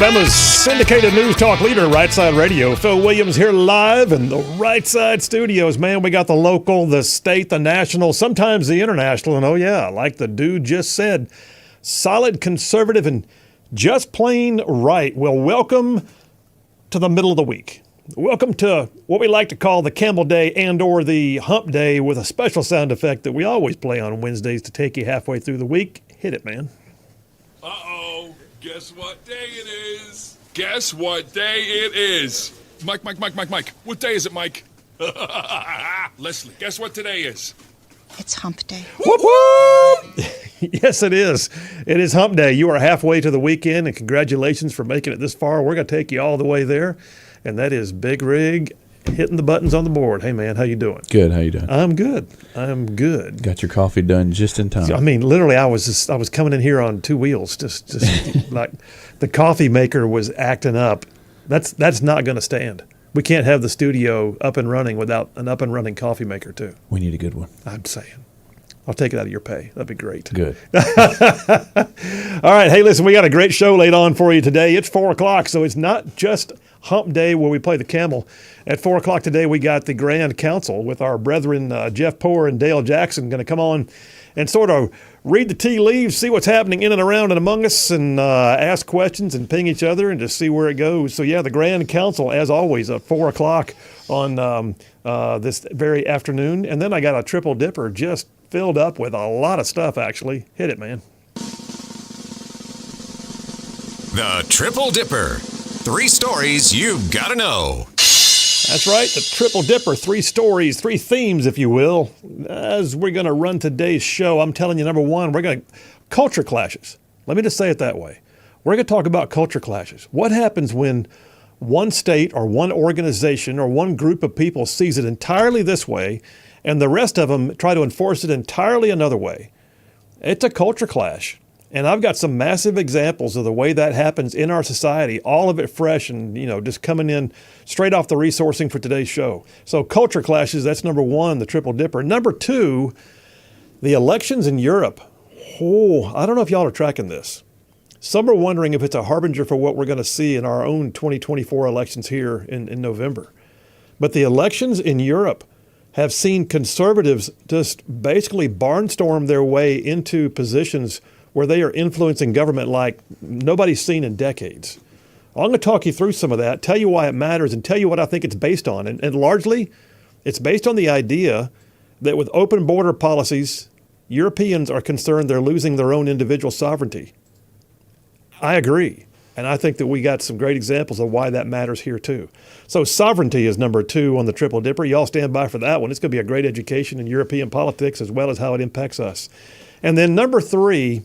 Alabama's syndicated news talk leader, Rightside Radio. Phil Williams here live in the Rightside studios. Man, we got the local, the state, the national, sometimes the international. And oh yeah, like the dude just said, solid, conservative, and just plain right. Well, welcome to the middle of the week. Welcome to what we like to call the Camel Day and or the Hump Day with a special sound effect that we always play on Wednesdays to take you halfway through the week. Hit it, man. Uh-oh. Guess what day it is? Guess what day it is? Mike. What day is it, Mike? Leslie, guess what today is? It's Hump Day. Whoop, whoop! Yes, it is. It is Hump Day. You are halfway to the weekend, and congratulations for making it this far. We're going to take you all the way there, and that is Big Rig hitting the buttons on the board. Hey, man, how you doing? Good. How you doing? I'm good. Got your coffee done just in time. I mean, literally, I was coming in here on two wheels, just like the coffee maker was acting up. That's not going to stand. We can't have the studio up and running without an up and running coffee maker too. We need a good one. I'm saying. I'll take it out of your pay. That'd be great. Good. All right. Hey, listen, we got a great show laid on for you today. It's 4 o'clock, so it's not just Hump Day where we play the camel. At 4 o'clock today, we got the Grand Council with our brethren Jeff Poore and Dale Jackson going to come on and sort of read the tea leaves, see what's happening in and around and among us, and ask questions and ping each other and just see where it goes. So, yeah, the Grand Council, as always, at 4 o'clock on this very afternoon. And then I got a triple dipper just filled up with a lot of stuff, actually. Hit it, man. The Triple Dipper. 3 stories you've got to know. That's right, the Triple Dipper. 3 stories, 3 themes, if you will. As we're going to run today's show, I'm telling you, number one, we're going to culture clashes. Let me just say it that way. We're going to talk about culture clashes. What happens when one state or one organization or one group of people sees it entirely this way and the rest of them try to enforce it entirely another way? It's a culture clash. And I've got some massive examples of the way that happens in our society, all of it fresh and, just coming in straight off the resourcing for today's show. So culture clashes, that's number one, the Triple Dipper. Number two, the elections in Europe. Oh, I don't know if y'all are tracking this. Some are wondering if it's a harbinger for what we're going to see in our own 2024 elections here in November. But the elections in Europe have seen conservatives just basically barnstorm their way into positions where they are influencing government like nobody's seen in decades. I'm going to talk you through some of that, tell you why it matters, and tell you what I think it's based on. And largely, it's based on the idea that with open border policies, Europeans are concerned they're losing their own individual sovereignty. I agree. And I think that we got some great examples of why that matters here too. So sovereignty is number 2 on the Triple Dipper. Y'all stand by for that one. It's going to be a great education in European politics as well as how it impacts us. And then number 3,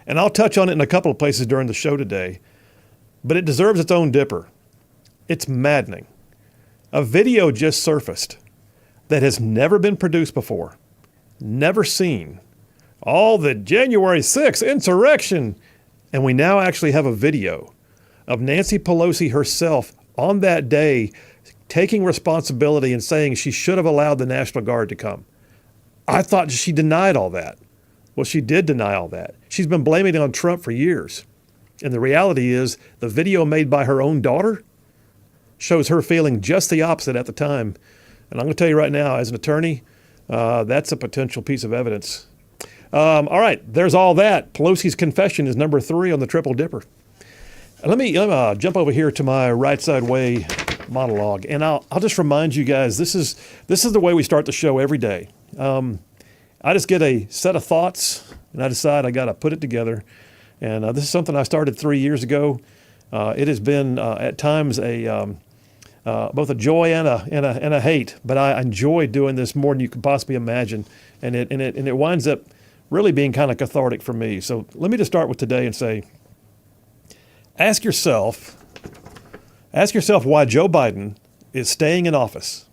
and I'll touch on it in a couple of places during the show today, but it deserves its own dipper. It's maddening. A video just surfaced that has never been produced before, never seen. All the January 6th insurrection. And we now actually have a video of Nancy Pelosi herself on that day taking responsibility and saying she should have allowed the National Guard to come. I thought she denied all that. Well, she did deny all that. She's been blaming it on Trump for years. And the reality is the video made by her own daughter shows her feeling just the opposite at the time. And I'm going to tell you right now, as an attorney, that's a potential piece of evidence. All right, there's all that. Pelosi's confession is number 3 on the Triple Dipper. Let me jump over here to my Right Side Way monologue, and I'll just remind you guys, this is the way we start the show every day. I just get a set of thoughts, and I decide I got to put it together. And this is something I started 3 years ago. It has been at times both a joy and a hate, but I enjoy doing this more than you could possibly imagine, and it winds up really being kind of cathartic for me. So let me just start with today and say, ask yourself why Joe Biden is staying in office,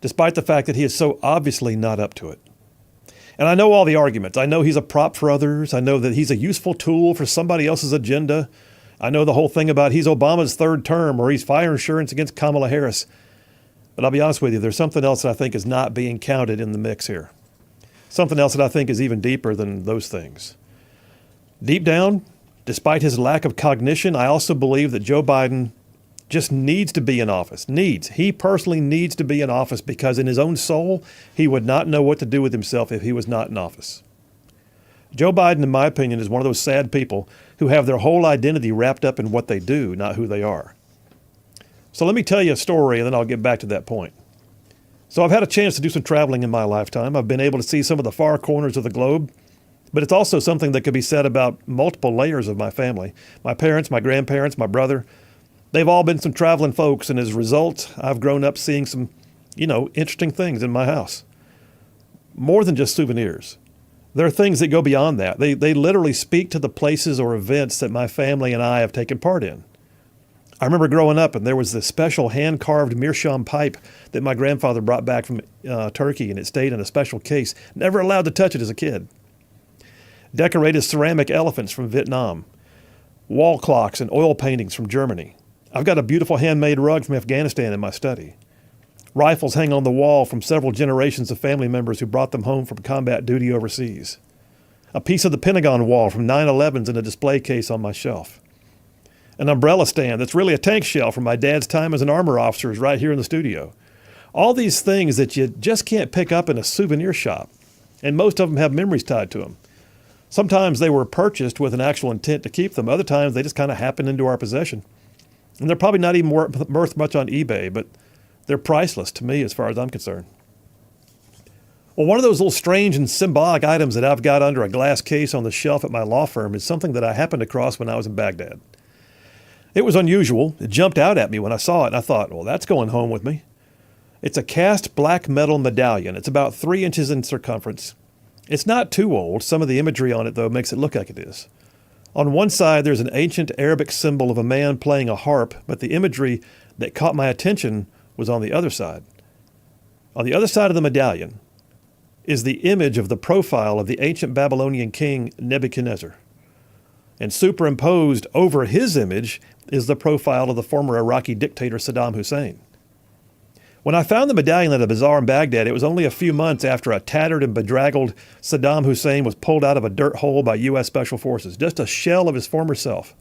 despite the fact that he is so obviously not up to it. And I know all the arguments. I know he's a prop for others. I know that he's a useful tool for somebody else's agenda. I know the whole thing about he's Obama's 3rd term or he's fire insurance against Kamala Harris. But I'll be honest with you, there's something else that I think is not being counted in the mix here. Something else that I think is even deeper than those things. Deep down, Despite his lack of cognition, I also believe that Joe Biden just needs to be in office. He personally needs to be in office because in his own soul, he would not know what to do with himself if he was not in office. Joe Biden, in my opinion, is one of those sad people who have their whole identity wrapped up in what they do, not who they are. So let me tell you a story, and then I'll get back to that point. So I've had a chance to do some traveling in my lifetime. I've been able to see some of the far corners of the globe, but it's also something that could be said about multiple layers of my family. My parents, my grandparents, my brother, they've all been some traveling folks, and as a result, I've grown up seeing some, interesting things in my house. More than just souvenirs. There are things that go beyond that. They literally speak to the places or events that my family and I have taken part in. I remember growing up, and there was this special hand-carved meerschaum pipe that my grandfather brought back from Turkey, and it stayed in a special case. Never allowed to touch it as a kid. Decorated ceramic elephants from Vietnam. Wall clocks and oil paintings from Germany. I've got a beautiful handmade rug from Afghanistan in my study. Rifles hang on the wall from several generations of family members who brought them home from combat duty overseas. A piece of the Pentagon wall from 9/11's in a display case on my shelf. An umbrella stand that's really a tank shell from my dad's time as an armor officer is right here in the studio. All these things that you just can't pick up in a souvenir shop, and most of them have memories tied to them. Sometimes they were purchased with an actual intent to keep them. Other times they just kind of happen into our possession. And they're probably not even worth much on eBay, but they're priceless to me as far as I'm concerned. Well, one of those little strange and symbolic items that I've got under a glass case on the shelf at my law firm is something that I happened across when I was in Baghdad. It was unusual. It jumped out at me when I saw it, and I thought, well, that's going home with me. It's a cast black metal medallion. It's about 3 inches in circumference. It's not too old. Some of the imagery on it, though, makes it look like it is. On one side, there's an ancient Arabic symbol of a man playing a harp, but the imagery that caught my attention was on the other side. On the other side of the medallion is the image of the profile of the ancient Babylonian king Nebuchadnezzar. And superimposed over his image is the profile of the former Iraqi dictator Saddam Hussein. When I found the medallion at a bazaar in Baghdad, it was only a few months after a tattered and bedraggled Saddam Hussein was pulled out of a dirt hole by U.S. Special Forces, just a shell of his former self.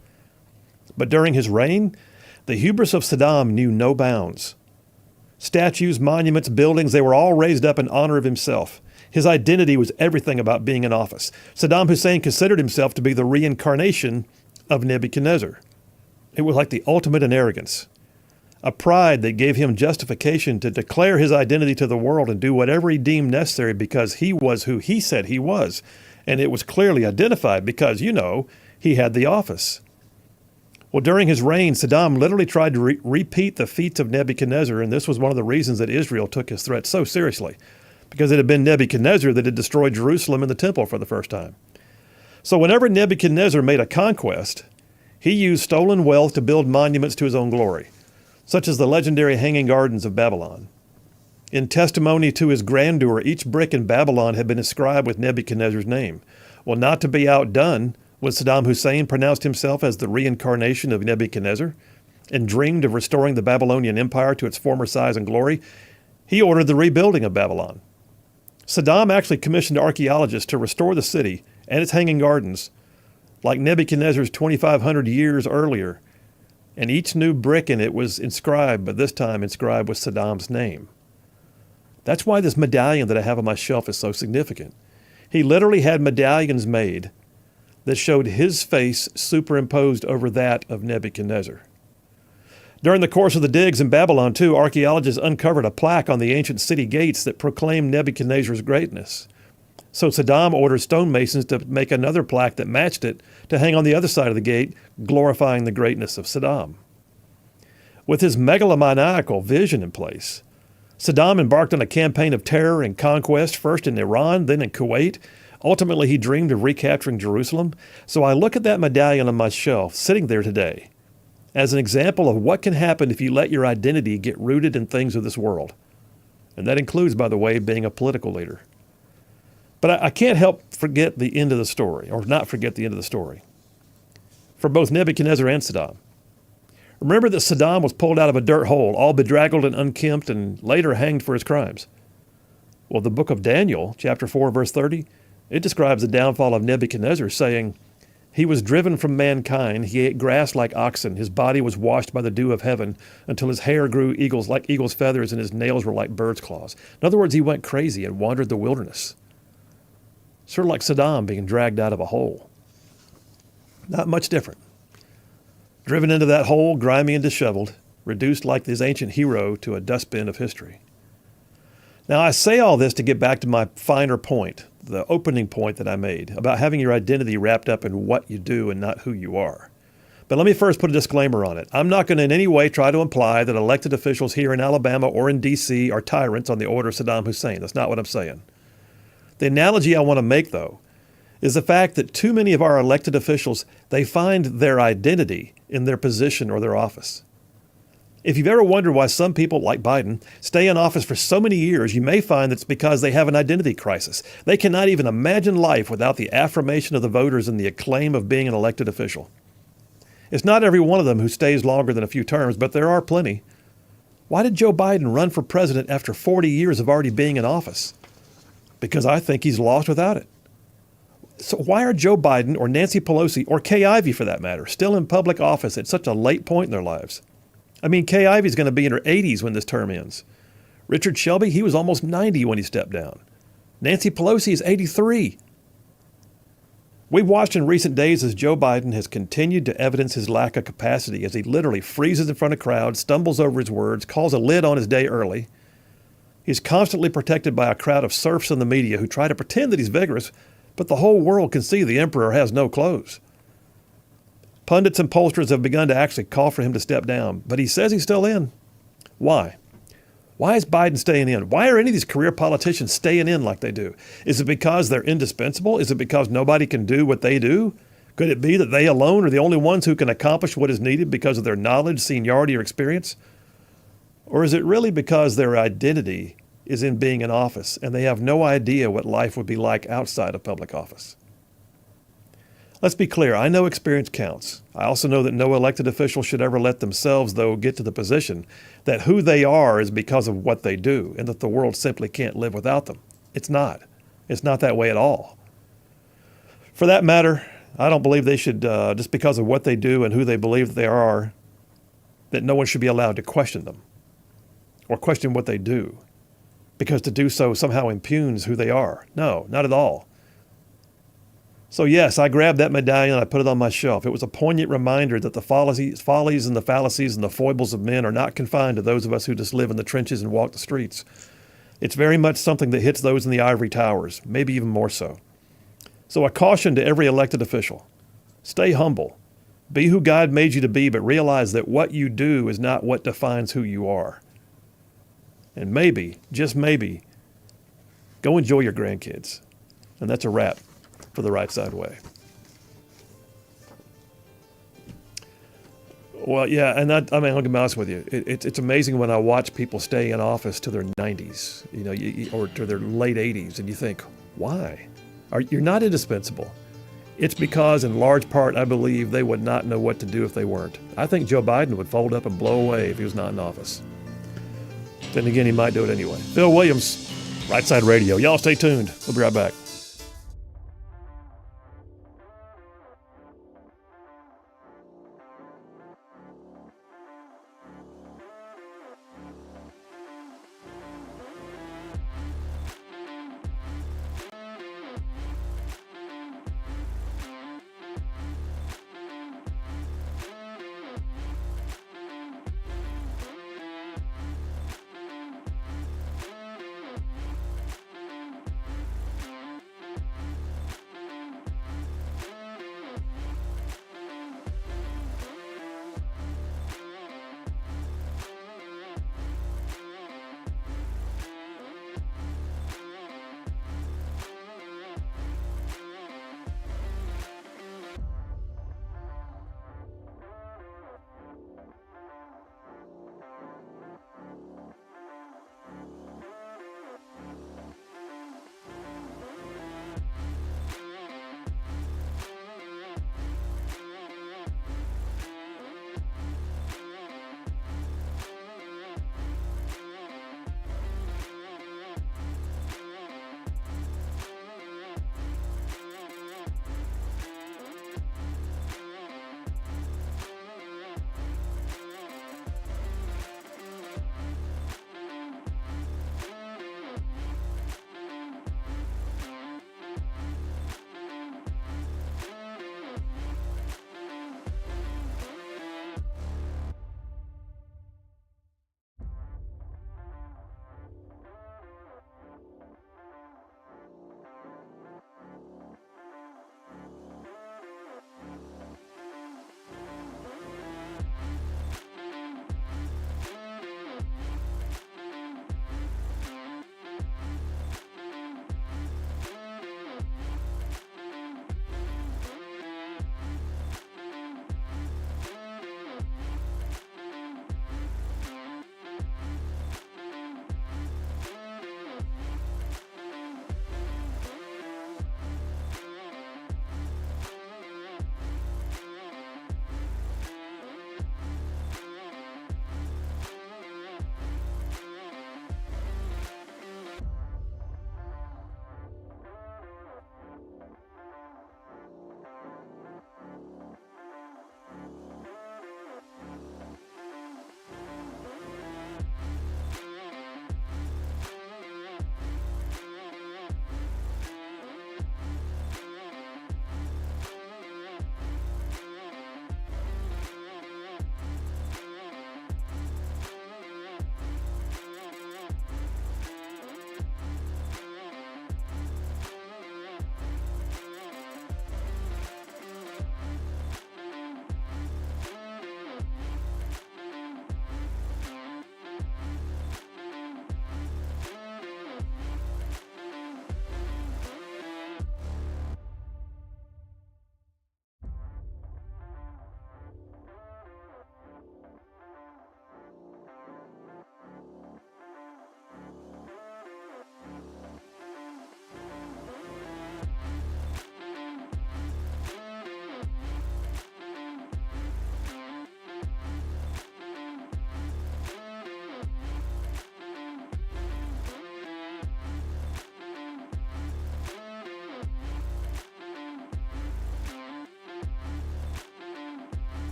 But during his reign, the hubris of Saddam knew no bounds. Statues, monuments, buildings, they were all raised up in honor of himself. His identity was everything about being in office. Saddam Hussein considered himself to be the reincarnation of Nebuchadnezzar. It was like the ultimate in arrogance, a pride that gave him justification to declare his identity to the world and do whatever he deemed necessary because he was who he said he was. And it was clearly identified because, he had the office. Well, during his reign, Saddam literally tried to repeat the feats of Nebuchadnezzar, and this was one of the reasons that Israel took his threat so seriously, because it had been Nebuchadnezzar that had destroyed Jerusalem and the temple for the first time. So whenever Nebuchadnezzar made a conquest, he used stolen wealth to build monuments to his own glory, such as the legendary Hanging Gardens of Babylon. In testimony to his grandeur, each brick in Babylon had been inscribed with Nebuchadnezzar's name. Well, not to be outdone, when Saddam Hussein pronounced himself as the reincarnation of Nebuchadnezzar and dreamed of restoring the Babylonian Empire to its former size and glory, he ordered the rebuilding of Babylon. Saddam actually commissioned archaeologists to restore the city and its hanging gardens like Nebuchadnezzar's 2,500 years earlier, and each new brick in it was inscribed, but this time inscribed with Saddam's name. That's why this medallion that I have on my shelf is so significant. He literally had medallions made that showed his face superimposed over that of Nebuchadnezzar. During the course of the digs in Babylon, too, archaeologists uncovered a plaque on the ancient city gates that proclaimed Nebuchadnezzar's greatness. So Saddam ordered stonemasons to make another plaque that matched it to hang on the other side of the gate, glorifying the greatness of Saddam. With his megalomaniacal vision in place, Saddam embarked on a campaign of terror and conquest, first in Iran, then in Kuwait. Ultimately, he dreamed of recapturing Jerusalem. So I look at that medallion on my shelf, sitting there today, as an example of what can happen if you let your identity get rooted in things of this world. And that includes, by the way, being a political leader. But I can't help forget the end of the story, or not forget the end of the story, for both Nebuchadnezzar and Saddam. Remember that Saddam was pulled out of a dirt hole, all bedraggled and unkempt, and later hanged for his crimes. Well, the book of Daniel, chapter 4, verse 30, it describes the downfall of Nebuchadnezzar, saying, He was driven from mankind. He ate grass like oxen. His body was washed by the dew of heaven until his hair grew like eagle's feathers and his nails were like bird's claws. In other words, he went crazy and wandered the wilderness. Sort of like Saddam being dragged out of a hole. Not much different. Driven into that hole, grimy and disheveled, reduced like this ancient hero to a dustbin of history. Now, I say all this to get back to my finer point, the opening point that I made about having your identity wrapped up in what you do and not who you are. But let me first put a disclaimer on it. I'm not going to in any way try to imply that elected officials here in Alabama or in D.C. are tyrants on the order of Saddam Hussein. That's not what I'm saying. The analogy I want to make, though, is the fact that too many of our elected officials, they find their identity in their position or their office. If you've ever wondered why some people, like Biden, stay in office for so many years, you may find that it's because they have an identity crisis. They cannot even imagine life without the affirmation of the voters and the acclaim of being an elected official. It's not every one of them who stays longer than a few terms, but there are plenty. Why did Joe Biden run for president after 40 years of already being in office? Because I think he's lost without it. So why are Joe Biden or Nancy Pelosi or Kay Ivey, for that matter, still in public office at such a late point in their lives? I mean, Kay Ivey's going to be in her 80s when this term ends. Richard Shelby, he was almost 90 when he stepped down. Nancy Pelosi is 83. We've watched in recent days as Joe Biden has continued to evidence his lack of capacity as he literally freezes in front of crowds, stumbles over his words, calls a lid on his day early. He's constantly protected by a crowd of serfs in the media who try to pretend that he's vigorous, but the whole world can see the emperor has no clothes. Pundits and pollsters have begun to actually call for him to step down, but he says he's still in. Why? Why is Biden staying in? Why are any of these career politicians staying in like they do? Is it because they're indispensable? Is it because nobody can do what they do? Could it be that they alone are the only ones who can accomplish what is needed because of their knowledge, seniority, or experience? Or is it really because their identity is in being in office and they have no idea what life would be like outside of public office? Let's be clear, I know experience counts. I also know that no elected official should ever let themselves, though, get to the position that who they are is because of what they do and that the world simply can't live without them. It's not. It's not that way at all. For that matter, I don't believe they should, just because of what they do and who they believe that they are, that no one should be allowed to question them or question what they do, because to do so somehow impugns who they are. No, not at all. So yes, I grabbed that medallion and I put it on my shelf. It was a poignant reminder that the follies and the fallacies and the foibles of men are not confined to those of us who just live in the trenches and walk the streets. It's very much something that hits those in the ivory towers, maybe even more so. So a caution to every elected official. Stay humble. Be who God made you to be, but realize that what you do is not what defines who you are. And maybe, just maybe, go enjoy your grandkids. And that's a wrap for the Rightside Way. Well, yeah, and I'm going to be honest with you. It's amazing when I watch people stay in office to their 90s, or to their late 80s, and you think, why? You're not indispensable. It's because, in large part, I believe they would not know what to do if they weren't. I think Joe Biden would fold up and blow away if he was not in office. Then again, he might do it anyway. Phil Williams, Rightside Radio. Y'all stay tuned. We'll be right back.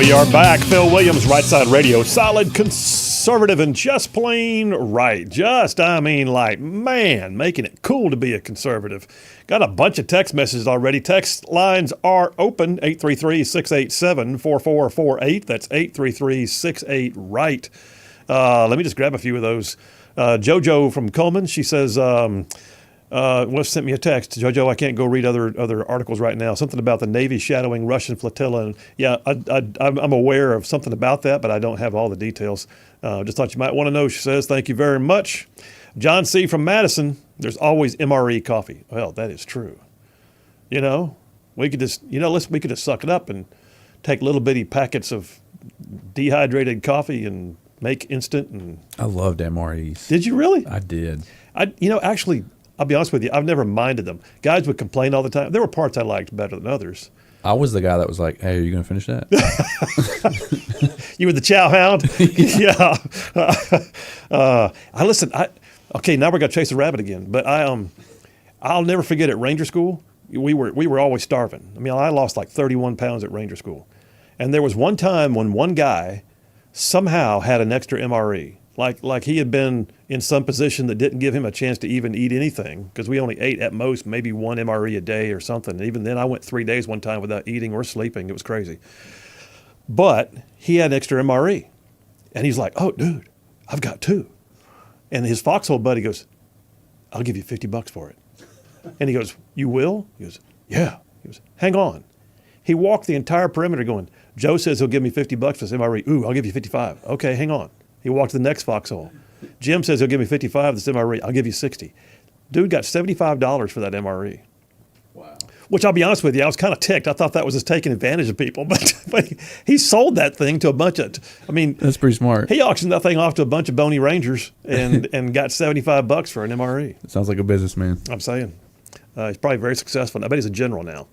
We are back. Phil Williams, Rightside Radio. Solid, conservative, and just plain right. Making it cool to be a conservative. Got a bunch of text messages already. Text lines are open, 833-687-4448. That's 833-68-RIGHT. Let me just grab a few of those. JoJo from Coleman, she says, sent me a text. JoJo, I can't go read other articles right now. Something about the Navy shadowing Russian flotilla. And yeah, I'm aware of something about that, but I don't have all the details. Just thought you might want to know, she says. Thank you very much. John C. from Madison, there's always MRE coffee. Well, that is true. We could just, we could just suck it up and take little bitty packets of dehydrated coffee and make instant. And I loved MREs. Did you really? I did. Actually, I'll be honest with you, I've never minded them. Guys would complain all the time. There were parts I liked better than others. I was the guy that was like, hey, are you going to finish that? You were the chow hound? Yeah. Okay, now we're going to chase a rabbit again. But I'll never forget at Ranger School, we were always starving. I mean, I lost like 31 pounds at Ranger School. And there was one time when one guy somehow had an extra MRE. Like he had been in some position that didn't give him a chance to even eat anything, because we only ate at most maybe one MRE a day or something. And even then, I went 3 days one time without eating or sleeping. It was crazy. But he had an extra MRE. And he's like, oh, dude, I've got 2. And his foxhole buddy goes, I'll give you $50 for it. And he goes, you will? He goes, yeah. He goes, hang on. He walked the entire perimeter going, Joe says he'll give me $50 for this MRE. Ooh, I'll give you 55. Okay, hang on. He walked to the next foxhole. Jim says he'll give me 55 this MRE. I'll give you 60. Dude got $75 for that MRE. Wow. Which I'll be honest with you, I was kind of ticked. I thought that was just taking advantage of people. But he sold that thing to a bunch of, That's pretty smart. he auctioned that thing off to a bunch of bony Rangers and got $75 for an MRE. It sounds like a businessman. I'm saying. He's probably very successful. I bet he's a general now.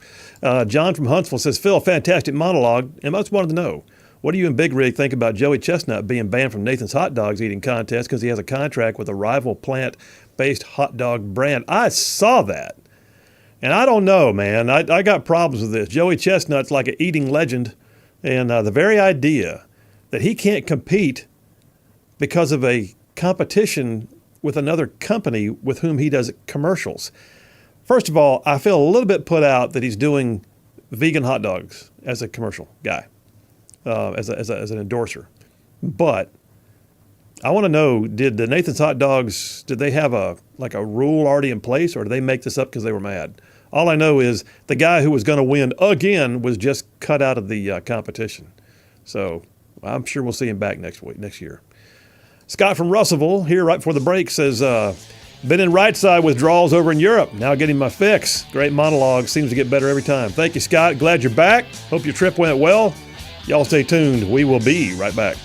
John from Huntsville says, Phil, fantastic monologue. And most wanted to know, what do you and Big Rig think about Joey Chestnut being banned from Nathan's Hot Dogs eating contest because he has a contract with a rival plant-based hot dog brand? I saw that. And I don't know, man. I got problems with this. Joey Chestnut's like an eating legend. And the very idea that he can't compete because of a competition with another company with whom he does commercials. First of all, I feel a little bit put out that he's doing vegan hot dogs as a commercial guy. As an endorser. But I want to know, did the Nathan's Hot Dogs, did they have a rule already in place, or did they make this up because they were mad? All I know is the guy who was going to win again was just cut out of the competition. So I'm sure we'll see him back next year. Scott from Russellville, here right before the break, says, been in Rightside withdrawals over in Europe. Now getting my fix. Great monologue. Seems to get better every time. Thank you, Scott. Glad you're back. Hope your trip went well. Y'all stay tuned. We will be right back.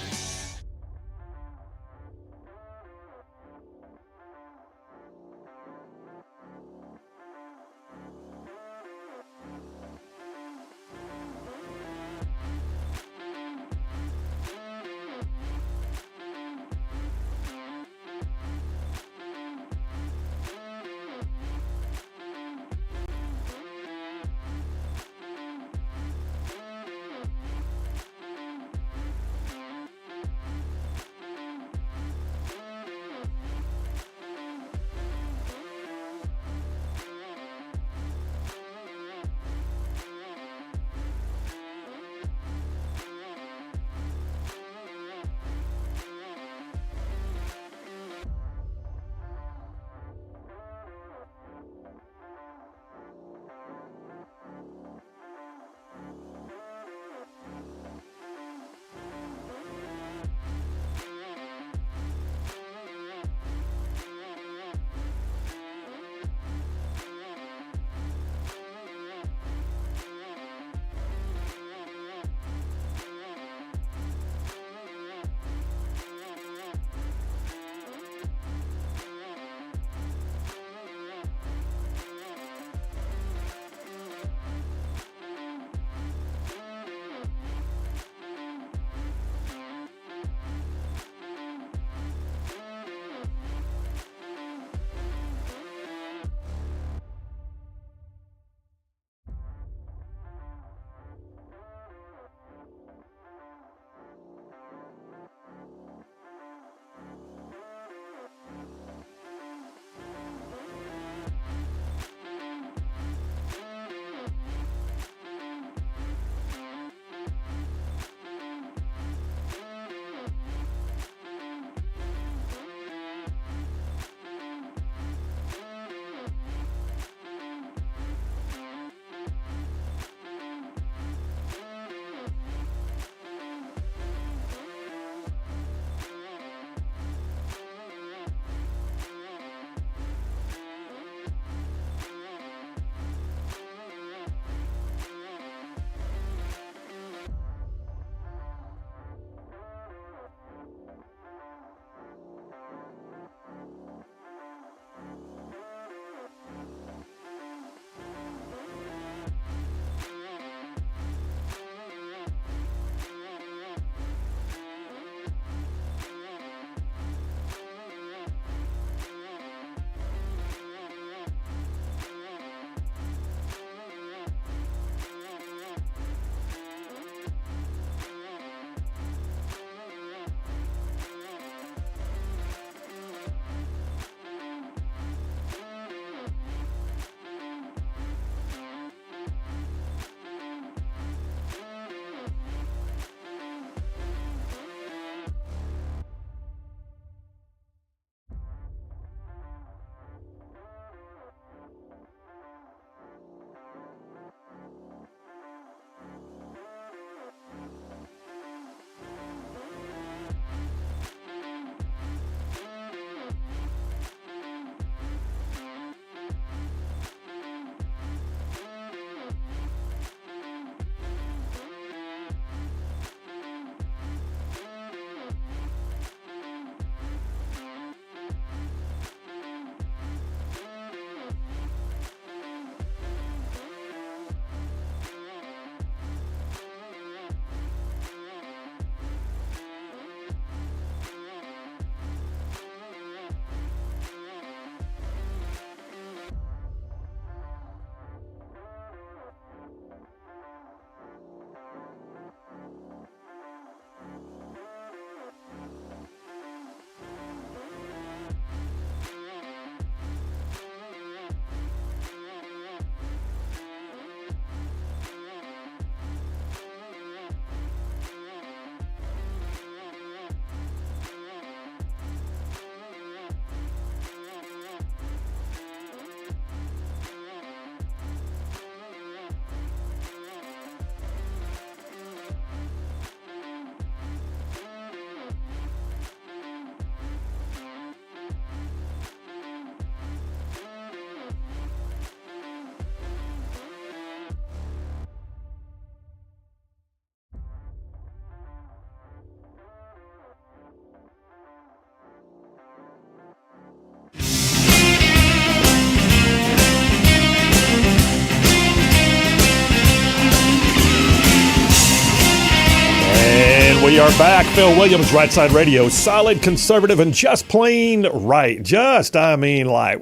We are back. Phil Williams, Rightside Radio. Solid, conservative, and just plain right.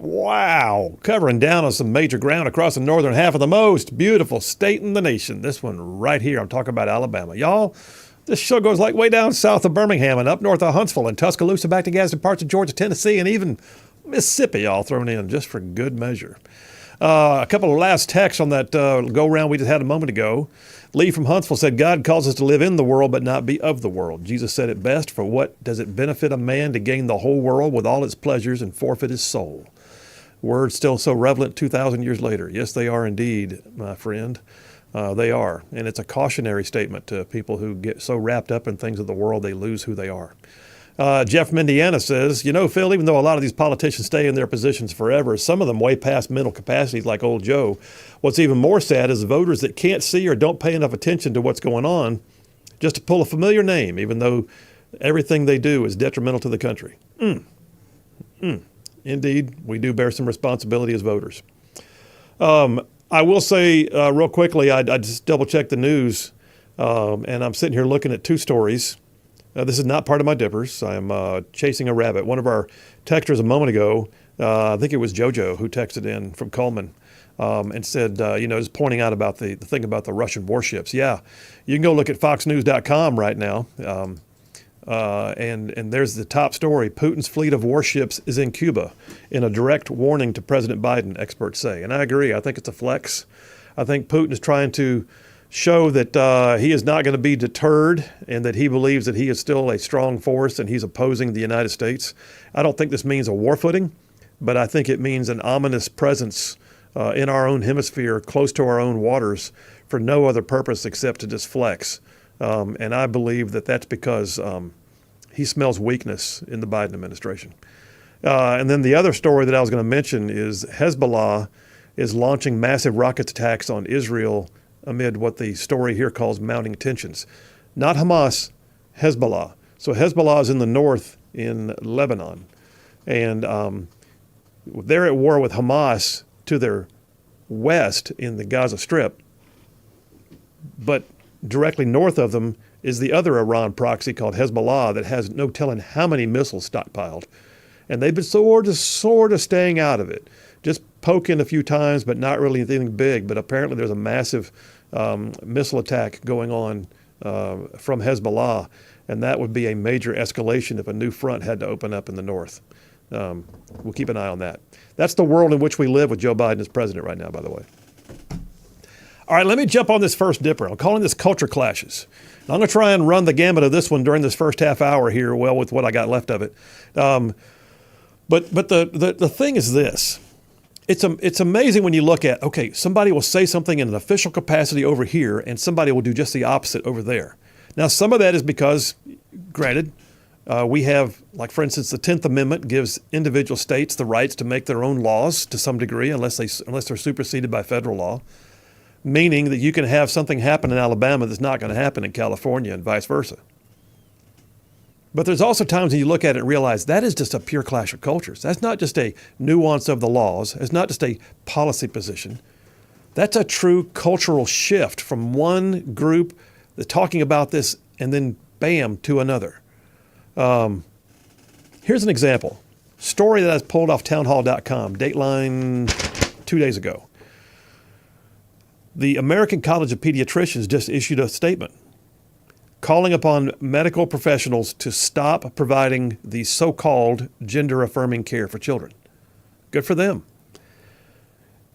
Wow. Covering down on some major ground across the northern half of the most beautiful state in the nation. This one right here. I'm talking about Alabama. Y'all, this show goes like way down south of Birmingham and up north of Huntsville and Tuscaloosa, back to Gadsden, parts of Georgia, Tennessee, and even Mississippi, y'all thrown in just for good measure. A couple of last texts on that go-round we just had a moment ago. Lee from Huntsville said, God calls us to live in the world but not be of the world. Jesus said it best, for what does it benefit a man to gain the whole world with all its pleasures and forfeit his soul? Words still so relevant 2,000 years later. Yes, they are indeed, my friend. They are. And it's a cautionary statement to people who get so wrapped up in things of the world they lose who they are. Jeff from Indiana says, you know, Phil, even though a lot of these politicians stay in their positions forever, some of them way past mental capacities like old Joe. What's even more sad is the voters that can't see or don't pay enough attention to what's going on just to pull a familiar name, even though everything they do is detrimental to the country. Indeed, we do bear some responsibility as voters. I will say real quickly, I just double-checked the news, and I'm sitting here looking at two stories. This is not part of my dippers. I'm chasing a rabbit. One of our texters a moment ago, I think it was JoJo, who texted in from Coleman and said, just pointing out about the thing about the Russian warships. Yeah, you can go look at foxnews.com right now, and there's the top story. Putin's fleet of warships is in Cuba in a direct warning to President Biden, experts say. And I agree. I think it's a flex. I think Putin is trying to show that he is not going to be deterred and that he believes that he is still a strong force and he's opposing the United States. I don't think this means a war footing, but I think it means an ominous presence in our own hemisphere, close to our own waters, for no other purpose except to just flex. And I believe that that's because he smells weakness in the Biden administration. And then the other story that I was going to mention is Hezbollah is launching massive rocket attacks on Israel amid what the story here calls mounting tensions. Not Hamas, Hezbollah. So Hezbollah is in the north in Lebanon. And they're at war with Hamas to their west in the Gaza Strip. But directly north of them is the other Iran proxy called Hezbollah that has no telling how many missiles stockpiled. And they've been sort of staying out of it. Just poking a few times, but not really anything big. But apparently there's a massive missile attack going on from Hezbollah, and that would be a major escalation if a new front had to open up in the north. We'll keep an eye on that. That's the world in which we live with Joe Biden as president right now, by the way. All right, let me jump on this first dipper. I'm calling this culture clashes. I'm going to try and run the gamut of this one during this first half hour here, well, with what I got left of it. But the thing is this. It's amazing when you look at, okay, somebody will say something in an official capacity over here, and somebody will do just the opposite over there. Now, some of that is because, granted, we have, like, for instance, the 10th Amendment gives individual states the rights to make their own laws to some degree, unless they're superseded by federal law, meaning that you can have something happen in Alabama that's not going to happen in California and vice versa. But there's also times when you look at it and realize that is just a pure clash of cultures. That's not just a nuance of the laws. It's not just a policy position. That's a true cultural shift from one group that's talking about this and then bam, to another. Here's an example. Story that I pulled off townhall.com, Dateline 2 days ago. The American College of Pediatricians just issued a statement calling upon medical professionals to stop providing the so-called gender-affirming care for children. Good for them.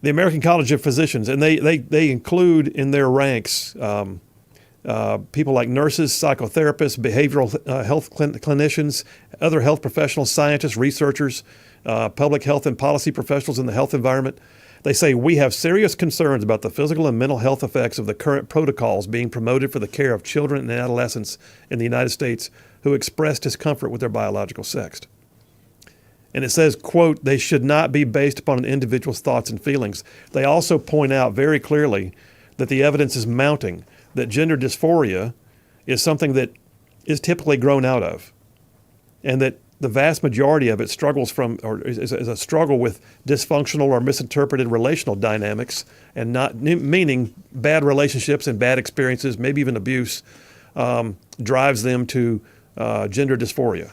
The American College of Physicians, and they include in their ranks people like nurses, psychotherapists, behavioral health clinicians, other health professionals, scientists, researchers, public health and policy professionals in the health environment. They say, we have serious concerns about the physical and mental health effects of the current protocols being promoted for the care of children and adolescents in the United States who express discomfort with their biological sex. And it says, quote, they should not be based upon an individual's thoughts and feelings. They also point out very clearly that the evidence is mounting that gender dysphoria is something that is typically grown out of, and that the vast majority of it struggles from, or is a struggle with dysfunctional or misinterpreted relational dynamics, and not meaning bad relationships and bad experiences, maybe even abuse, drives them to gender dysphoria.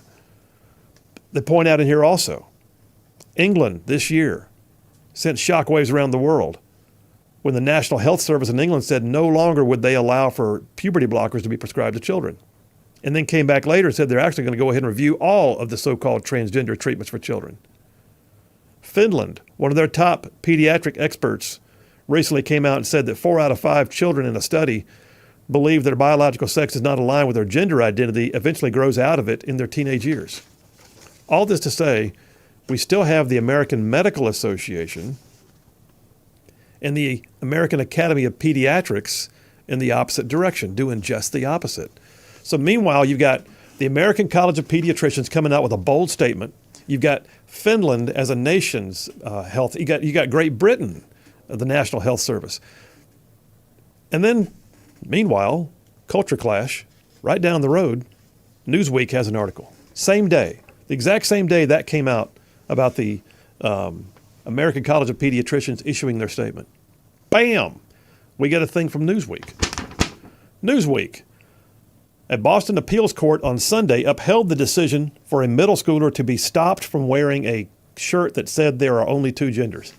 They point out in here also, England this year sent shockwaves around the world when the National Health Service in England said no longer would they allow for puberty blockers to be prescribed to children. And then came back later and said they're actually going to go ahead and review all of the so-called transgender treatments for children. Finland, one of their top pediatric experts, recently came out and said that 4 out of 5 children in a study believe their biological sex is not aligned with their gender identity, eventually grows out of it in their teenage years. All this to say, we still have the American Medical Association and the American Academy of Pediatrics in the opposite direction, doing just the opposite. So meanwhile, you've got the American College of Pediatricians coming out with a bold statement. You've got Finland as a nation's health. You got Great Britain, the National Health Service. And then, meanwhile, culture clash, right down the road, Newsweek has an article. Same day, the exact same day that came out about the American College of Pediatricians issuing their statement. Bam! We get a thing from Newsweek. Newsweek. A Boston appeals court on Sunday upheld the decision for a middle schooler to be stopped from wearing a shirt that said there are only 2 genders.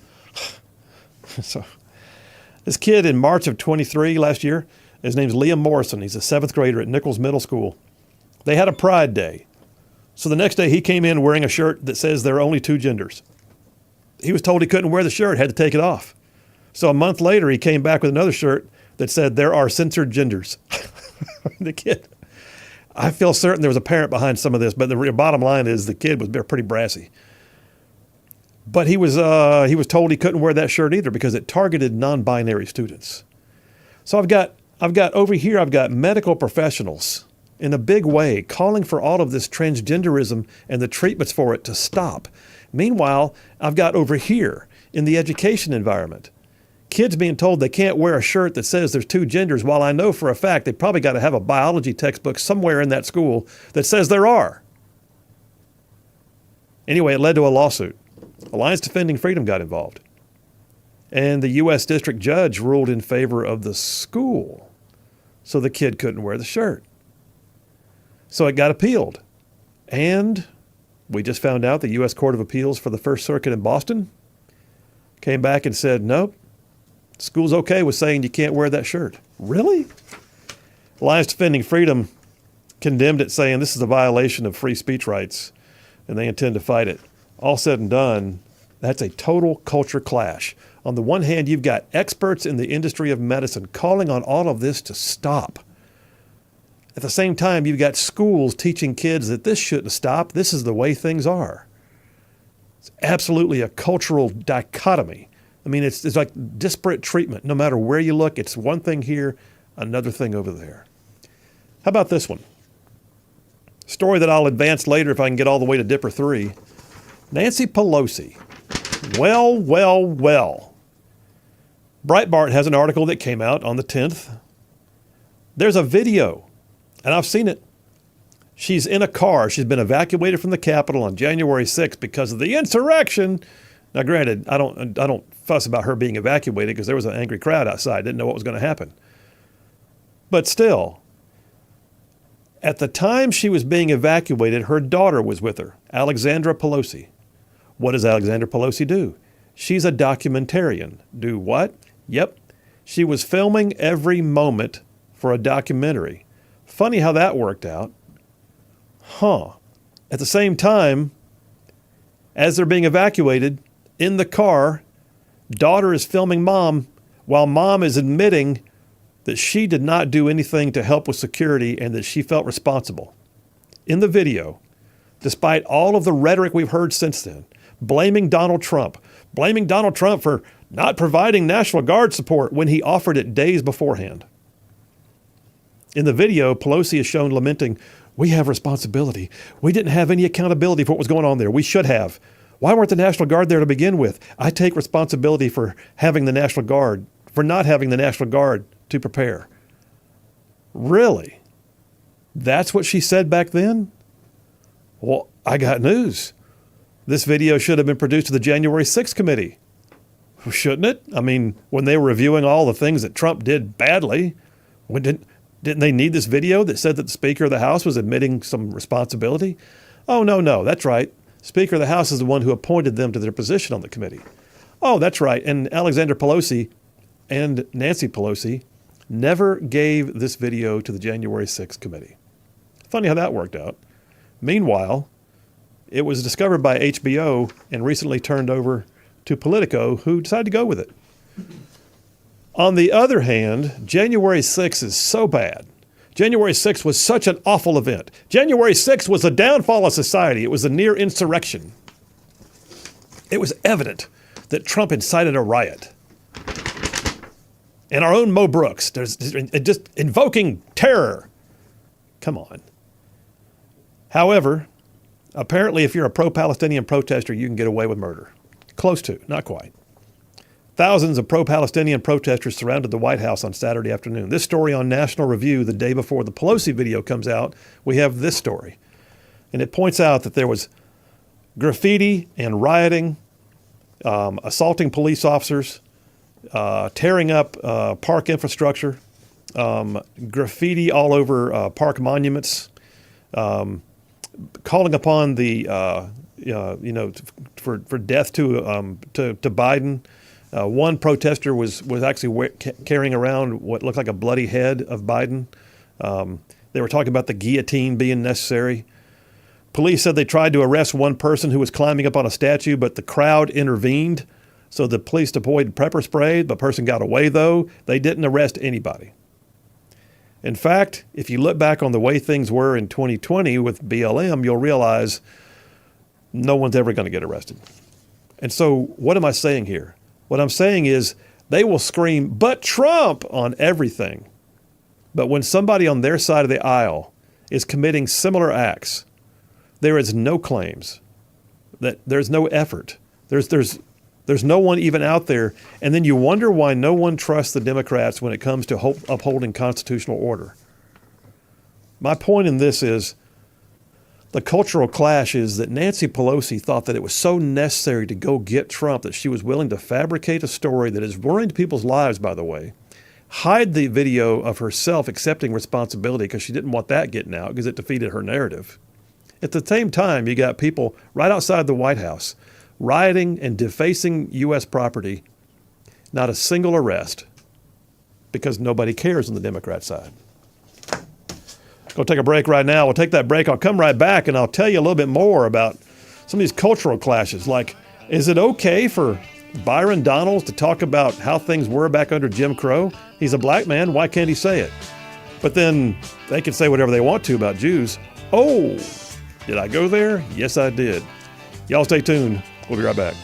So, this kid in March of 23 last year, his name's Liam Morrison. He's a 7th grader at Nichols Middle School. They had a Pride Day. So the next day he came in wearing a shirt that says there are only 2 genders. He was told he couldn't wear the shirt, had to take it off. So a month later he came back with another shirt that said there are censored genders. The kid, I feel certain there was a parent behind some of this, but the bottom line is the kid was pretty brassy. But he was told he couldn't wear that shirt either because it targeted non-binary students. So I've got over here, I've got medical professionals in a big way calling for all of this transgenderism and the treatments for it to stop. Meanwhile, I've got over here in the education environment, kids being told they can't wear a shirt that says there's 2 genders, while I know for a fact they probably got to have a biology textbook somewhere in that school that says there are. Anyway, it led to a lawsuit. Alliance Defending Freedom got involved. And the U.S. District Judge ruled in favor of the school, so the kid couldn't wear the shirt. So it got appealed. And we just found out the U.S. Court of Appeals for the First Circuit in Boston came back and said, nope, school's okay with saying you can't wear that shirt. Really? Alliance Defending Freedom condemned it, saying this is a violation of free speech rights, and they intend to fight it. All said and done, that's a total culture clash. On the one hand, you've got experts in the industry of medicine calling on all of this to stop. At the same time, you've got schools teaching kids that this shouldn't stop. This is the way things are. It's absolutely a cultural dichotomy. I mean, it's like disparate treatment. No matter where you look, it's one thing here, another thing over there. How about this one? Story that I'll advance later if I can get all the way to Dipper 3. Nancy Pelosi. Well. Breitbart has an article that came out on the 10th. There's a video, and I've seen it. She's in a car. She's been evacuated from the Capitol on January 6th because of the insurrection. Now, granted, I don't fuss about her being evacuated because there was an angry crowd outside. Didn't know what was going to happen. But still, at the time she was being evacuated, her daughter was with her, Alexandra Pelosi. What does Alexandra Pelosi do? She's a documentarian. Do what? Yep. She was filming every moment for a documentary. Funny how that worked out. At the same time, as they're being evacuated, in the car, daughter is filming mom while mom is admitting that she did not do anything to help with security and that she felt responsible. In the video, despite all of the rhetoric we've heard since then, blaming Donald Trump for not providing National Guard support when he offered it days beforehand. In the video, Pelosi is shown lamenting, "We have responsibility. We didn't have any accountability for what was going on there. We should have. Why weren't the National Guard there to begin with? I take responsibility for not having the National Guard to prepare." Really? That's what she said back then? Well, I got news. This video should have been produced to the January 6th committee. Shouldn't it? I mean, when they were reviewing all the things that Trump did badly, Didn't they need this video that said that the Speaker of the House was admitting some responsibility? Oh, no, that's right. Speaker of the House is the one who appointed them to their position on the committee. Oh, that's right. And Alexander Pelosi and Nancy Pelosi never gave this video to the January 6th committee. Funny how that worked out. Meanwhile, it was discovered by HBO and recently turned over to Politico, who decided to go with it. On the other hand, January 6th is so bad. January 6th was such an awful event. January 6th was the downfall of society. It was a near insurrection. It was evident that Trump incited a riot. And our own Mo Brooks, there's just invoking terror. Come on. However, apparently if you're a pro-Palestinian protester, you can get away with murder. Close to, not quite. Thousands of pro-Palestinian protesters surrounded the White House on Saturday afternoon. This story on National Review, the day before the Pelosi video comes out, we have this story. And it points out that there was graffiti and rioting, assaulting police officers, tearing up park infrastructure, graffiti all over park monuments, calling upon the for death to Biden. One protester was actually carrying around what looked like a bloody head of Biden. They were talking about the guillotine being necessary. Police said they tried to arrest one person who was climbing up on a statue, but the crowd intervened. So the police deployed pepper spray. The person got away, though. They didn't arrest anybody. In fact, if you look back on the way things were in 2020 with BLM, you'll realize no one's ever going to get arrested. And so what am I saying here? What I'm saying is they will scream, "But Trump," on everything. But when somebody on their side of the aisle is committing similar acts, there is no claims, that there's no effort. There's no one even out there. And then you wonder why no one trusts the Democrats when it comes to upholding constitutional order. My point in this is the cultural clash is that Nancy Pelosi thought that it was so necessary to go get Trump that she was willing to fabricate a story that is ruining people's lives, by the way, hide the video of herself accepting responsibility because she didn't want that getting out because it defeated her narrative. At the same time, you got people right outside the White House rioting and defacing U.S. property, not a single arrest, because nobody cares on the Democrat side. Go take a break right now. We'll take that break. I'll come right back and I'll tell you a little bit more about some of these cultural clashes. Like, is it okay for Byron Donalds to talk about how things were back under Jim Crow? He's a black man. Why can't he say it? But then they can say whatever they want to about Jews. Oh, did I go there? Yes, I did. Y'all stay tuned. We'll be right back.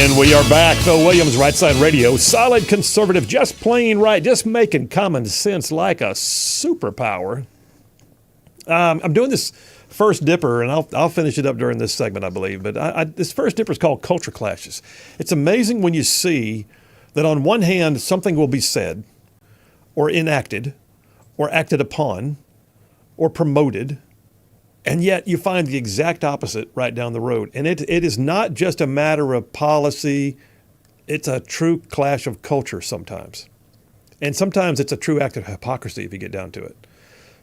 And we are back. Phil Williams, Rightside Radio. Solid conservative, just plain right, just making common sense like a superpower. I'm doing this first dipper, and I'll finish it up during this segment, I believe. But this first dipper is called Culture Clashes. It's amazing when you see that on one hand, something will be said or enacted or acted upon or promoted, and yet you find the exact opposite right down the road. And it is not just a matter of policy. It's a true clash of culture sometimes. And sometimes it's a true act of hypocrisy if you get down to it.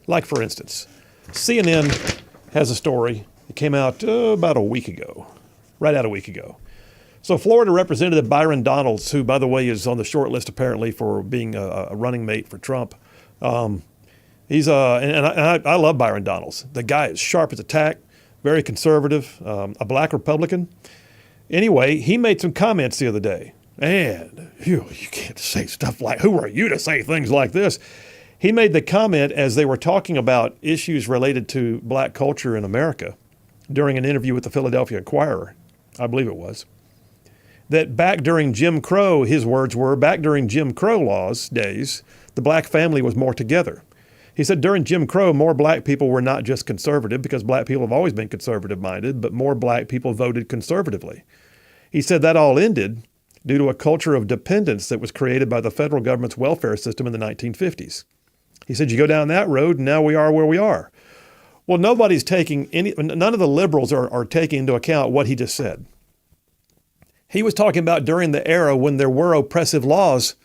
Like, for instance, CNN has a story that came out about a week ago, right out a week ago. So Florida Representative Byron Donalds, who, by the way, is on the short list apparently for being a running mate for Trump, he's I love Byron Donalds. The guy is sharp as a tack, very conservative, a black Republican. Anyway, he made some comments the other day. And you can't say stuff like, who are you to say things like this? He made the comment as they were talking about issues related to black culture in America during an interview with the Philadelphia Inquirer, I believe it was, that back during Jim Crow, his words were, back during Jim Crow laws days, the black family was more together. He said during Jim Crow, more black people were not just conservative, because black people have always been conservative-minded, but more black people voted conservatively. He said that all ended due to a culture of dependence that was created by the federal government's welfare system in the 1950s. He said, you go down that road, and now we are where we are. Well, none of the liberals are taking into account what he just said. He was talking about during the era when there were oppressive laws,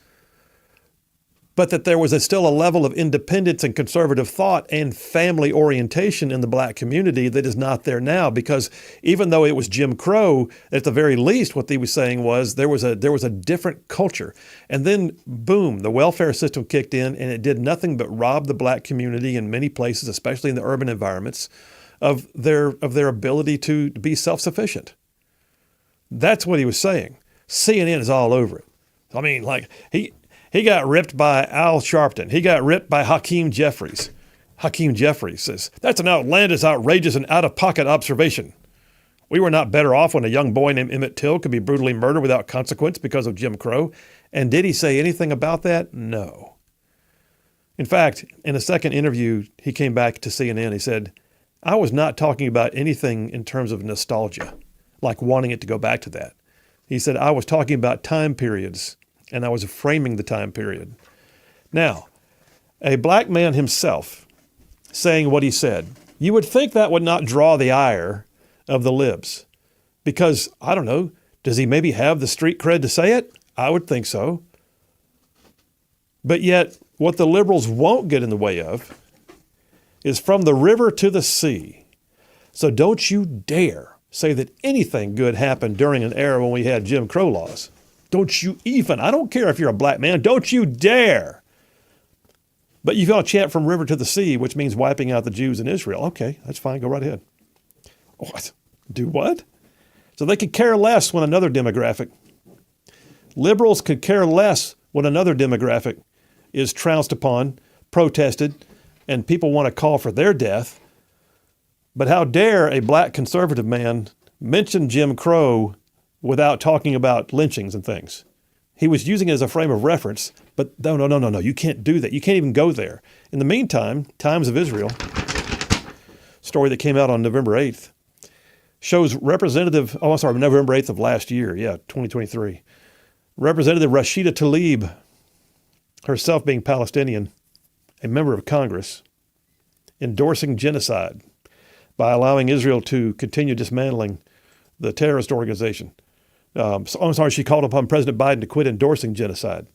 but that there was still a level of independence and conservative thought and family orientation in the black community that is not there now. Because even though it was Jim Crow, at the very least, what he was saying was there was a different culture. And then, boom, the welfare system kicked in, and it did nothing but rob the black community in many places, especially in the urban environments, of their ability to be self-sufficient. That's what he was saying. CNN is all over it. I mean, like, he got ripped by Al Sharpton. He got ripped by Hakeem Jeffries. Hakeem Jeffries says, that's an outlandish, outrageous, and out-of-pocket observation. We were not better off when a young boy named Emmett Till could be brutally murdered without consequence because of Jim Crow. And did he say anything about that? No. In fact, in a second interview, he came back to CNN. He said, I was not talking about anything in terms of nostalgia, like wanting it to go back to that. He said, I was talking about time periods, and I was framing the time period. Now, a black man himself saying what he said, you would think that would not draw the ire of the libs. Because, I don't know, does he maybe have the street cred to say it? I would think so. But yet, what the liberals won't get in the way of is from the river to the sea. So don't you dare say that anything good happened during an era when we had Jim Crow laws. Don't you even, I don't care if you're a black man, don't you dare. But you've got a chant from river to the sea, which means wiping out the Jews in Israel. Okay, that's fine, go right ahead. What? Do what? So they could care less when another demographic, liberals could care less when another demographic is trounced upon, protested, and people want to call for their death. But how dare a black conservative man mention Jim Crow without talking about lynchings and things? He was using it as a frame of reference, but no, you can't do that. You can't even go there. In the meantime, Times of Israel, story that came out on November 8th, shows November 8th of last year, 2023. Representative Rashida Tlaib, herself being Palestinian, a member of Congress, endorsing genocide by allowing Israel to continue dismantling the terrorist organization. She called upon President Biden to quit endorsing genocide.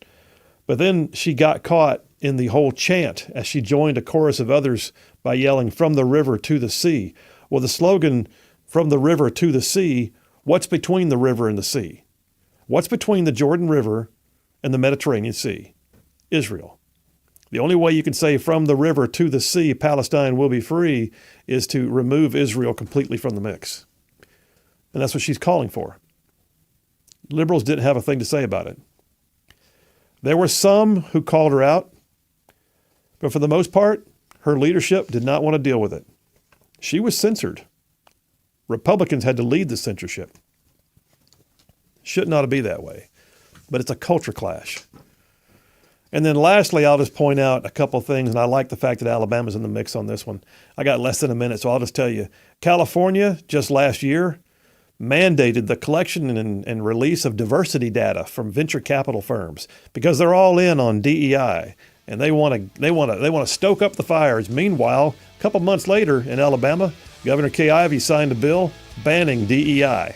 But then she got caught in the whole chant as she joined a chorus of others by yelling, from the river to the sea. Well, the slogan, from the river to the sea, what's between the river and the sea? What's between the Jordan River and the Mediterranean Sea? Israel. The only way you can say from the river to the sea, Palestine will be free, is to remove Israel completely from the mix. And that's what she's calling for. Liberals didn't have a thing to say about it. There were some who called her out, but for the most part, her leadership did not want to deal with it. She was censored. Republicans had to lead the censorship. Shouldn't ought to be that way. But it's a culture clash. And then lastly, I'll just point out a couple of things, and I like the fact that Alabama's in the mix on this one. I got less than a minute, so I'll just tell you. California, just last year, mandated the collection and release of diversity data from venture capital firms because they're all in on DEI, and they want to stoke up the fires. Meanwhile, a couple months later in Alabama, Governor Kay Ivey signed a bill banning DEI.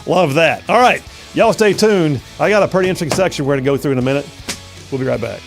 Love that. All right. Y'all stay tuned. I got a pretty interesting section we're going to go through in a minute. We'll be right back.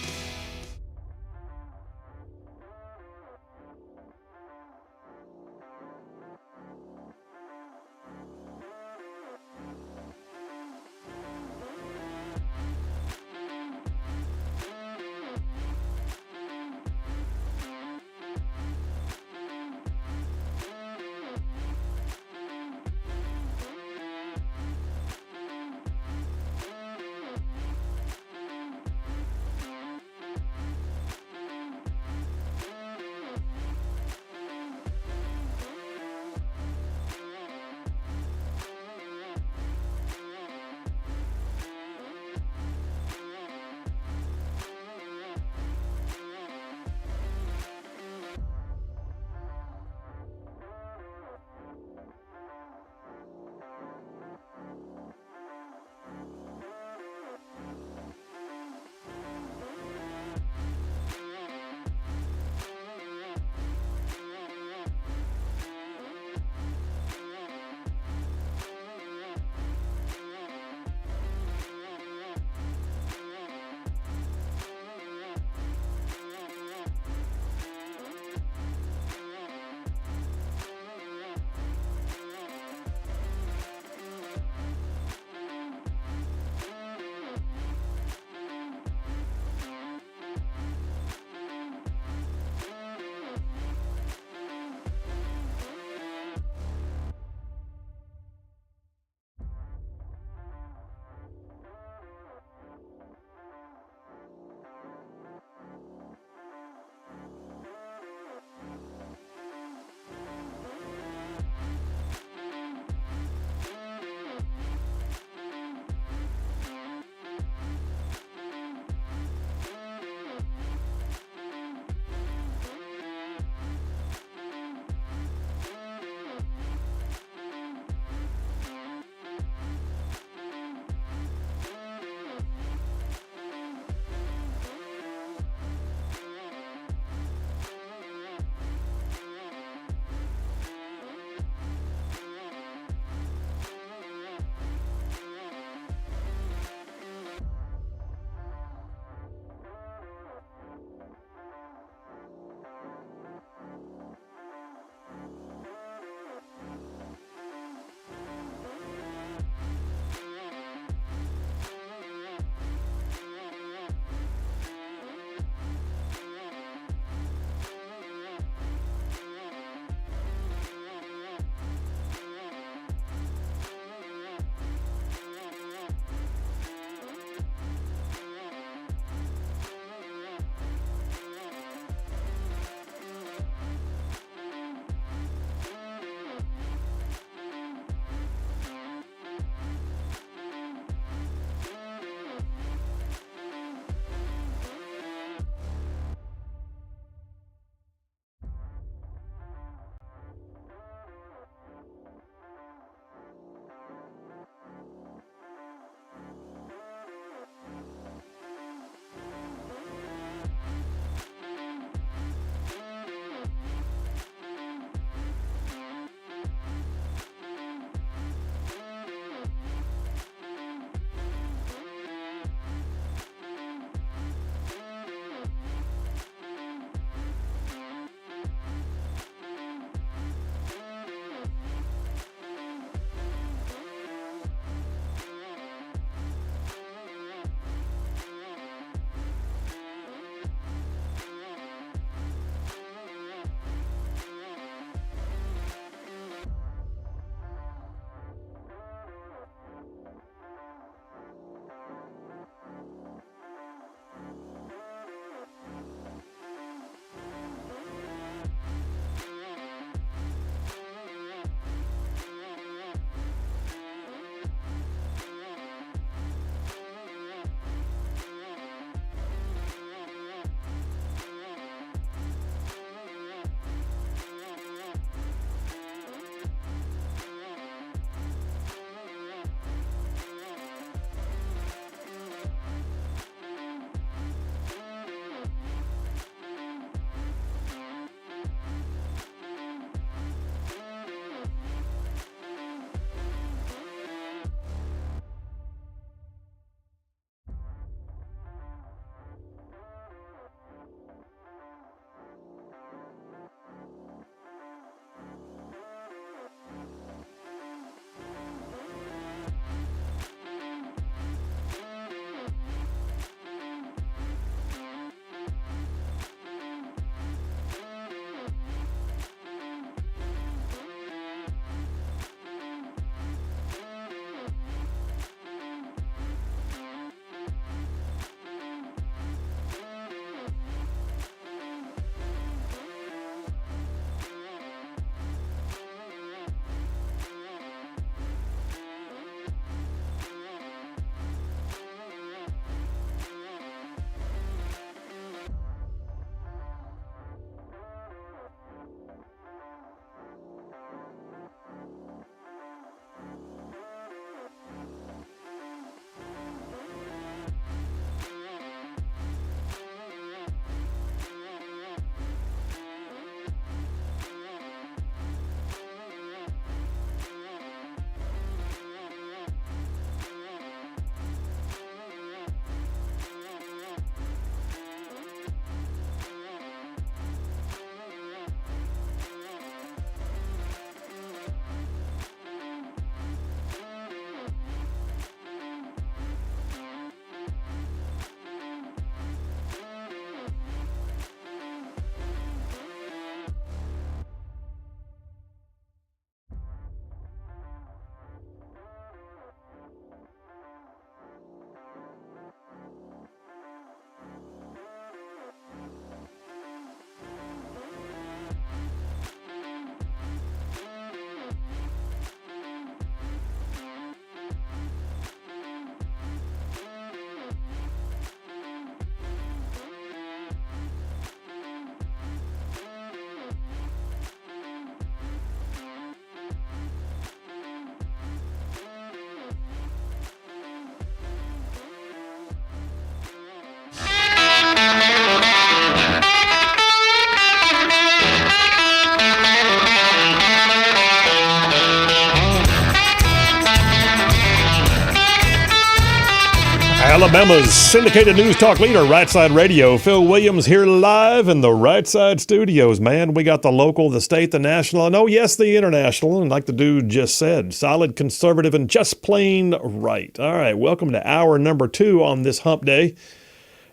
Alabama's syndicated news talk leader, Rightside Radio. Phil Williams here live in the Rightside studios. Man, we got the local, the state, the national, and oh yes, the international. And like the dude just said, solid, conservative, and just plain right. All right, welcome to hour number 2 on this hump day.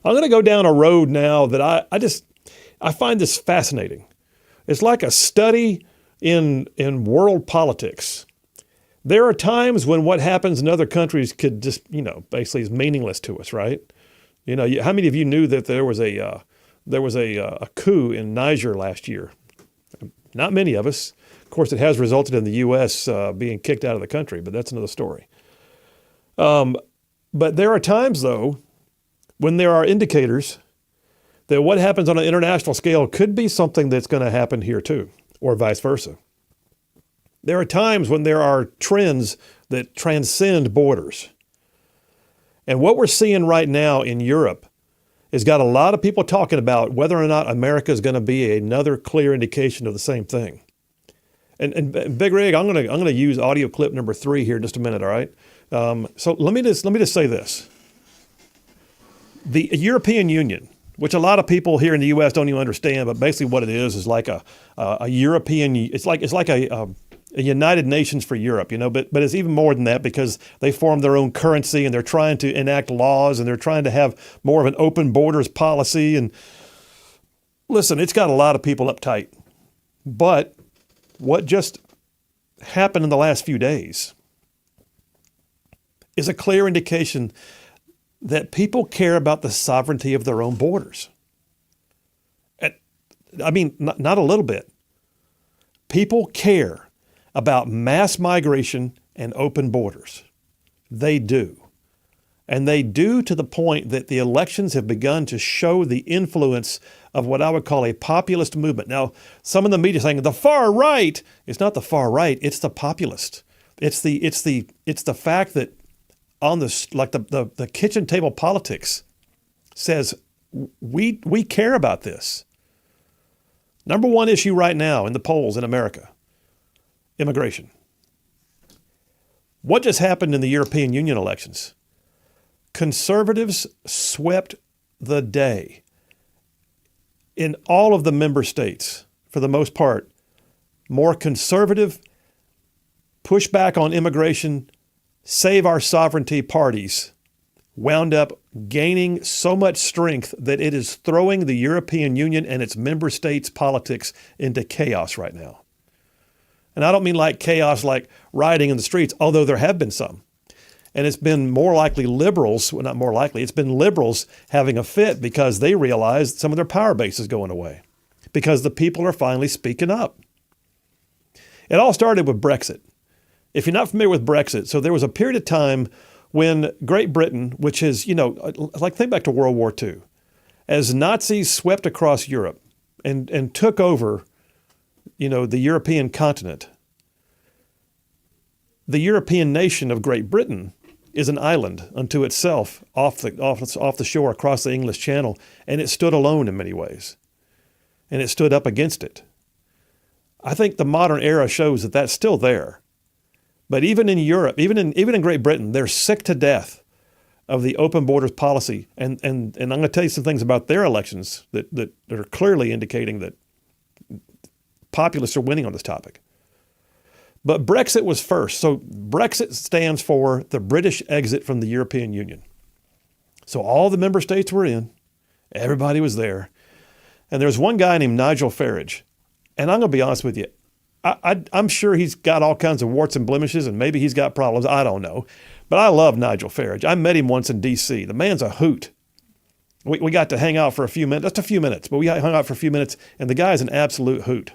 I'm going to go down a road now that I find this fascinating. It's like a study in world politics. There are times when what happens in other countries could just, basically is meaningless to us, right? How many of you knew that there was a coup in Niger last year? Not many of us. Of course, it has resulted in the U.S. Being kicked out of the country, but that's another story. But there are times, though, when there are indicators that what happens on an international scale could be something that's going to happen here too, or vice versa. There are times when there are trends that transcend borders. And what we're seeing right now in Europe has got a lot of people talking about whether or not America is going to be another clear indication of the same thing. And Big Rig, I'm going to use audio clip number 3 here in just a minute, all right? So let me just say this. The European Union, which a lot of people here in the U.S. don't even understand, but basically what it is like a European. It's like a United Nations for Europe, but it's even more than that because they form their own currency and they're trying to enact laws and they're trying to have more of an open borders policy. And listen, it's got a lot of people uptight. But what just happened in the last few days is a clear indication that people care about the sovereignty of their own borders. Not a little bit. People care about mass migration and open borders. They do. And they do to the point that the elections have begun to show the influence of what I would call a populist movement. Now, some in the media saying the far right, it's not the far right, it's the populist. It's the fact that on the kitchen table politics says we care about this. Number one issue right now in the polls in America, immigration. What just happened in the European Union elections? Conservatives swept the day in all of the member states, for the most part. More conservative, pushback on immigration, save our sovereignty parties wound up gaining so much strength that it is throwing the European Union and its member states' politics into chaos right now. And I don't mean like chaos like rioting in the streets, although there have been some. And it's been more likely liberals, well, not more likely, it's been liberals having a fit because they realize some of their power base is going away because the people are finally speaking up. It all started with Brexit. If you're not familiar with Brexit, so there was a period of time when Great Britain, which is, like think back to World War II, as Nazis swept across Europe and took over the European continent. The European nation of Great Britain is an island unto itself off the shore across the English Channel, and it stood alone in many ways. And it stood up against it. I think the modern era shows that that's still there. But even in Europe, even in Great Britain, they're sick to death of the open borders policy. And I'm going to tell you some things about their elections that are clearly indicating that populists are winning on this topic. But Brexit was first. So Brexit stands for the British exit from the European Union. So all the member states were in. Everybody was there. And there's one guy named Nigel Farage. And I'm going to be honest with you. I'm sure he's got all kinds of warts and blemishes, and maybe he's got problems. I don't know. But I love Nigel Farage. I met him once in D.C. The man's a hoot. We got to hang out for a few minutes, just a few minutes, but we hung out for a few minutes, and the guy's an absolute hoot.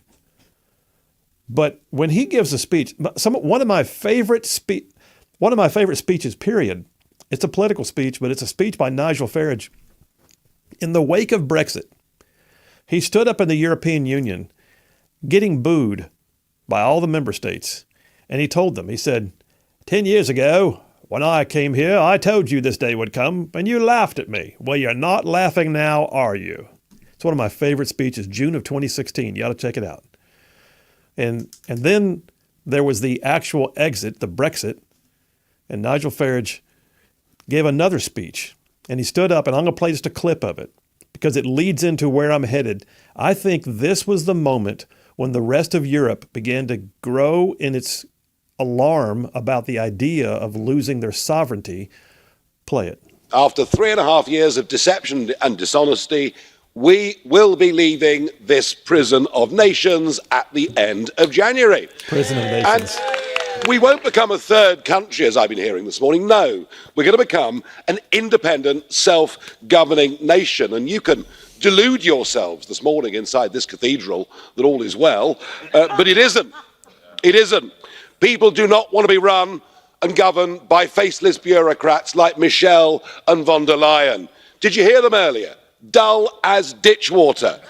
But when he gives a speech, one of my favorite speeches, period. It's a political speech, but it's a speech by Nigel Farage. In the wake of Brexit, he stood up in the European Union, getting booed by all the member states, and he told them, he said, 10 years ago, when I came here, I told you this day would come, and you laughed at me. Well, you're not laughing now, are you? It's one of my favorite speeches, June of 2016. You ought to check it out. And then there was the actual exit, the Brexit, and Nigel Farage gave another speech. And he stood up, and I'm going to play just a clip of it because it leads into where I'm headed. I think this was the moment when the rest of Europe began to grow in its alarm about the idea of losing their sovereignty. Play it. After 3.5 years of deception and dishonesty, we will be leaving this prison of nations at the end of January. Prison of nations. And we won't become a third country, as I've been hearing this morning. No, we're going to become an independent, self-governing nation. And you can delude yourselves this morning inside this cathedral that all is well, but it isn't. It isn't. People do not want to be run and governed by faceless bureaucrats like Michel and von der Leyen. Did you hear them earlier? Dull as ditch water.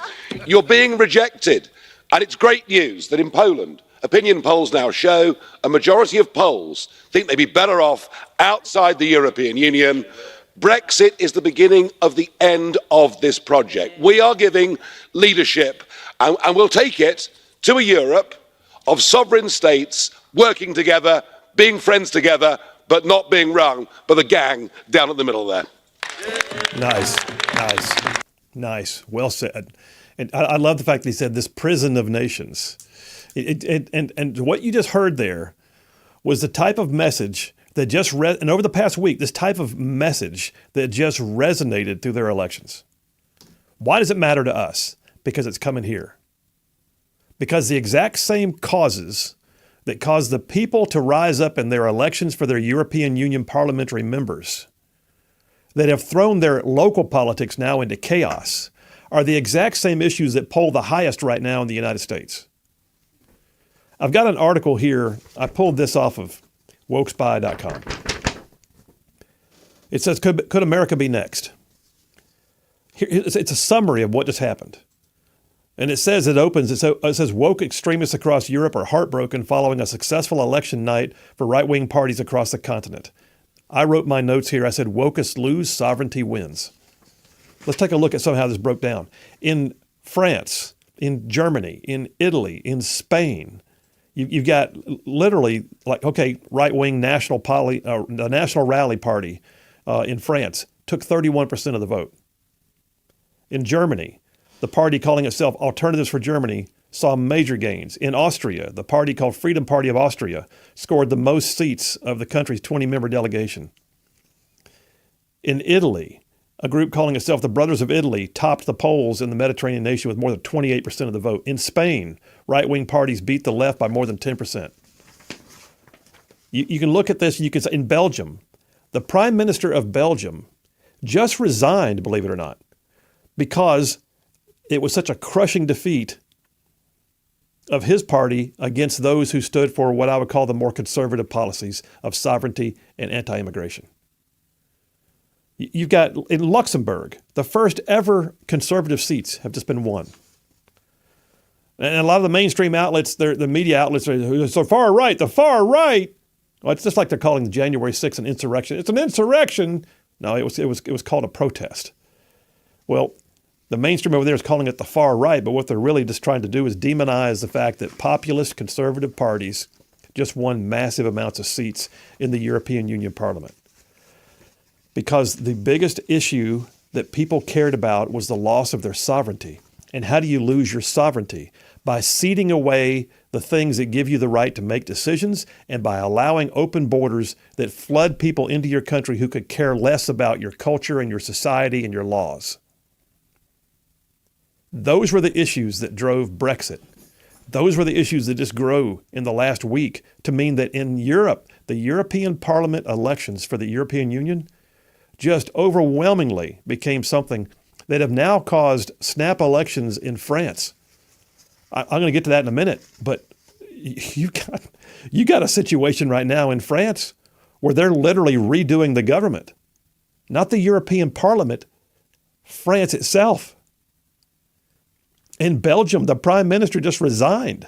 You're being rejected. And it's great news that in Poland, opinion polls now show a majority of Poles think they'd be better off outside the European Union. Brexit is the beginning of the end of this project. We are giving leadership, and we'll take it to a Europe of sovereign states working together, being friends together, but not being run by the gang down at the middle there. Nice. Well said. And I love the fact that he said this prison of nations. And what you just heard there was the type of message that and over the past week, this type of message that just resonated through their elections. Why does it matter to us? Because it's coming here. Because the exact same causes that caused the people to rise up in their elections for their European Union parliamentary members, that have thrown their local politics now into chaos, are the exact same issues that poll the highest right now in the United States. I've got an article here. I pulled this off of wokespy.com. It says, could America be next? It's a summary of what just happened. And it says, it says woke extremists across Europe are heartbroken following a successful election night for right-wing parties across the continent. I wrote my notes here. I said, wokists lose, sovereignty wins. Let's take a look at how this broke down. In France, in Germany, in Italy, in Spain, you've got literally right-wing the National Rally Party in France took 31% of the vote. In Germany, the party calling itself Alternatives for Germany saw major gains. In Austria, the party called Freedom Party of Austria scored the most seats of the country's 20-member delegation. In Italy, a group calling itself the Brothers of Italy topped the polls in the Mediterranean nation with more than 28% of the vote. In Spain, right-wing parties beat the left by more than 10%. You can look at this, you can say, in Belgium, the Prime Minister of Belgium just resigned, believe it or not, because it was such a crushing defeat of his party against those who stood for what I would call the more conservative policies of sovereignty and anti-immigration. You've got, in Luxembourg, the first ever conservative seats have just been won. And a lot of the mainstream outlets, the media outlets, are the far right. Well, it's just like they're calling the January 6th an insurrection. It's an insurrection. No, it was called a protest. Well, the mainstream over there is calling it the far right, but what they're really just trying to do is demonize the fact that populist conservative parties just won massive amounts of seats in the European Union Parliament. Because the biggest issue that people cared about was the loss of their sovereignty. And how do you lose your sovereignty? By ceding away the things that give you the right to make decisions and by allowing open borders that flood people into your country who could care less about your culture and your society and your laws. Those were the issues that drove Brexit. Those were the issues that just grew in the last week to mean that in Europe, the European Parliament elections for the European Union just overwhelmingly became something that have now caused snap elections in France. I'm going to get to that in a minute, but you got a situation right now in France where they're literally redoing the government, not the European Parliament, France itself. In Belgium, the prime minister just resigned.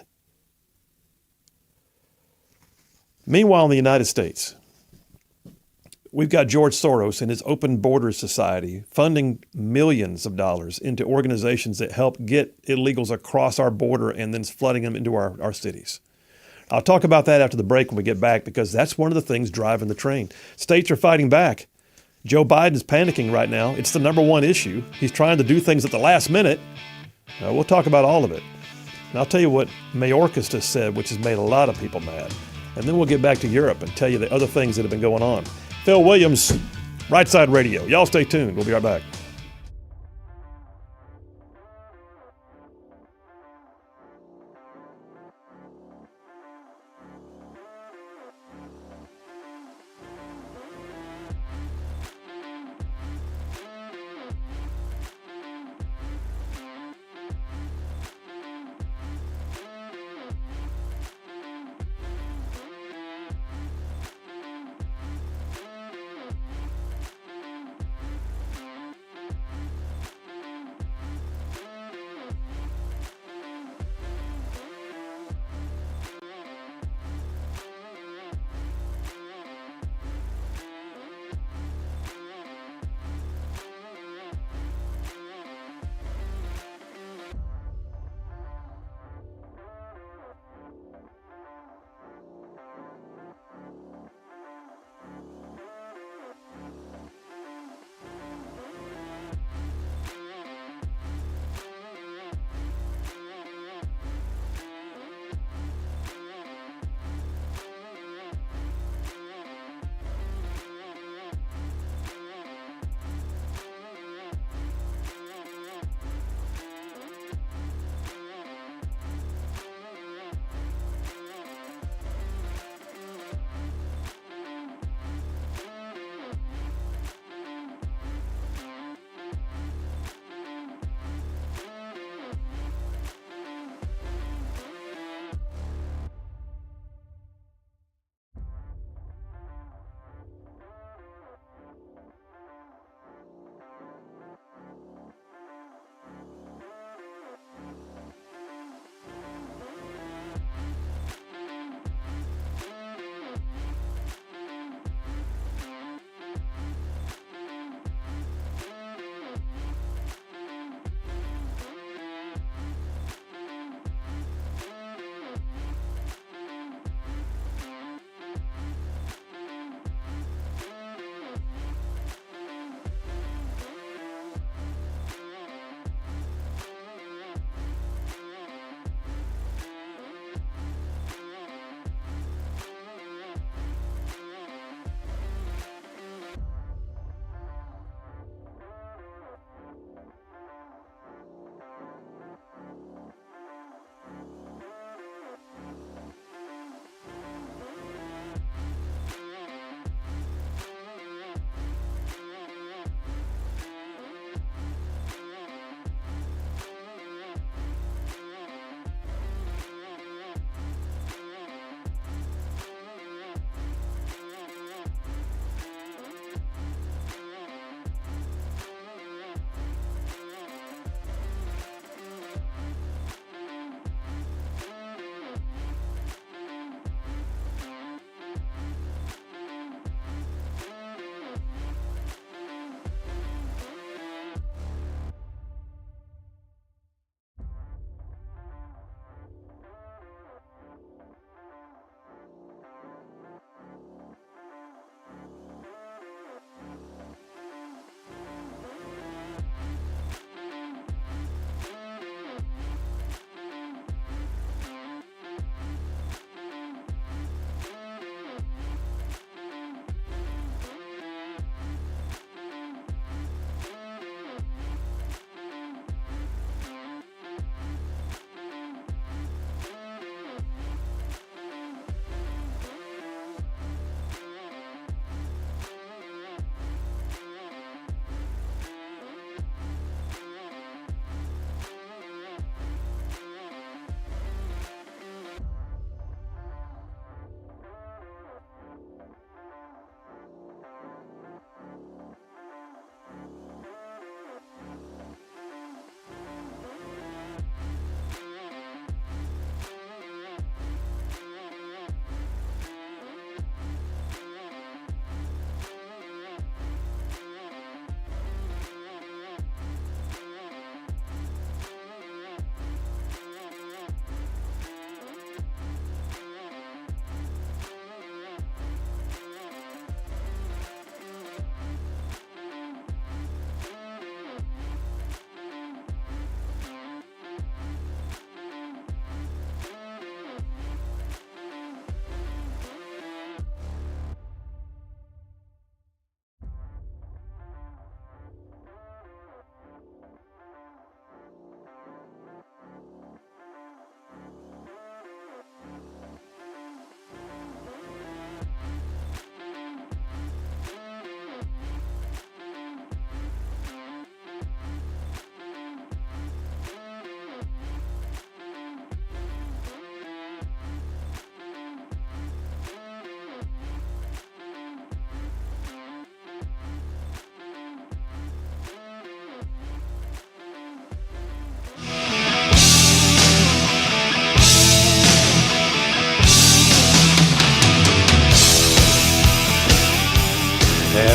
Meanwhile, in the United States, we've got George Soros and his Open Borders Society funding millions of dollars into organizations that help get illegals across our border and then flooding them into our cities. I'll talk about that after the break when we get back, because that's one of the things driving the train. States are fighting back. Joe Biden's panicking right now. It's the number one issue. He's trying to do things at the last minute. We'll talk about all of it. And I'll tell you what Mayorkas just said, which has made a lot of people mad. And then we'll get back to Europe and tell you the other things that have been going on. Phil Williams, Rightside Radio. Y'all stay tuned. We'll be right back.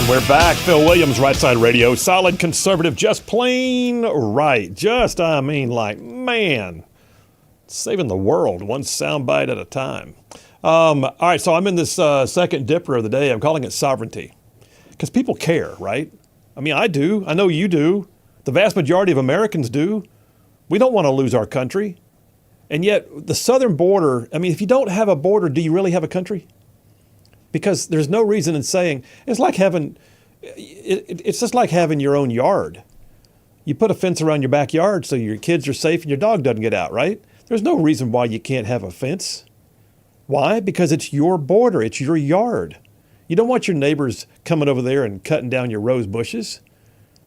And we're back. Phil Williams, Rightside Radio. Solid conservative, just plain right. Man, saving the world, one soundbite at a time. All right, so I'm in this second dipper of the day. I'm calling it sovereignty. Because people care, right? I mean, I do. I know you do. The vast majority of Americans do. We don't want to lose our country. And yet, the southern border, I mean, if you don't have a border, do you really have a country? Because there's no reason in saying, it's just like having your own yard. You put a fence around your backyard so your kids are safe and your dog doesn't get out, right? There's no reason why you can't have a fence. Why? Because it's your border, it's your yard. You don't want your neighbors coming over there and cutting down your rose bushes.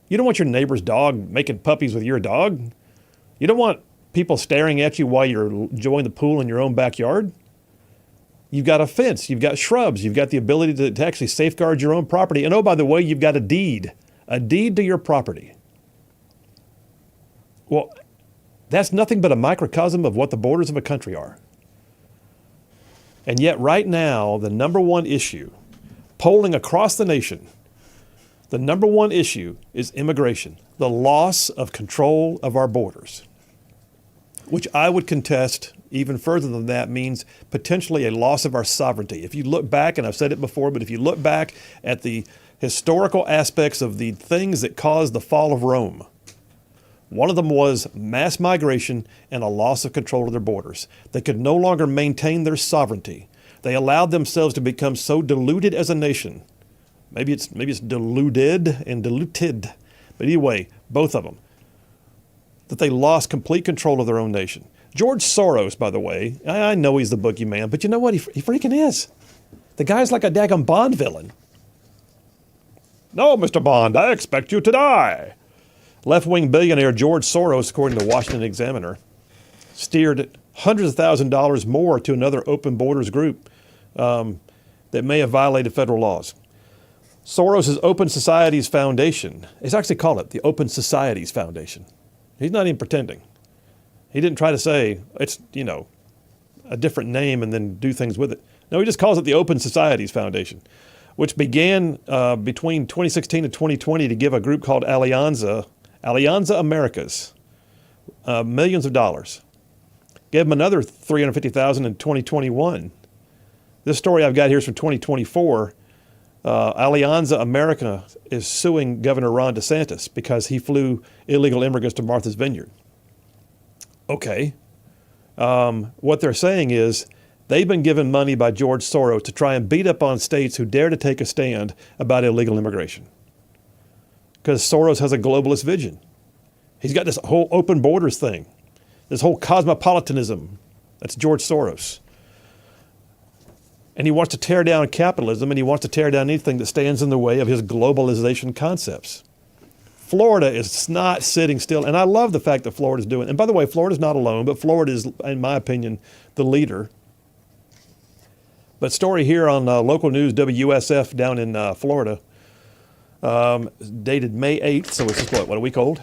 You don't want your neighbor's dog making puppies with your dog. You don't want people staring at you while you're enjoying the pool in your own backyard. You've got a fence, you've got shrubs, you've got the ability to actually safeguard your own property. And oh, by the way, you've got a deed to your property. Well, that's nothing but a microcosm of what the borders of a country are. And yet right now, the number one issue, polling across the nation, the number one issue is immigration, the loss of control of our borders, which I would contest even further than that means potentially a loss of our sovereignty. If you look back, and I've said it before, but if you look back at the historical aspects of the things that caused the fall of Rome, one of them was mass migration and a loss of control of their borders. They could no longer maintain their sovereignty. They allowed themselves to become so diluted as a nation. Maybe it's deluded and diluted, but anyway, both of them, that they lost complete control of their own nation. George Soros, by the way, I know he's the boogeyman, but you know what? He freaking is. The guy's like a daggone Bond villain. No, Mr. Bond, I expect you to die. Left-wing billionaire George Soros, according to the Washington Examiner, steered hundreds of thousands of dollars more to another open borders group that may have violated federal laws. Soros' Open Societies Foundation, it's actually called it the Open Societies Foundation. He's not even pretending. He didn't try to say it's, a different name and then do things with it. No, he just calls it the Open Societies Foundation, which began between 2016 and 2020 to give a group called Alianza Americas, millions of dollars. Gave them another $350,000 in 2021. This story I've got here is from 2024. Alianza America is suing Governor Ron DeSantis because he flew illegal immigrants to Martha's Vineyard. Okay. What they're saying is they've been given money by George Soros to try and beat up on states who dare to take a stand about illegal immigration. Because Soros has a globalist vision. He's got this whole open borders thing, this whole cosmopolitanism. That's George Soros. And he wants to tear down capitalism, and he wants to tear down anything that stands in the way of his globalization concepts. Florida is not sitting still, and I love the fact that Florida's doing it. And by the way, Florida's not alone, but Florida is, in my opinion, the leader. But story here on local news, WSF down in Florida, dated May 8th, so it's just what, a week old?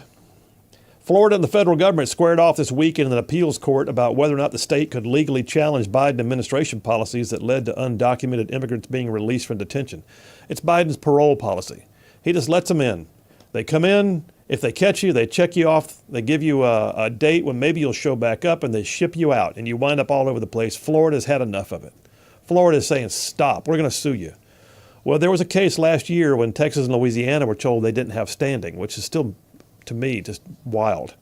Florida and the federal government squared off this week in an appeals court about whether or not the state could legally challenge Biden administration policies that led to undocumented immigrants being released from detention. It's Biden's parole policy. He just lets them in. They come in, if they catch you, they check you off, they give you a date when maybe you'll show back up, and they ship you out, and you wind up all over the place. Florida's had enough of it. Florida is saying, stop, we're going to sue you. Well, there was a case last year when Texas and Louisiana were told they didn't have standing, which is still, to me, just wild.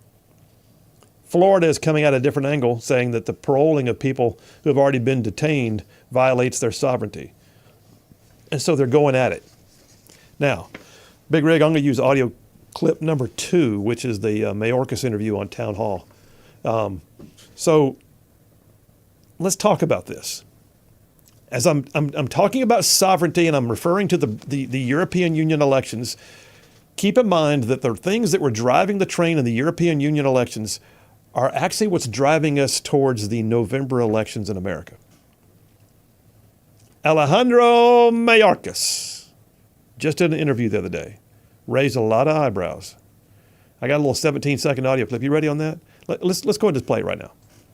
Florida is coming at a different angle, saying that the paroling of people who have already been detained violates their sovereignty. And so they're going at it. Now, Big Rig, I'm going to use audio clip number 2, which is the Mayorkas interview on Town Hall. So let's talk about this. As I'm talking about sovereignty and I'm referring to the European Union elections, keep in mind that the things that were driving the train in the European Union elections are actually what's driving us towards the November elections in America. Alejandro Mayorkas, just did an interview the other day, raised a lot of eyebrows. I got a little 17-second audio clip. You ready on that? Let's go ahead and just play it right now.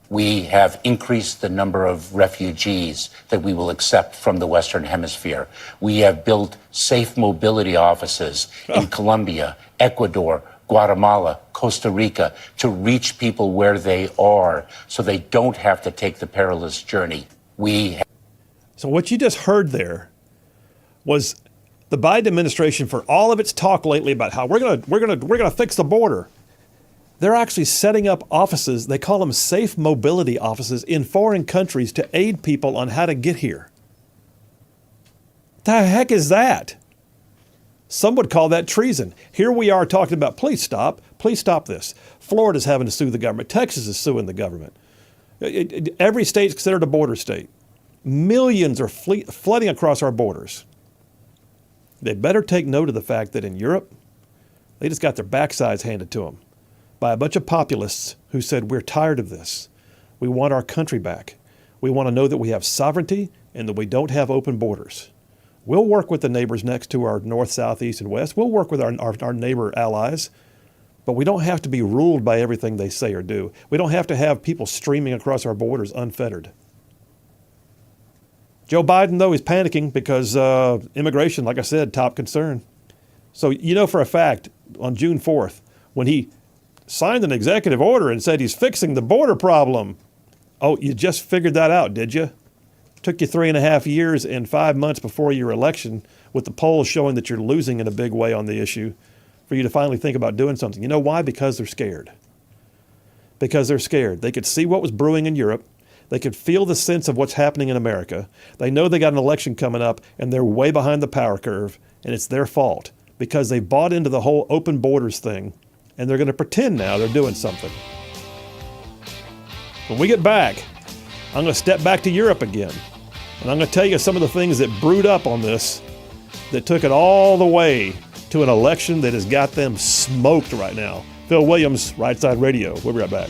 We have increased the number of refugees that we will accept from the Western Hemisphere. We have built safe mobility offices in Colombia, Ecuador, Guatemala, Costa Rica to reach people where they are so they don't have to take the perilous journey. So what you just heard there was the Biden administration, for all of its talk lately about how we're gonna fix the border. They're actually setting up offices, they call them safe mobility offices, in foreign countries to aid people on how to get here. The heck is that? Some would call that treason. Here we are talking about, please stop this. Florida's having to sue the government. Texas is suing the government. Every state's considered a border state. Millions are flooding across our borders. They better take note of the fact that in Europe, they just got their backsides handed to them by a bunch of populists who said, we're tired of this. We want our country back. We want to know that we have sovereignty and that we don't have open borders. We'll work with the neighbors next to our north, south, east, and west. We'll work with our neighbor allies, but we don't have to be ruled by everything they say or do. We don't have to have people streaming across our borders unfettered. Joe Biden, though, is panicking because immigration, like I said, top concern. So you know for a fact, on June 4th, when he signed an executive order and said he's fixing the border problem. Oh, you just figured that out, did you? Took you 3.5 years and 5 months before your election, with the polls showing that you're losing in a big way on the issue, for you to finally think about doing something. You know why? Because they're scared. Because they're scared. They could see what was brewing in Europe. They could feel the sense of what's happening in America. They know they got an election coming up and they're way behind the power curve, and it's their fault because they bought into the whole open borders thing. And they're going to pretend now they're doing something. When we get back, I'm going to step back to Europe again. And I'm going to tell you some of the things that brewed up on this that took it all the way to an election that has got them smoked right now. Phil Williams, Rightside Radio. We'll be right back.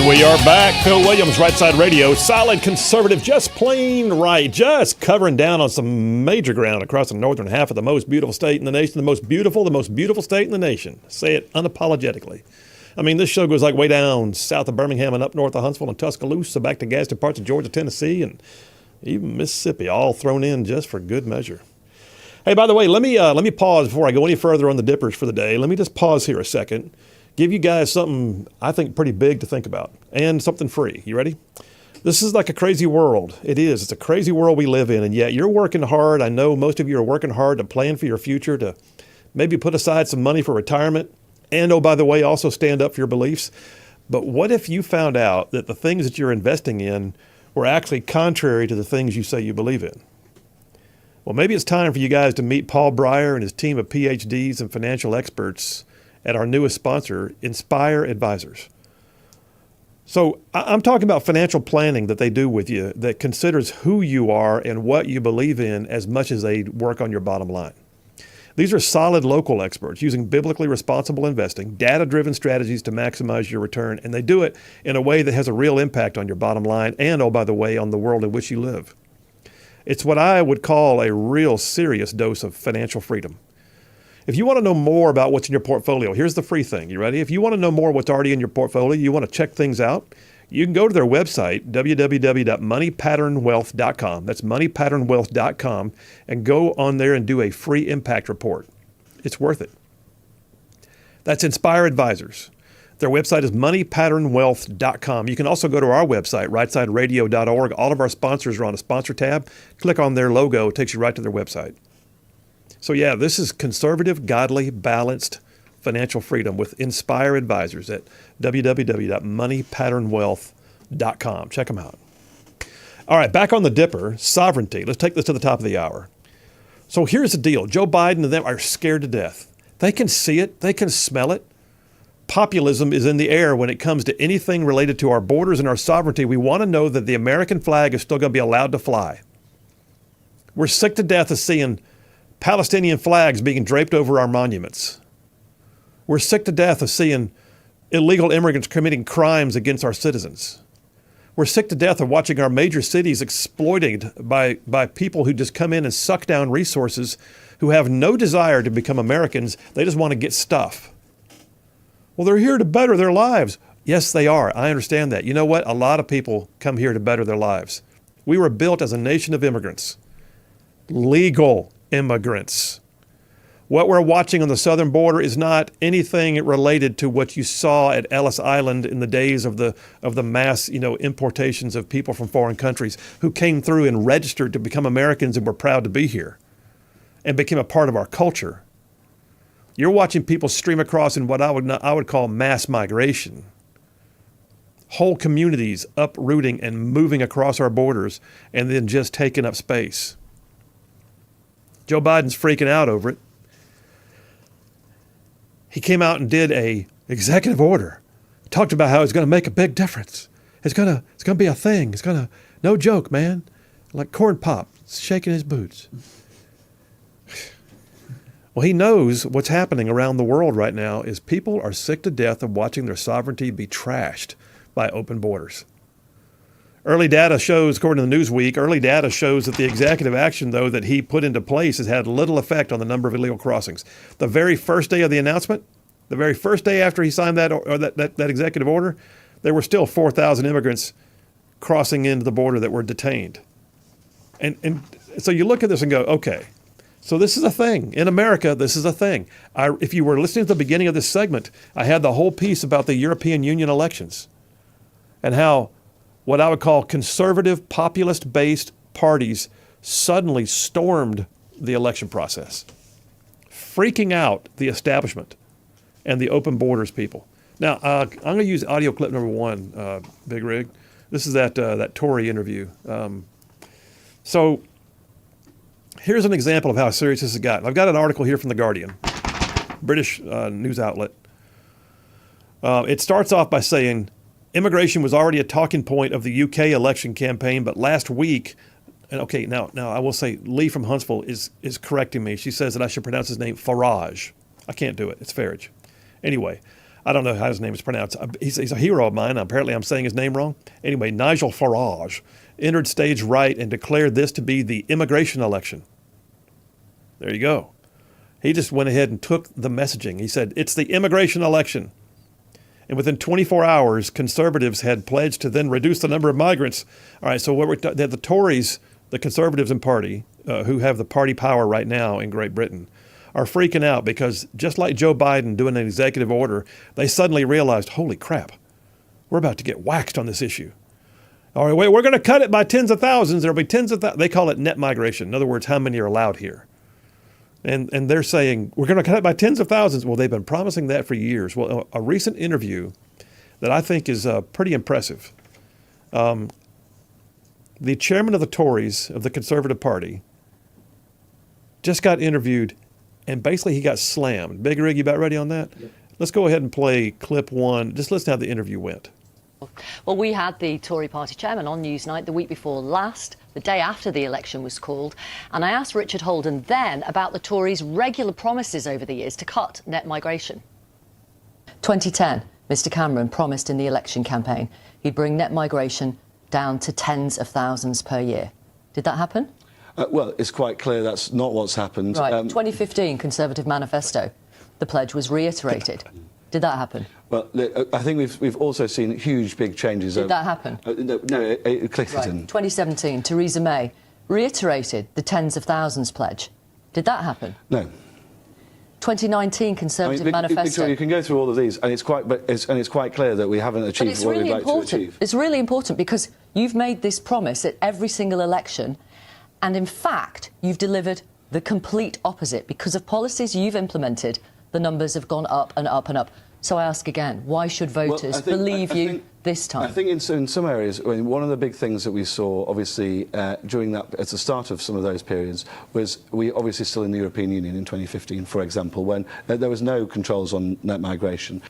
We are back. Phil Williams, Rightside Radio. Solid conservative, just plain right. Just covering down on some major ground across the northern half of the most beautiful state in the nation. The most beautiful state in the nation. Say it unapologetically. I mean, this show goes like way down south of Birmingham and up north of Huntsville and Tuscaloosa, back to gadsden parts of Georgia, Tennessee, and even Mississippi, all thrown in just for good measure. Hey, by the way, let me pause before I go any further on the dippers for the day. Let me just pause here a second. Give you guys something I think pretty big to think about, and something free. You ready? This is like a crazy world. It is. It's a crazy world we live in, and yet you're working hard. I know most of you are working hard to plan for your future, to maybe put aside some money for retirement, and oh, by the way, also stand up for your beliefs. But what if you found out that the things that you're investing in were actually contrary to the things you say you believe in? Well, maybe it's time for you guys to meet Paul Breyer and his team of PhDs and financial experts at our newest sponsor, Inspire Advisors. So I'm talking about financial planning that they do with you that considers who you are and what you believe in as much as they work on your bottom line. These are solid local experts using biblically responsible investing, data-driven strategies to maximize your return, and they do it in a way that has a real impact on your bottom line and, oh, by the way, on the world in which you live. It's what I would call a real serious dose of financial freedom. If you want to know more about what's in your portfolio, here's the free thing. You ready? If you want to know more what's already in your portfolio, you want to check things out, you can go to their website, www.moneypatternwealth.com. That's moneypatternwealth.com, and go on there and do a free impact report. It's worth it. That's Inspire Advisors. Their website is moneypatternwealth.com. You can also go to our website, rightsideradio.org. All of our sponsors are on a sponsor tab. Click on their logo. It takes you right to their website. So yeah, this is conservative, godly, balanced financial freedom with Inspire Advisors at www.moneypatternwealth.com. Check them out. All right, back on the dipper, sovereignty. Let's take this to the top of the hour. So here's the deal. Joe Biden and them are scared to death. They can see it. They can smell it. Populism is in the air when it comes to anything related to our borders and our sovereignty. We want to know that the American flag is still going to be allowed to fly. We're sick to death of seeing Palestinian flags being draped over our monuments. We're sick to death of seeing illegal immigrants committing crimes against our citizens. We're sick to death of watching our major cities exploited by people who just come in and suck down resources, who have no desire to become Americans. They just want to get stuff. Well, they're here to better their lives. Yes, they are. I understand that. You know what? A lot of people come here to better their lives. We were built as a nation of immigrants. Legal immigrants. What we're watching on the southern border is not anything related to what you saw at Ellis Island in the days of the mass, importations of people from foreign countries who came through and registered to become Americans and were proud to be here and became a part of our culture. You're watching people stream across in what I would call mass migration. Whole communities uprooting and moving across our borders and then just taking up space. Joe Biden's freaking out over it. He came out and did a executive order, talked about how it's going to make a big difference. It's going to be a thing. No joke, man. Like corn pop, shaking his boots. Well, he knows what's happening around the world right now is people are sick to death of watching their sovereignty be trashed by open borders. Early data shows, according to Newsweek, that the executive action, though, that he put into place has had little effect on the number of illegal crossings. The very first day of the announcement, the very first day after he signed that executive order, there were still 4,000 immigrants crossing into the border that were detained. And so you look at this and go, okay, so this is a thing. In America, this is a thing. If you were listening at the beginning of this segment, I had the whole piece about the European Union elections and how what I would call conservative, populist-based parties suddenly stormed the election process, freaking out the establishment and the open borders people. Now, I'm going to use audio clip number 1, Big Rig. This is that Tory interview. So here's an example of how serious this has gotten. I've got an article here from The Guardian, British news outlet. It starts off by saying, immigration was already a talking point of the UK election campaign, but last week, and okay, now I will say Lee from Huntsville is correcting me. She says that I should pronounce his name Farage. I can't do it. It's Farage. Anyway, I don't know how his name is pronounced. He's a hero of mine. Apparently, I'm saying his name wrong. Anyway, Nigel Farage entered stage right and declared this to be the immigration election. There you go. He just went ahead and took the messaging. He said, it's the immigration election. And within 24 hours, conservatives had pledged to then reduce the number of migrants. All right, so the Tories, the Conservatives and Party, who have the party power right now in Great Britain, are freaking out because just like Joe Biden doing an executive order, they suddenly realized, holy crap, we're about to get waxed on this issue. All right, wait, we're going to cut it by tens of thousands. There'll be tens of thousands. They call it net migration. In other words, how many are allowed here? And they're saying, we're going to cut it by tens of thousands. Well, they've been promising that for years. Well, a recent interview that I think is pretty impressive. The chairman of the Tories, of the Conservative Party, just got interviewed, and basically he got slammed. Big Rig, you about ready on that? Yep. Let's go ahead and play clip one. Just listen to how the interview went. Well, we had the Tory party chairman on Newsnight the week before last, the day after the election was called, and I asked Richard Holden then about the Tories' regular promises over the years to cut net migration. 2010, Mr Cameron promised in the election campaign he'd bring net migration down to tens of thousands per year. Did that happen? Well, it's quite clear that's not what's happened. Right, 2015 Conservative manifesto, the pledge was reiterated. Did that happen? Well, I think we've also seen huge, big changes. Did that happen? No, click it in. 2017, Theresa May reiterated the tens of thousands pledge. Did that happen? No. 2019 Conservative manifesto. Victoria, you can go through all of these, and it's quite clear that we haven't achieved what we'd like to achieve. It's really important because you've made this promise at every single election, and in fact, you've delivered the complete opposite. Because of policies you've implemented, the numbers have gone up and up and up. So I ask again, why should voters believe you this time? I think in some areas, I mean, one of the big things that we saw, obviously, during that, at the start of some of those periods, was we obviously still in the European Union in 2015, for example, when there was no controls on net migration.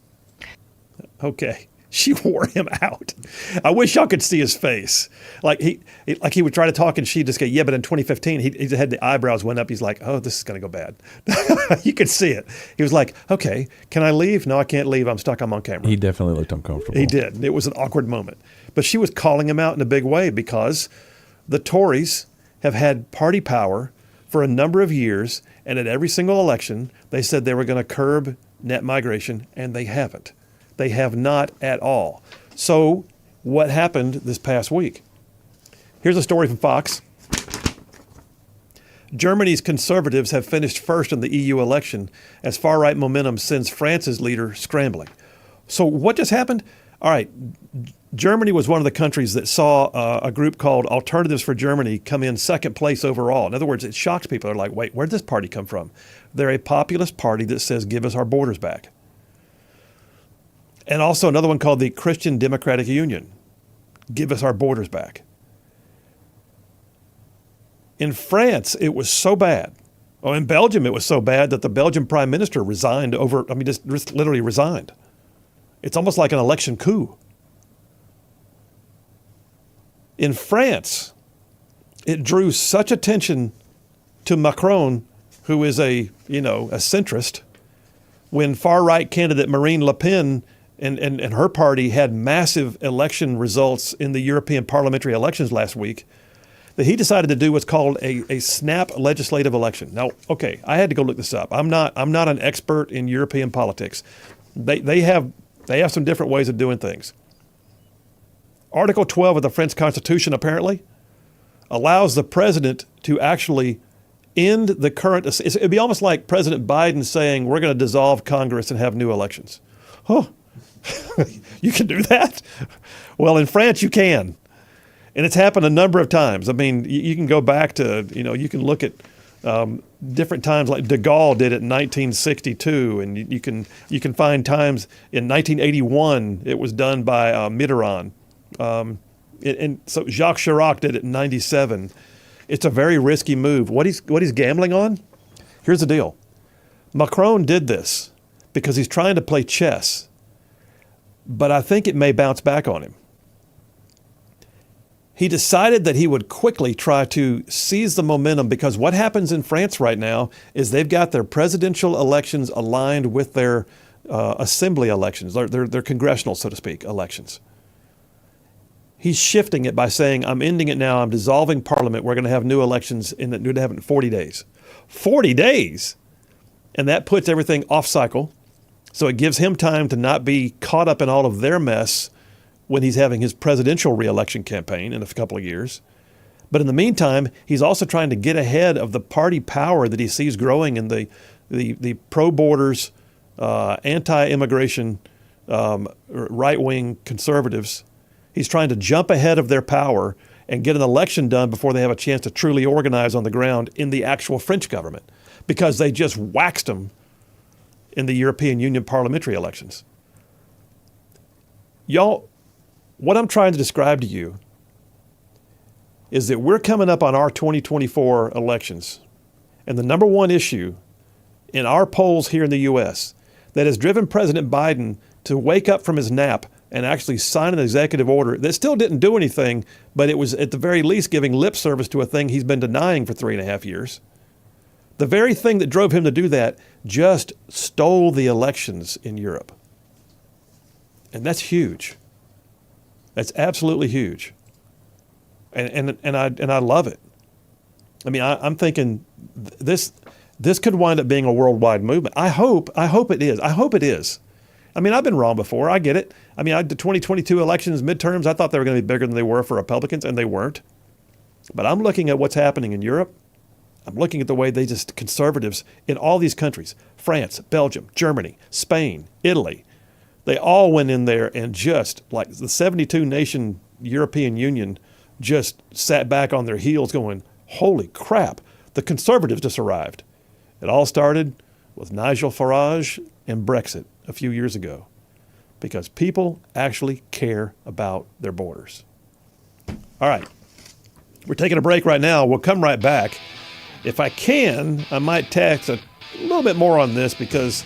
Okay. She wore him out. I wish y'all could see his face. Like he would try to talk and she'd just go, yeah, but in 2015, he had the eyebrows went up. He's like, oh, this is going to go bad. You could see it. He was like, okay, can I leave? No, I can't leave. I'm stuck. I'm on camera. He definitely looked uncomfortable. He did. It was an awkward moment. But she was calling him out in a big way because the Tories have had party power for a number of years. And at every single election, they said they were going to curb net migration, and they haven't. They have not at all. So what happened this past week? Here's a story from Fox. Germany's conservatives have finished first in the EU election as far-right momentum sends France's leader scrambling. So what just happened? All right, Germany was one of the countries that saw a group called Alternatives for Germany come in second place overall. In other words, it shocks people. They're like, wait, where did this party come from? They're a populist party that says, give us our borders back. And also another one called the Christian Democratic Union. Give us our borders back. In France, it was so bad. Oh, in Belgium, it was so bad that the Belgian prime minister resigned just literally resigned. It's almost like an election coup. In France, it drew such attention to Macron, who is a centrist, when far-right candidate Marine Le Pen and her party had massive election results in the European parliamentary elections last week, that he decided to do what's called a snap legislative election. Now, okay, I had to go look this up. I'm not an expert in European politics. They have some different ways of doing things. Article 12 of the French Constitution apparently allows the president to actually end the current. It'd be almost like President Biden saying we're going to dissolve Congress and have new elections. Huh? You can do that? Well, in France, you can. And it's happened a number of times. I mean, you can go back to, you can look at different times, like de Gaulle did it in 1962, and you can find times in 1981 it was done by Mitterrand. And so Jacques Chirac did it in 97. It's a very risky move. What he's gambling on? Here's the deal. Macron did this because he's trying to play chess, but I think it may bounce back on him. He decided that he would quickly try to seize the momentum because what happens in France right now is they've got their presidential elections aligned with their assembly elections, their congressional, so to speak, elections. He's shifting it by saying, I'm ending it now. I'm dissolving Parliament. We're going to have new elections in 40 days. 40 days! And that puts everything off cycle. So it gives him time to not be caught up in all of their mess when he's having his presidential reelection campaign in a couple of years. But in the meantime, he's also trying to get ahead of the party power that he sees growing in the pro-borders, anti-immigration, right-wing conservatives. He's trying to jump ahead of their power and get an election done before they have a chance to truly organize on the ground in the actual French government, because they just waxed them in the European Union parliamentary elections. Y'all, what I'm trying to describe to you is that we're coming up on our 2024 elections, and the number one issue in our polls here in the U.S. that has driven President Biden to wake up from his nap and actually sign an executive order that still didn't do anything, but it was at the very least giving lip service to a thing he's been denying for 3.5 years. The very thing that drove him to do that just stole the elections in Europe. And that's huge. That's absolutely huge. And I love it. I mean, I'm thinking this could wind up being a worldwide movement. I hope it is. I hope it is. I mean, I've been wrong before. I get it. I mean, the 2022 elections, midterms, I thought they were going to be bigger than they were for Republicans, and they weren't. But I'm looking at what's happening in Europe. I'm looking at the way conservatives in all these countries, France, Belgium, Germany, Spain, Italy, they all went in there and just, like the 72-nation European Union, just sat back on their heels going, holy crap, the conservatives just arrived. It all started with Nigel Farage and Brexit a few years ago, because people actually care about their borders. All right, we're taking a break right now. We'll come right back. If I can, I might tax a little bit more on this, because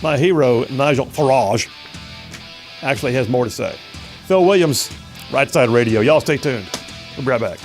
my hero, Nigel Farage, actually has more to say. Phil Williams, Rightside Radio. Y'all stay tuned. We'll be right back.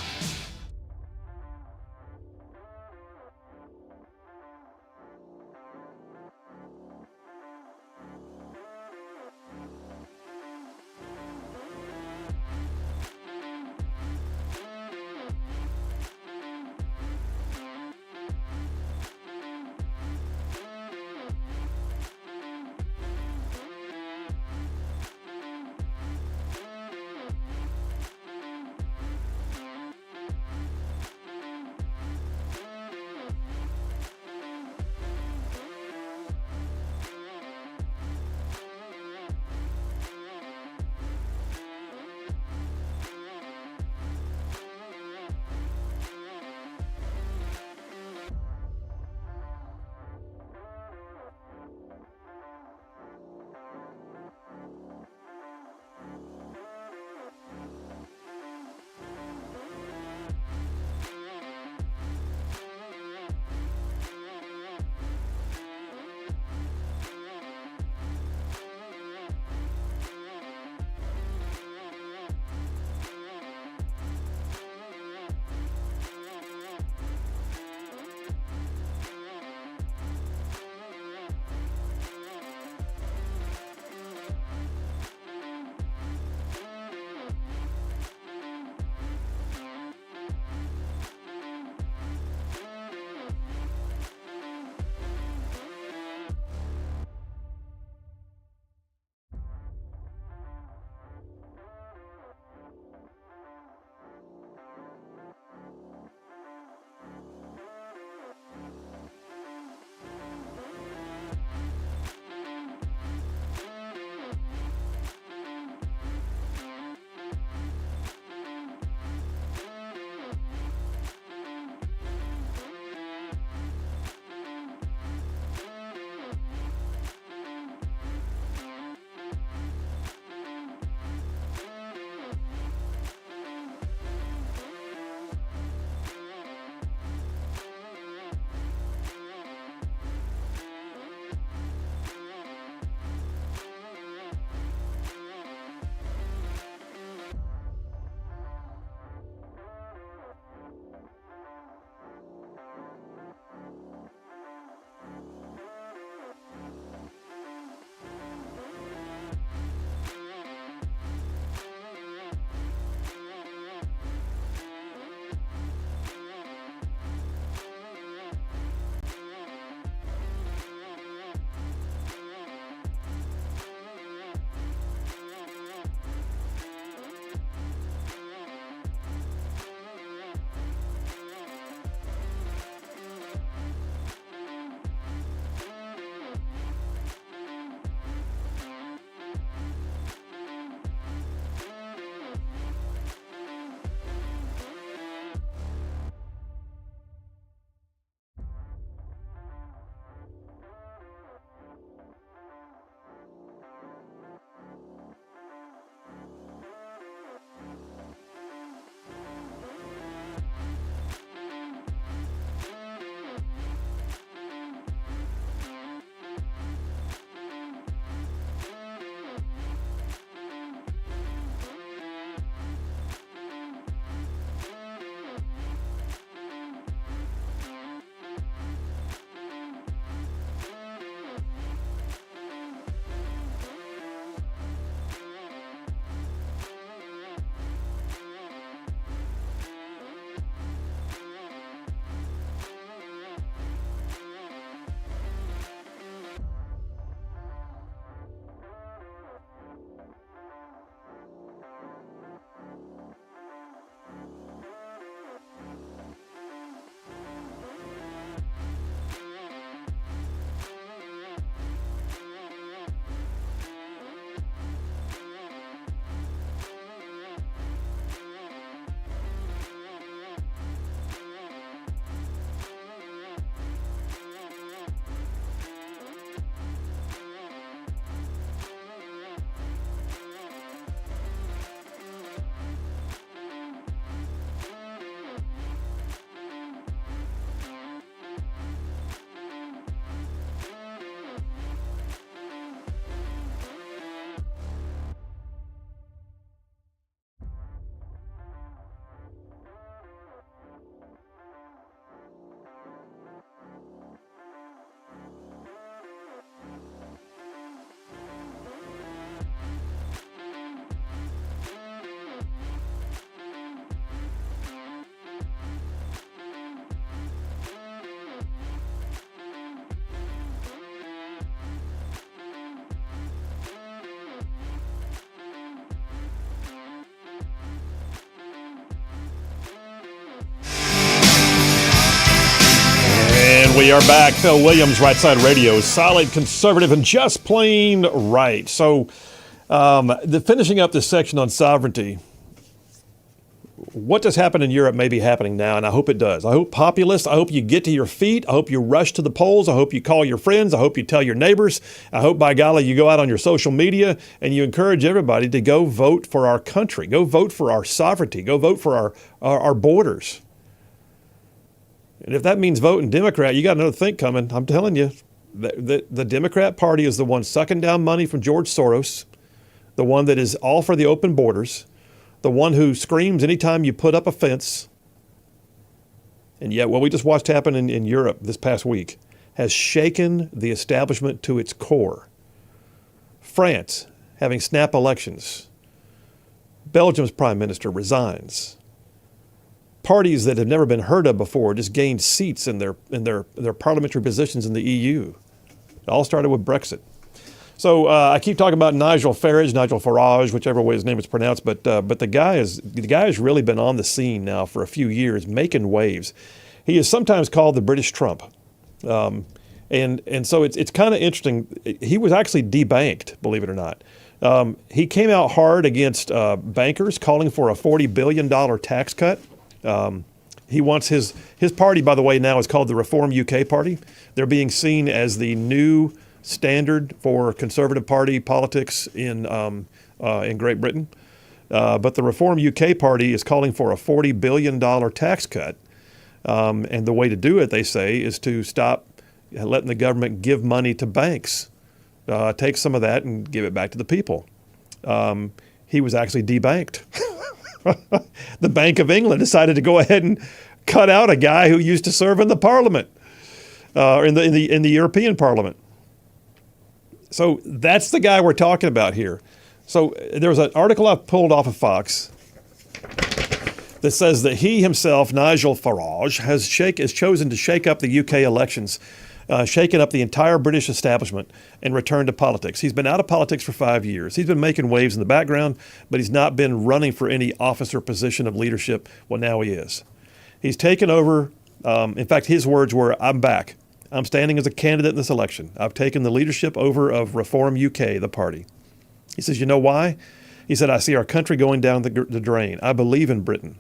We are back. Phil Williams, Rightside Radio, solid conservative and just plain right. So, finishing up this section on sovereignty, what does happen in Europe may be happening now, and I hope it does. I hope populists, I hope you get to your feet. I hope you rush to the polls. I hope you call your friends. I hope you tell your neighbors. I hope, by golly, you go out on your social media and you encourage everybody to go vote for our country. Go vote for our sovereignty. Go vote for our borders. And if that means voting Democrat, you got another thing coming. I'm telling you, the Democrat Party is the one sucking down money from George Soros, the one that is all for the open borders, the one who screams anytime you put up a fence. And yet what we just watched happen in Europe this past week has shaken the establishment to its core. France having snap elections. Belgium's prime minister resigns. Parties that have never been heard of before just gained seats in their parliamentary positions in the EU. It all started with Brexit. So I keep talking about Nigel Farage, whichever way his name is pronounced, but the guy has really been on the scene now for a few years, making waves. He is sometimes called the British Trump, and so it's kind of interesting. He was actually debanked, believe it or not. He came out hard against bankers, calling for a $40 billion tax cut. He wants his party, by the way, now is called the Reform UK Party. They're being seen as the new standard for Conservative Party politics in Great Britain. But the Reform UK Party is calling for a $40 billion tax cut. And the way to do it, they say, is to stop letting the government give money to banks. Take some of that and give it back to the people. He was actually debanked. The Bank of England decided to go ahead and cut out a guy who used to serve in the Parliament, or in the European Parliament. So that's the guy we're talking about here. So there was an article I pulled off of Fox that says that he himself, Nigel Farage, has chosen to shake up the UK elections, shaken up the entire British establishment, and returned to politics. He's been out of politics for 5 years. He's been making waves in the background, but he's not been running for any office or position of leadership. Well, now he is. He's taken over. In fact, his words were, "I'm back. I'm standing as a candidate in this election. I've taken the leadership over of Reform UK, the party." He says, "You know why?" He said, "I see our country going down the drain. I believe in Britain.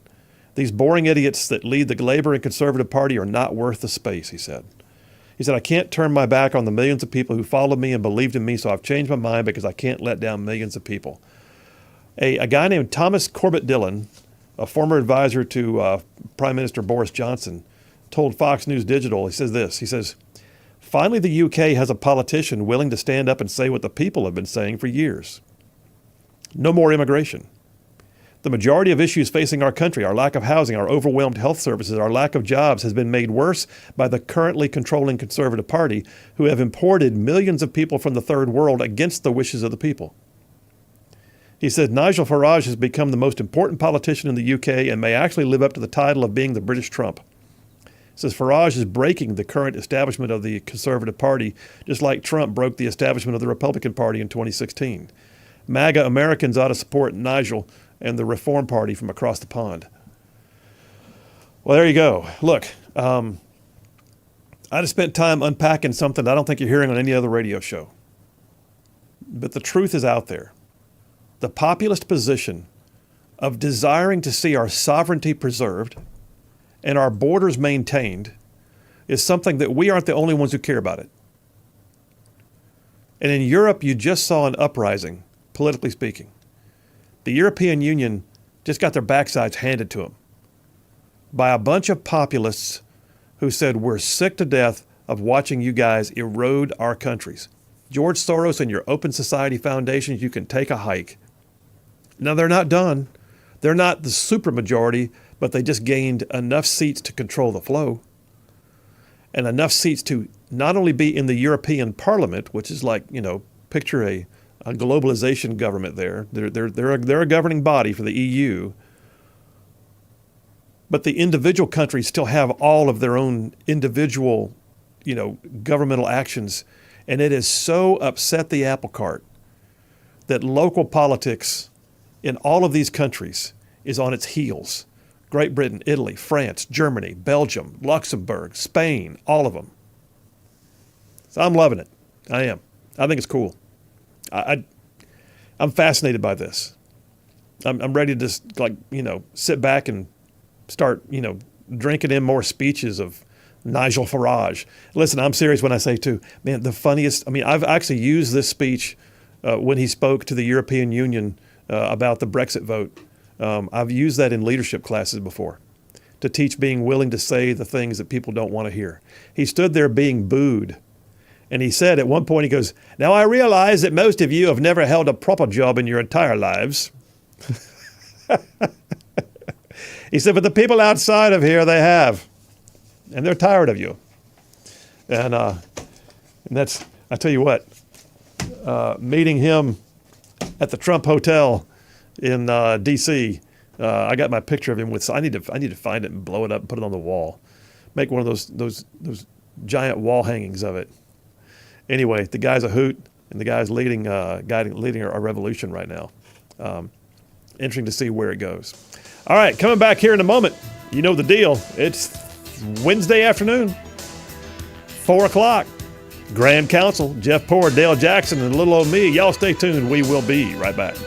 These boring idiots that lead the Labour and Conservative Party are not worth the space," he said. He said, "I can't turn my back on the millions of people who followed me and believed in me, so I've changed my mind because I can't let down millions of people." A guy named Thomas Corbett Dillon, a former advisor to Prime Minister Boris Johnson, told Fox News Digital, he says this, he says, "Finally the UK has a politician willing to stand up and say what the people have been saying for years. No more immigration. The majority of issues facing our country, our lack of housing, our overwhelmed health services, our lack of jobs, has been made worse by the currently controlling Conservative Party, who have imported millions of people from the third world against the wishes of the people." He said, "Nigel Farage has become the most important politician in the UK and may actually live up to the title of being the British Trump." He says Farage is breaking the current establishment of the Conservative Party, just like Trump broke the establishment of the Republican Party in 2016. MAGA Americans ought to support Nigel and the Reform Party from across the pond. Well, there you go. Look, I just spent time unpacking something I don't think you're hearing on any other radio show. But the truth is out there. The populist position of desiring to see our sovereignty preserved and our borders maintained is something that we aren't the only ones who care about it. And in Europe, you just saw an uprising, politically speaking. The European Union just got their backsides handed to them by a bunch of populists who said, "We're sick to death of watching you guys erode our countries. George Soros and your Open Society foundations, you can take a hike." Now, they're not done. They're not the supermajority, but they just gained enough seats to control the flow and enough seats to not only be in the European Parliament, which is like, picture a globalization government there. They're a governing body for the EU. But the individual countries still have all of their own individual, governmental actions. And it has so upset the apple cart that local politics in all of these countries is on its heels. Great Britain, Italy, France, Germany, Belgium, Luxembourg, Spain, all of them. So I'm loving it. I am. I think it's cool. I'm fascinated by this. I'm ready to just sit back and start drinking in more speeches of Nigel Farage. Listen, I'm serious when I say too, man, the funniest. I mean, I've actually used this speech when he spoke to the European Union about the Brexit vote. I've used that in leadership classes before to teach being willing to say the things that people don't want to hear. He stood there being booed. And he said at one point, he goes, "Now I realize that most of you have never held a proper job in your entire lives." He said, "But the people outside of here, they have. And they're tired of you." And that's, I tell you what, meeting him at the Trump Hotel in D.C., I got my picture of him with, I need to find it and blow it up and put it on the wall. Make one of those giant wall hangings of it. Anyway, the guy's a hoot, and the guy's leading our revolution right now. Interesting to see where it goes. All right, coming back here in a moment. You know the deal. It's Wednesday afternoon, 4 o'clock. Grand Council, Jeff Poor, Dale Jackson, and little old me. Y'all stay tuned. We will be right back.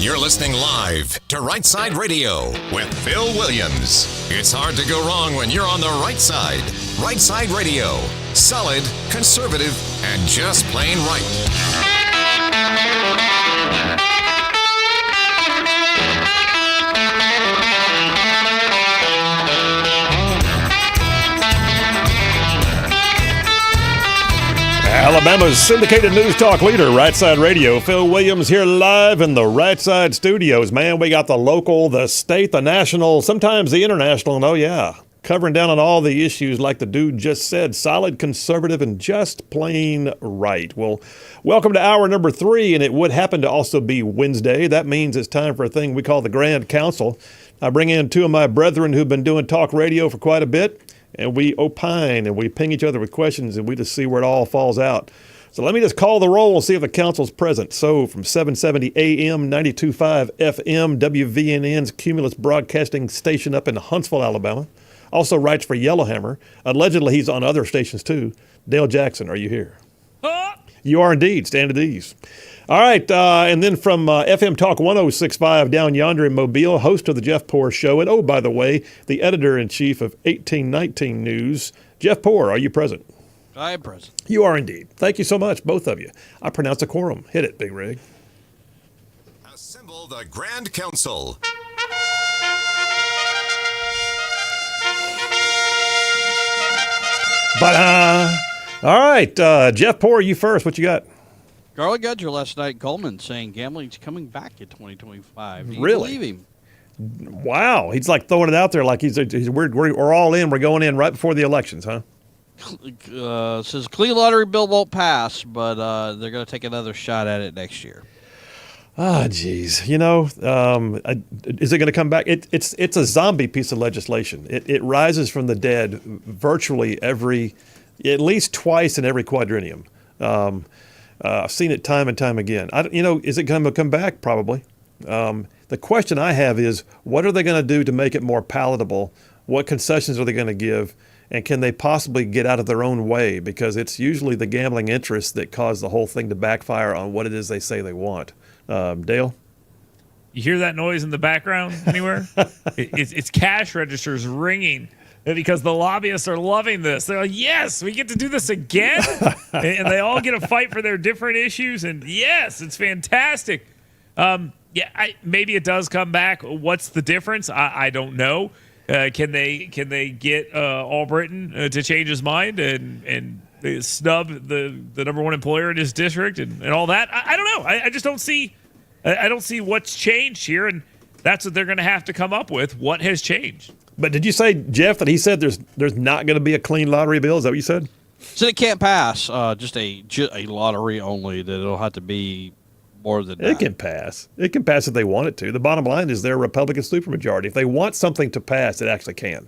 You're listening live to Rightside Radio with Phil Williams. It's hard to go wrong when you're on the right side. Rightside Radio. Solid, conservative, and just plain right. Alabama's syndicated news talk leader, Rightside Radio. Phil Williams here live in the Rightside studios. Man, we got the local, the state, the national, sometimes the international, and oh yeah, covering down on all the issues like the dude just said, solid, conservative, and just plain right. Well, welcome to hour number 3, and it would happen to also be Wednesday. That means it's time for a thing we call the Grand Council. I bring in 2 of my brethren who've been doing talk radio for quite a bit. And we opine and we ping each other with questions and we just see where it all falls out. So let me just call the roll and see if the council's present. So from 770 AM, 92.5 FM, WVNN's Cumulus Broadcasting Station up in Huntsville, Alabama. Also writes for Yellowhammer. Allegedly, he's on other stations too. Dale Jackson, are you here? You are indeed. Stand at ease. All right, and then from FM Talk 106.5 down yonder in Mobile, host of the Jeff Poor Show, and oh, by the way, the editor-in-chief of 1819 News, Jeff Poor, are you present? I am present. You are indeed. Thank you so much, both of you. I pronounce a quorum. Hit it, Big Rig. Assemble the Grand Council. All right, Jeff Poor, you first. What you got? Garland Gudger last night in Coleman saying gambling's coming back in 2025. Do you Really? believe him? Wow, he's like throwing it out there like we're all in. We're going in right before the elections, huh? Says clean lottery bill won't pass, but they're going to take another shot at it next year. Ah, geez. You know, is it going to come back? It's a zombie piece of legislation. It rises from the dead virtually at least twice in every quadrennium. I've seen it time and time again. Is it going to come back? Probably. The question I have is, what are they going to do to make it more palatable? What concessions are they going to give? And can they possibly get out of their own way? Because it's usually the gambling interests that cause the whole thing to backfire on what it is they say they want. Dale? You hear that noise in the background anywhere? It's cash registers ringing because the lobbyists are loving this. They're like, yes, we get to do this again. And they all get to fight for their different issues. And yes, it's fantastic. Maybe it does come back. What's the difference? I don't know. Can they get Albritton to change his mind and snub the number one employer in his district and all that? I don't know. I just don't see. I don't see what's changed here, and that's what they're going to have to come up with. What has changed? But did you say, Jeff, that he said there's not going to be a clean lottery bill? Is that what you said? So it can't pass. Just a lottery only. That it'll have to be more than that. It can pass. It can pass if they want it to. The bottom line is they're a Republican supermajority. If they want something to pass, it actually can.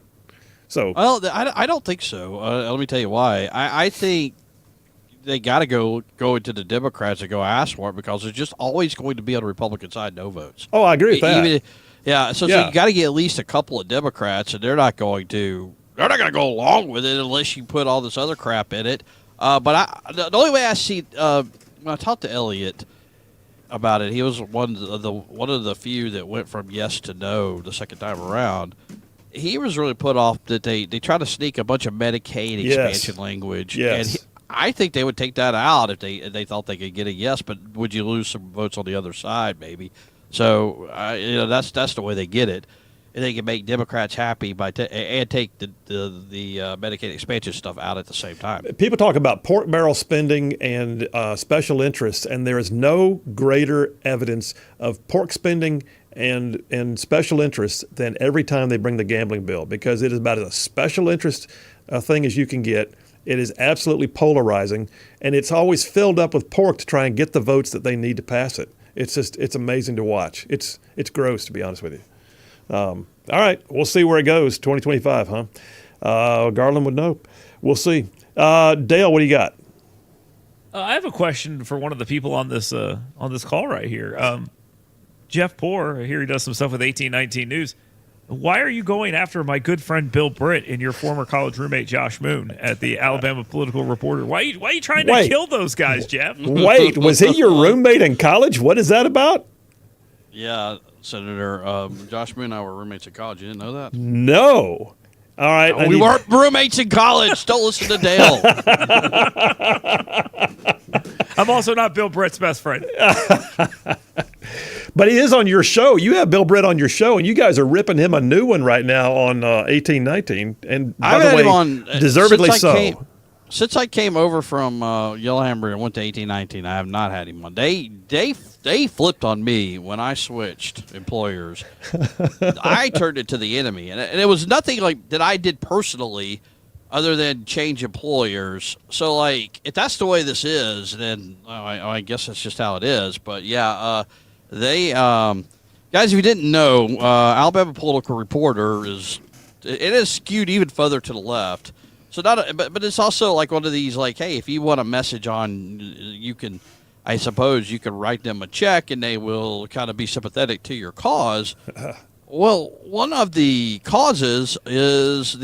So, well, I don't think so. Let me tell you why. I think they got to go into the Democrats and go ask for it because there's just always going to be on the Republican side no votes. Oh, I agree with that. So you got to get at least a couple of Democrats, and they're not going to go along with it unless you put all this other crap in it. But the only way I see when I talked to Elliot about it, he was one of the few that went from yes to no the second time around. He was really put off that they tried to sneak a bunch of Medicaid expansion language. Yes. And I think they would take that out if they thought they could get a yes, but would you lose some votes on the other side maybe? So that's the way they get it. And they can make Democrats happy and take the Medicaid expansion stuff out at the same time. People talk about pork barrel spending and special interests, and there is no greater evidence of pork spending and special interests than every time they bring the gambling bill, because it is about as special interest thing as you can get. It is absolutely polarizing, and it's always filled up with pork to try and get the votes that they need to pass it. It's amazing to watch. It's gross, to be honest with you. All right, we'll see where it goes. 2025, huh? Garland would know. We'll see. Dale, what do you got? I have a question for one of the people on this call right here. Jeff Poor, here he does some stuff with 1819 News. Why are you going after my good friend Bill Britt and your former college roommate Josh Moon at the Alabama Political Reporter? Why are you trying to kill those guys, Jeff? Wait, was he your roommate in college? What is that about? Yeah, Senator Josh Moon and I were roommates in college. You didn't know that? No. All right. We weren't roommates in college. Don't listen to Dale. I'm also not Bill Britt's best friend. But he is on your show. You have Bill Britt on your show, and you guys are ripping him a new one right now on 1819. And by I've the had way, him on, deservedly so. Since I came over from Yellowhammer and went to 1819, I have not had him on. They flipped on me when I switched employers. I turned it to the enemy, and it was nothing like that I did personally, other than change employers. So, like, if that's the way this is, then I guess that's just how it is. But yeah, they guys, if you didn't know, Alabama Political Reporter is skewed even further to the left. So but it's also like one of these, like, hey, if you want a message on, you can, I suppose you can write them a check and they will kind of be sympathetic to your cause. Well, one of the causes is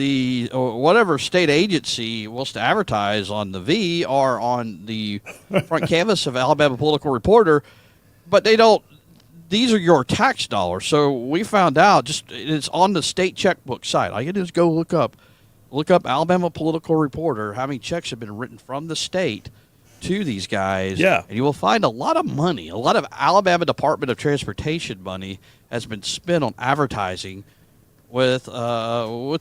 whatever state agency wants to advertise on the V or on the front canvas of Alabama Political Reporter, but they don't. These are your tax dollars. So we found out it's on the state checkbook site. All you can do is go look up Alabama Political Reporter, how many checks have been written from the state to these guys. Yeah. And you will find a lot of money, a lot of Alabama Department of Transportation money has been spent on advertising with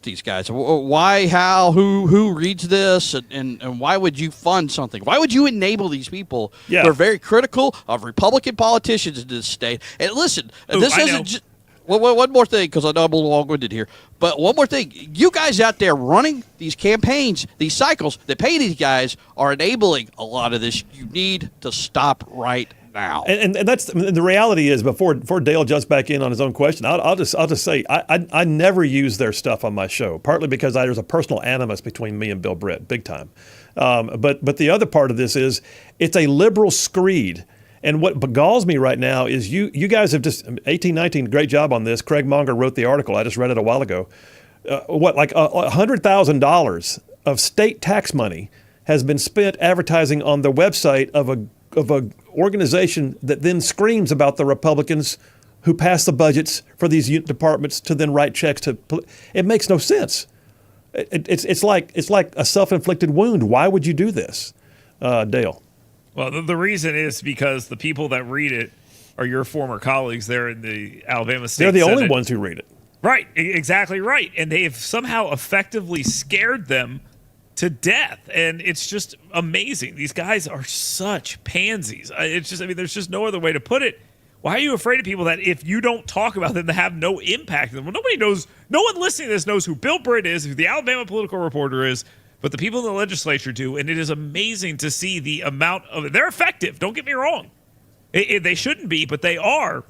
these guys. Why, how, who reads this, and why would you fund something? Why would you enable these people who are very critical of Republican politicians in this state? And listen, this isn't just... One more thing, because I know I'm a little long-winded here, but one more thing. You guys out there running these campaigns, these cycles that pay these guys are enabling a lot of this. You need to stop right now. And that's the reality is, before Dale jumps back in on his own question, I'll just say I never use their stuff on my show, partly because there's a personal animus between me and Bill Britt, big time. But the other part of this is it's a liberal screed. And what begalls me right now is you guys have just, 1819, great job on this. Craig Monger wrote the article. I just read it a while ago. $100,000 of state tax money has been spent advertising on the website of a organization that then screams about the Republicans who pass the budgets for these departments to then write checks to. It makes no sense. It's like a self-inflicted wound. Why would you do this, Dale? Well, the reason is because the people that read it are your former colleagues there in the Alabama State They're the Senate. only ones who read it. Right, exactly right. And they have somehow effectively scared them to death. And it's just amazing. These guys are such pansies. There's just no other way to put it. Why are you afraid of people that if you don't talk about them, they have no impact on them? Well, nobody knows, no one listening to this knows who Bill Britt is, who the Alabama Political Reporter is, but the people in the legislature do, and it is amazing to see the amount of it. They're effective, don't get me wrong. They shouldn't be, but they are,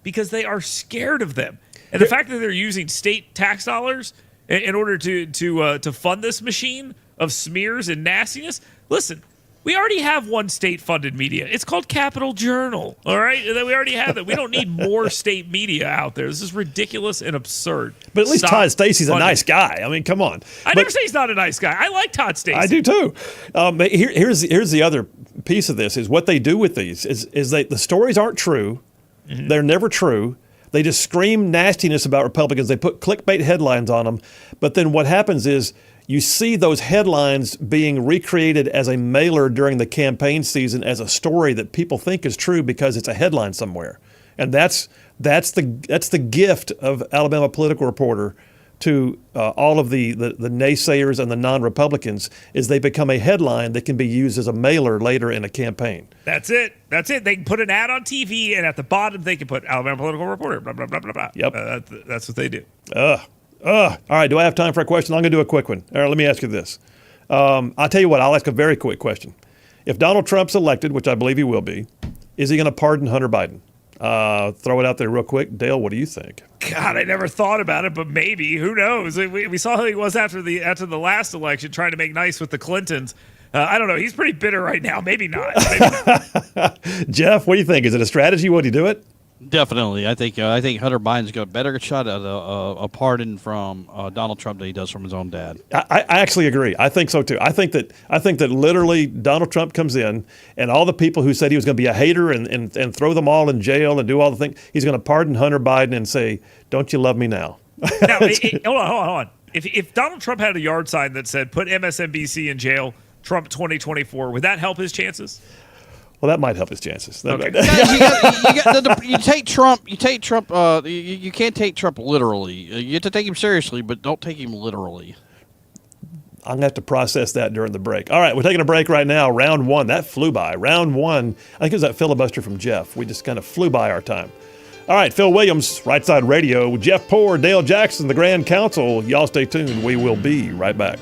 because they are scared of them. And the fact that they're using state tax dollars in order to fund this machine of smears and nastiness, listen, we already have one state-funded media. It's called Capital Journal, all right? We already have that. We don't need more state media out there. This is ridiculous and absurd. But at least Todd Stacey's a nice guy. I mean, come on. I never say he's not a nice guy. I like Todd Stacey. I do too. But here's the other piece of this is what they do with these is the stories aren't true. Mm-hmm. They're never true. They just scream nastiness about Republicans. They put clickbait headlines on them. But then what happens is you see those headlines being recreated as a mailer during the campaign season as a story that people think is true because it's a headline somewhere. And that's the gift of Alabama Political Reporter to all of the naysayers and the non-Republicans, is they become a headline that can be used as a mailer later in a campaign. That's it. They can put an ad on TV, and at the bottom they can put Alabama Political Reporter, blah, blah, blah, blah, blah. Yep. That's what they do. All right, do I have time for a question? I'm going to do a quick one. All right, let me ask you this. I'll tell you what, I'll ask a very quick question. If Donald Trump's elected, which I believe he will be, is he going to pardon Hunter Biden? Throw it out there real quick. Dale, what do you think? God, I never thought about it, but maybe. Who knows? We saw who he was after the last election, trying to make nice with the Clintons. I don't know. He's pretty bitter right now. Maybe not. Jeff, what do you think? Is it a strategy? Would he do it? Definitely. I think Hunter Biden's got a better shot at a pardon from Donald Trump than he does from his own dad. I actually agree. I think so too. I think that literally Donald Trump comes in, and all the people who said he was going to be a hater and throw them all in jail and do all the things, he's going to pardon Hunter Biden and say, "Don't you love me now?" Now, hold on. If Donald Trump had a yard sign that said "Put MSNBC in jail, Trump 2024," would that help his chances? Well, that might help his chances. Okay. You take Trump. You can't take Trump literally. You have to take him seriously, but don't take him literally. I'm going to have to process that during the break. All right, we're taking a break right now. Round one, that flew by. Round one, I think it was that filibuster from Jeff. We just kind of flew by our time. All right, Phil Williams, Rightside Radio, Jeff Poore, Dale Jackson, the Grand Council. Y'all stay tuned. We will be right back.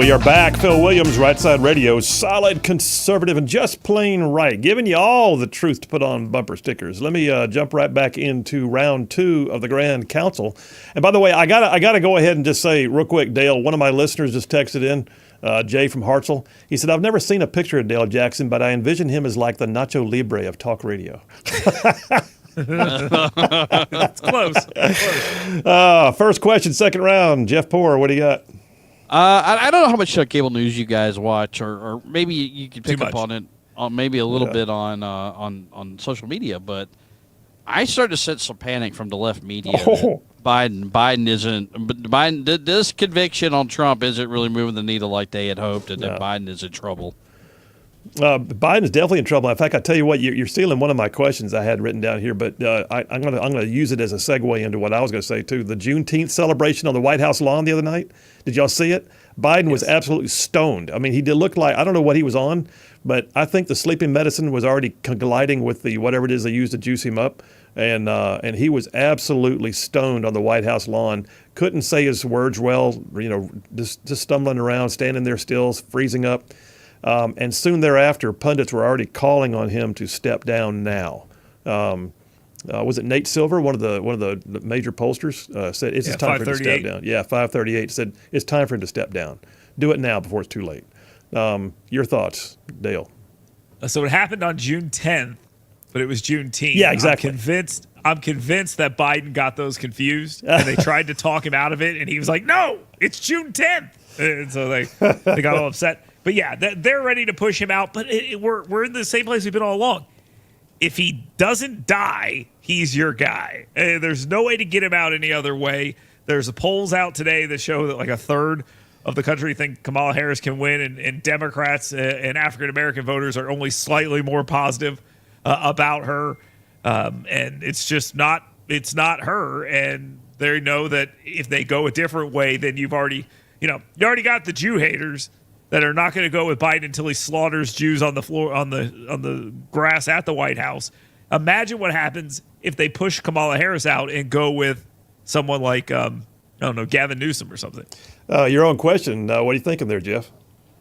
We are back. Phil Williams, Rightside Radio, solid, conservative, and just plain right, giving you all the truth to put on bumper stickers. Let me jump right back into round 2 of the Grand Council. And by the way, I gotta go ahead and just say real quick, Dale, one of my listeners just texted in, Jay from Hartselle. He said, I've never seen a picture of Dale Jackson, but I envision him as like the Nacho Libre of talk radio. That's close. Close. First question, second round. Jeff Poor, what do you got? I don't know how much cable news you guys watch, or maybe you could pick up on it, maybe a little bit on social media. But I started to sense some panic from the left media. Oh. Biden isn't. Biden, this conviction on Trump isn't really moving the needle like they had hoped, and that Biden is in trouble. Biden's definitely in trouble. In fact, I tell you what, you're stealing one of my questions I had written down here, but I'm gonna use it as a segue into what I was going to say too. The Juneteenth celebration on the White House lawn the other night. Did y'all see it? Biden was absolutely stoned. I mean, he did look like, I don't know what he was on, but I think the sleeping medicine was already colliding with the whatever it is they use to juice him up, and he was absolutely stoned on the White House lawn. Couldn't say his words well. Just stumbling around, standing there still, freezing up. And soon thereafter, pundits were already calling on him to step down now. Was it Nate Silver, one of the major pollsters, said it's time for him to step down. Yeah, 538 said it's time for him to step down. Do it now before it's too late. Your thoughts, Dale? So it happened on June 10th, but it was Juneteenth. Yeah, exactly. I'm convinced that Biden got those confused, and they tried to talk him out of it, and he was like, "No, it's June 10th," and so they got all upset. But yeah, they're ready to push him out. But we're in the same place we've been all along. If he doesn't die, he's your guy. There's no way to get him out any other way. There's polls out today that show that like a third of the country think Kamala Harris can win, and Democrats and African American voters are only slightly more positive about her. And it's just not. It's not her. And they know that if they go a different way, then you already got the Jew haters that are not going to go with Biden until he slaughters Jews on the floor, on the grass at the White House. Imagine what happens if they push Kamala Harris out and go with someone like, Gavin Newsom or something. Your own question. What are you thinking there, Jeff?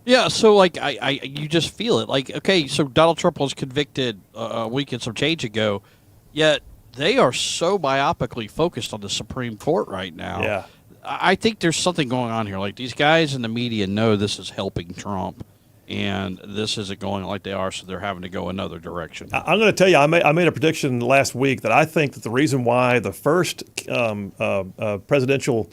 Yeah, so like you just feel it. Like, okay, so Donald Trump was convicted a week and some change ago, yet they are so myopically focused on the Supreme Court right now. Yeah. I think there's something going on here. Like, these guys in the media know this is helping Trump, and this isn't going like they are, so they're having to go another direction. I'm going to tell you, I made a prediction last week that I think that the reason why the first presidential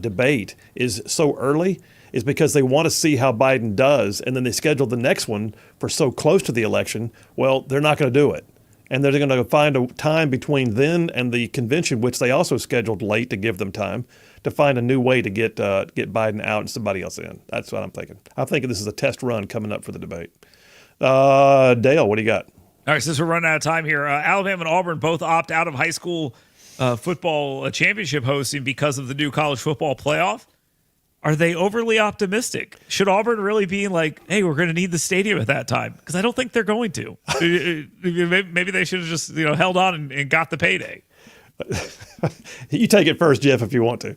debate is so early is because they want to see how Biden does, and then they schedule the next one for so close to the election. Well, they're not going to do it. And they're going to find a time between then and the convention, which they also scheduled late to give them time to find a new way to get Biden out and somebody else in. That's what I'm thinking. I'm thinking this is a test run coming up for the debate. Dale, what do you got? All right, since we're running out of time here, Alabama and Auburn both opt out of high school football championship hosting because of the new college football playoff. Are they overly optimistic? Should Auburn really be like, hey, we're going to need the stadium at that time? Because I don't think they're going to. Maybe they should have just held on and got the payday. You take it first, Jeff, if you want to.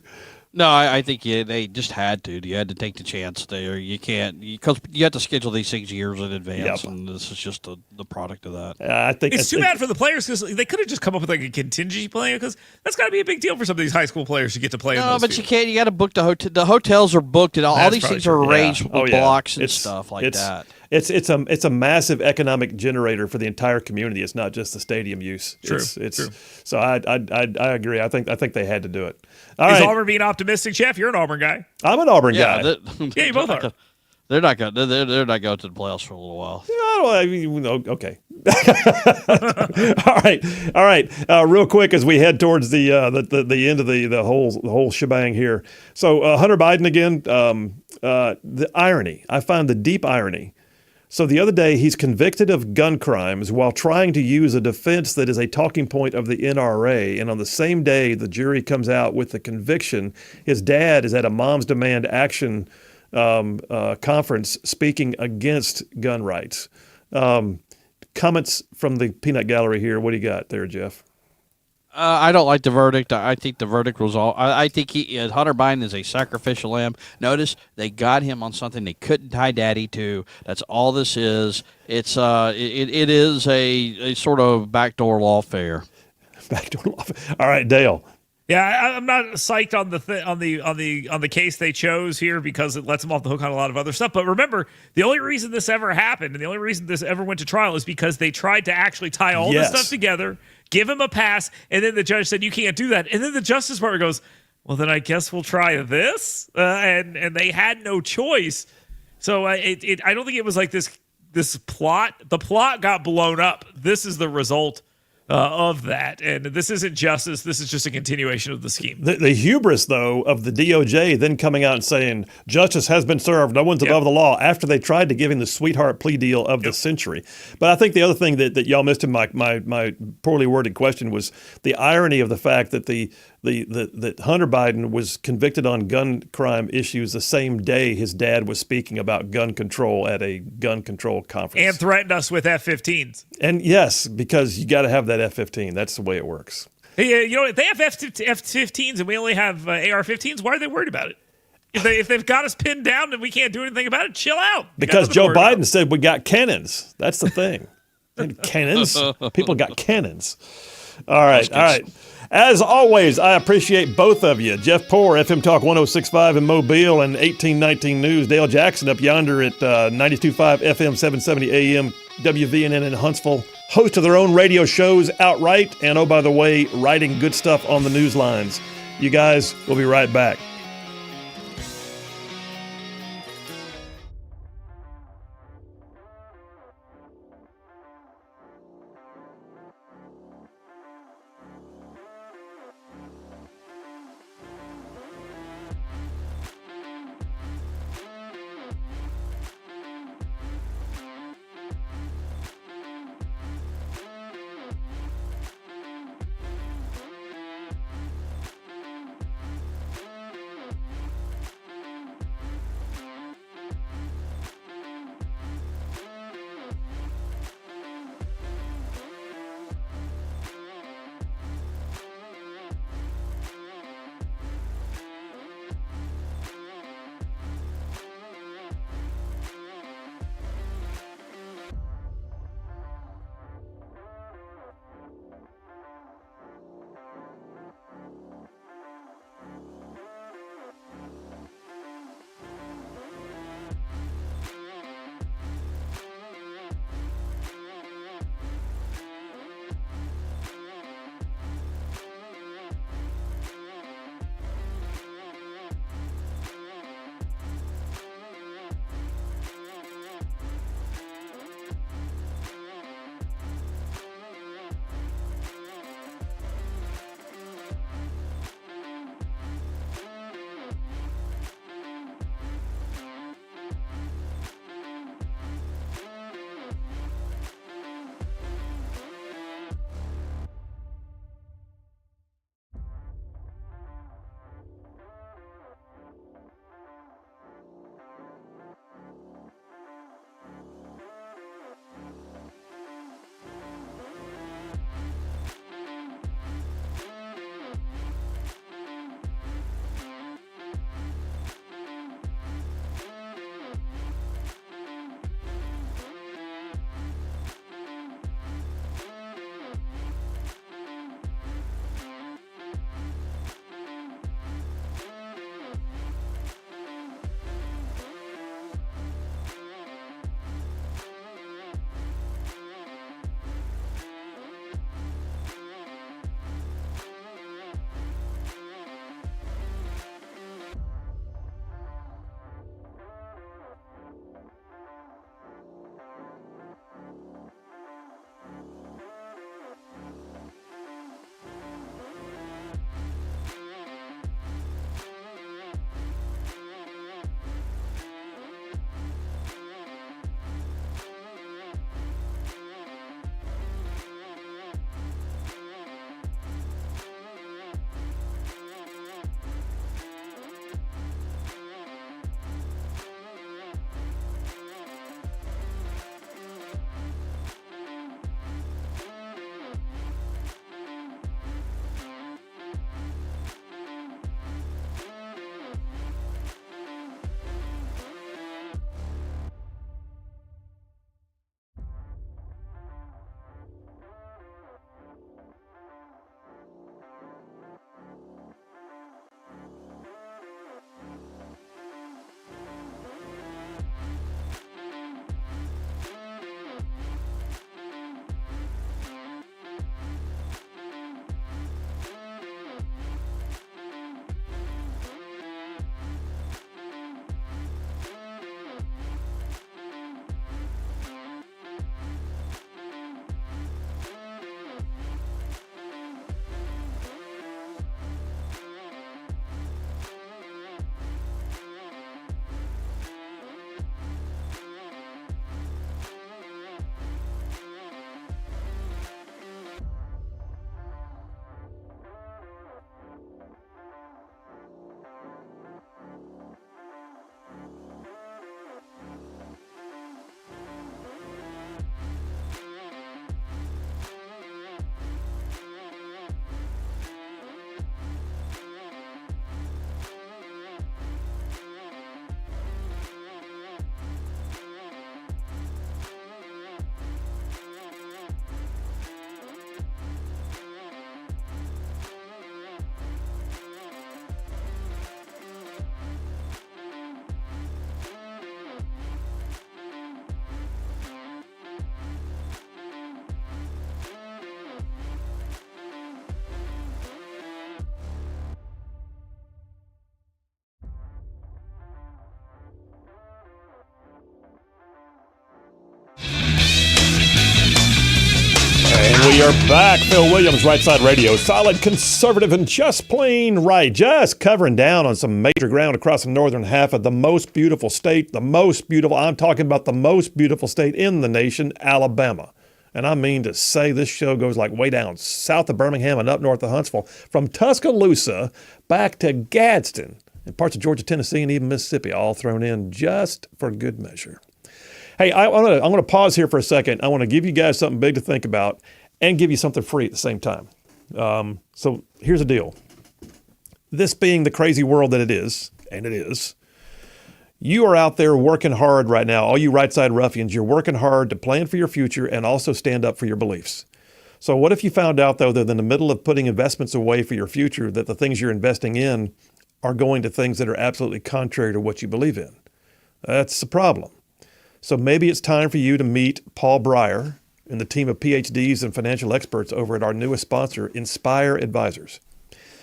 No, I think they just had to. You had to take the chance there. You can't, because you have to schedule these things years in advance, and this is just the product of that. I think it's too bad for the players because they could have just come up with like a contingency plan, because that's got to be a big deal for some of these high school players to get to play. No, but you can't. You got to book the hotel. The hotels are booked, and all these things are arranged with blocks and stuff like that. It's a massive economic generator for the entire community. It's not just the stadium use. True. So I agree. I think they had to do it. Is Auburn being optimistic, Jeff? You're an Auburn guy. I'm an Auburn guy. Yeah, you both are. They're not going. They're not going to the playoffs for a little while. Okay. All right. Real quick, as we head towards the end of the whole shebang here. So Hunter Biden again. The irony. I find the deep irony. So the other day, he's convicted of gun crimes while trying to use a defense that is a talking point of the NRA. And on the same day, the jury comes out with the conviction. His dad is at a Moms Demand Action conference speaking against gun rights. Comments from the peanut gallery here. What do you got there, Jeff? I don't like the verdict. I think the verdict was all. I think Hunter Biden is a sacrificial lamb. Notice they got him on something they couldn't tie daddy to. That's all this is. It is a sort of backdoor lawfare. Backdoor lawfare. All right, Dale. Yeah, I'm not psyched on the case they chose here because it lets them off the hook on a lot of other stuff. But remember, the only reason this ever happened and the only reason this ever went to trial is because they tried to actually tie all this stuff together, give him a pass, and then the judge said you can't do that. And then the Justice Department goes, well, then I guess we'll try this, and they had no choice. So I don't think it was like this plot. The plot got blown up. This is the result of that, and this isn't justice. This is just a continuation of the scheme. The hubris, though, of the DOJ then coming out and saying justice has been served, no one's above the law, after they tried to give him the sweetheart plea deal of the century. But I think the other thing that y'all missed in my poorly worded question was the irony of the fact that that Hunter Biden was convicted on gun crime issues the same day his dad was speaking about gun control at a gun control conference. And threatened us with F-15s. And yes, because you got to have that F-15. That's the way it works. Hey, if they have F-15s and we only have AR-15s, why are they worried about it? If they've got us pinned down and we can't do anything about it, chill out. Because Joe Biden said we got cannons. That's the thing. Cannons? People got cannons. All right. As always, I appreciate both of you. Jeff Poore, FM Talk 106.5 in Mobile and 1819 News. Dale Jackson up yonder at 92.5 FM 770 AM WVNN in Huntsville. Host of their own radio shows outright. And oh, by the way, writing good stuff on the news lines. You guys, we'll be right back. We are back. Phil Williams, Rightside Radio. Solid, conservative, and just plain right. Just covering down on some major ground across the northern half of the most beautiful state. I'm talking about the most beautiful state in the nation, Alabama. And I mean to say this show goes like way down south of Birmingham and up north of Huntsville, from Tuscaloosa back to Gadsden, and parts of Georgia, Tennessee, and even Mississippi, all thrown in just for good measure. Hey, I'm going to pause here for a second. I want to give you guys something big to think about and give you something free at the same time. So here's the deal. This being the crazy world that it is, and it is, you are out there working hard right now. All you right side ruffians, you're working hard to plan for your future and also stand up for your beliefs. So what if you found out, though, that in the middle of putting investments away for your future, that the things you're investing in are going to things that are absolutely contrary to what you believe in? That's the problem. So maybe it's time for you to meet Paul Breyer and the team of PhDs and financial experts over at our newest sponsor, Inspire Advisors.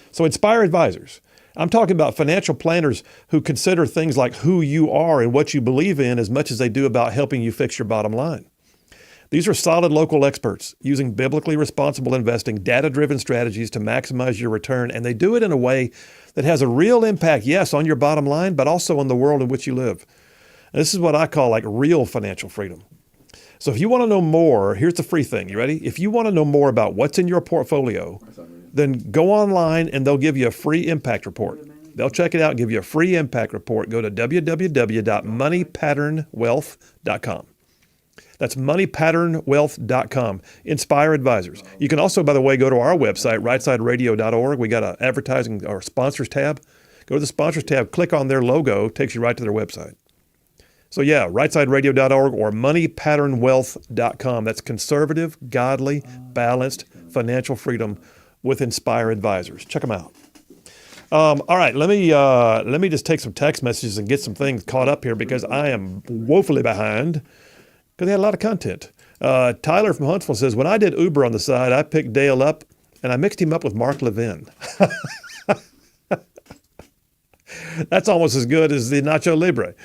So Inspire Advisors, I'm talking about financial planners who consider things like who you are and what you believe in as much as they do about helping you fix your bottom line. These are solid local experts using biblically responsible investing, data-driven strategies to maximize your return, and they do it in a way that has a real impact, yes, on your bottom line, but also on the world in which you live. And this is what I call like real financial freedom. So if you want to know more, here's the free thing. You ready? If you want to know more about what's in your portfolio, then go online and they'll give you a free impact report. They'll check it out and give you a free impact report. Go to www.moneypatternwealth.com. That's moneypatternwealth.com. Inspire Advisors. You can also, by the way, go to our website, rightsideradio.org. We got an advertising or sponsors tab. Go to the sponsors tab, click on their logo, takes you right to their website. So yeah, rightsideradio.org or moneypatternwealth.com. That's conservative, godly, balanced financial freedom with Inspire Advisors. Check them out. All right, let me just take some text messages and get some things caught up here because I am woefully behind because they had a lot of content. Tyler from Huntsville says, when I did Uber on the side, I picked Dale up and I mixed him up with Mark Levin. That's almost as good as the Nacho Libre.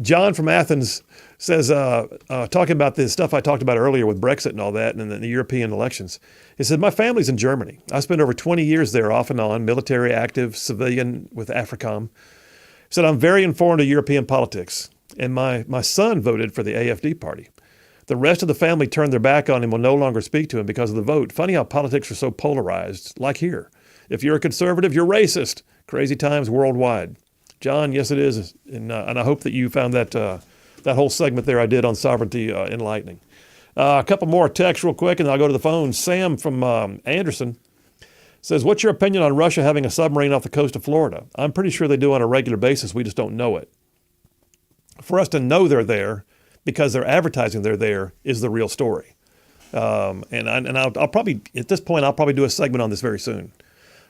John from Athens says, talking about this stuff I talked about earlier with Brexit and all that and the European elections, he said, my family's in Germany. I spent over 20 years there off and on, military, active, civilian with AFRICOM. He said, I'm very informed of European politics, and my son voted for the AFD party. The rest of the family turned their back on him, will no longer speak to him because of the vote. Funny how politics are so polarized, like here. If you're a conservative, you're racist. Crazy times worldwide. John, yes, it is, and I hope that you found that whole segment there I did on sovereignty enlightening. A couple more texts real quick, and I'll go to the phone. Sam from Anderson says, what's your opinion on Russia having a submarine off the coast of Florida? I'm pretty sure they do on a regular basis. We just don't know it. For us to know they're there because they're advertising they're there is the real story. And I'll probably, at this point, I'll probably do a segment on this very soon.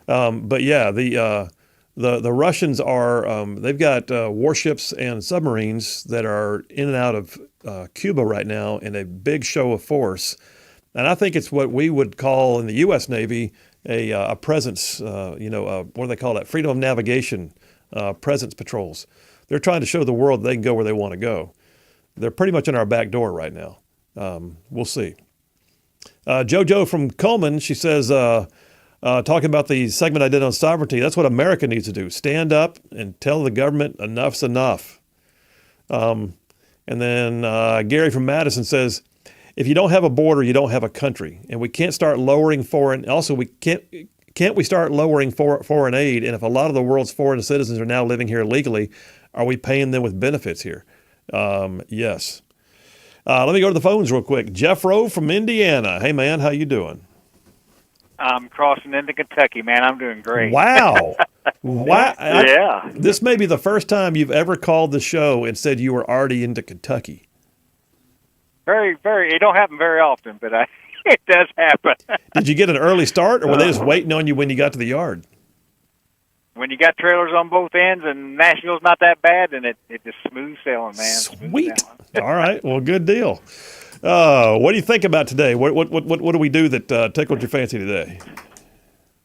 But yeah, the Russians are, they've got warships and submarines that are in and out of Cuba right now in a big show of force. And I think it's what we would call in the U.S. Navy a presence, what do they call that? Freedom of navigation presence patrols. They're trying to show the world they can go where they want to go. They're pretty much in our back door right now. We'll see. JoJo from Coleman, she says, talking about the segment I did on sovereignty, that's what America needs to do. Stand up and tell the government enough's enough. And then Gary from Madison says, if you don't have a border, you don't have a country. And we can't start lowering foreign, also we can't we start lowering foreign aid? And if a lot of the world's foreign citizens are now living here illegally, are we paying them with benefits here? Yes. Let me go to the phones real quick. Jeff Rowe from Indiana. Hey man, how you doing? I'm crossing into Kentucky, man. I'm doing great. Wow. Wow. Yeah. This may be the first time you've ever called the show and said you were already into Kentucky. Very, very. It don't happen very often, but it does happen. Did you get an early start, or were they just waiting on you when you got to the yard? When you got trailers on both ends and Nashville's not that bad, then it just smooth sailing, man. Sweet. All right. Well, good deal. What do you think about today? What do we do that tickled your fancy today?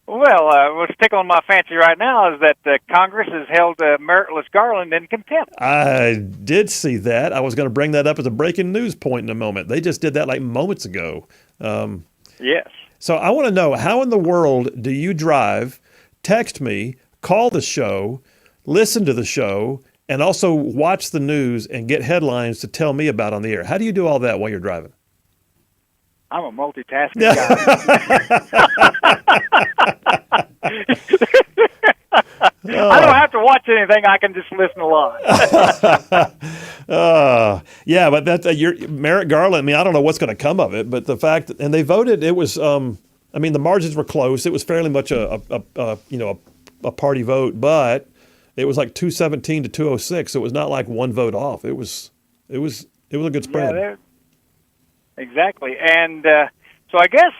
Well, what's tickling my fancy right now is that Congress has held meritless Garland in contempt. I did see that. I was going to bring that up as a breaking news point in a moment. They just did that like moments ago. Yes. So I want to know, how in the world do you drive, text me, call the show, listen to the show, and also watch the news and get headlines to tell me about on the air? How do you do all that while you're driving? I'm a multitasking guy. I don't have to watch anything. I can just listen live. Yeah, but that's Merrick Garland. I mean, I don't know what's going to come of it, but the fact that, and they voted, it was. I mean, the margins were close. It was fairly much a party vote, but it was like 217 to 206. So it was not like one vote off. It was a good spread. Yeah, exactly. And so I guess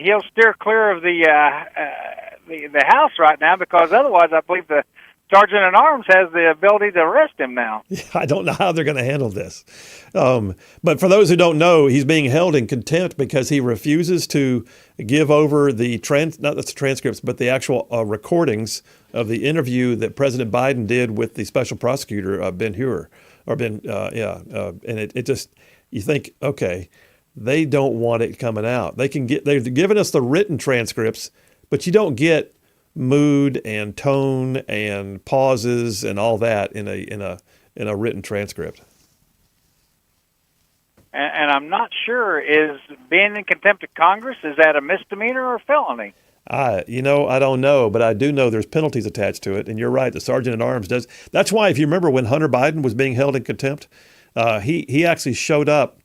he'll steer clear of the House right now, because otherwise I believe the Sergeant at Arms has the ability to arrest him now. I don't know how they're going to handle this. But for those who don't know, he's being held in contempt because he refuses to give over the not the transcripts, but the actual recordings of the interview that President Biden did with the special prosecutor, Ben Hur, and it just, you think, okay, they don't want it coming out. They're giving us the written transcripts, but you don't get mood and tone and pauses and all that in a written transcript. And I'm not sure, is being in contempt of Congress, is that a misdemeanor or a felony? I don't know, but I do know there's penalties attached to it. And you're right, the Sergeant at Arms does. That's why, if you remember when Hunter Biden was being held in contempt, he actually showed up,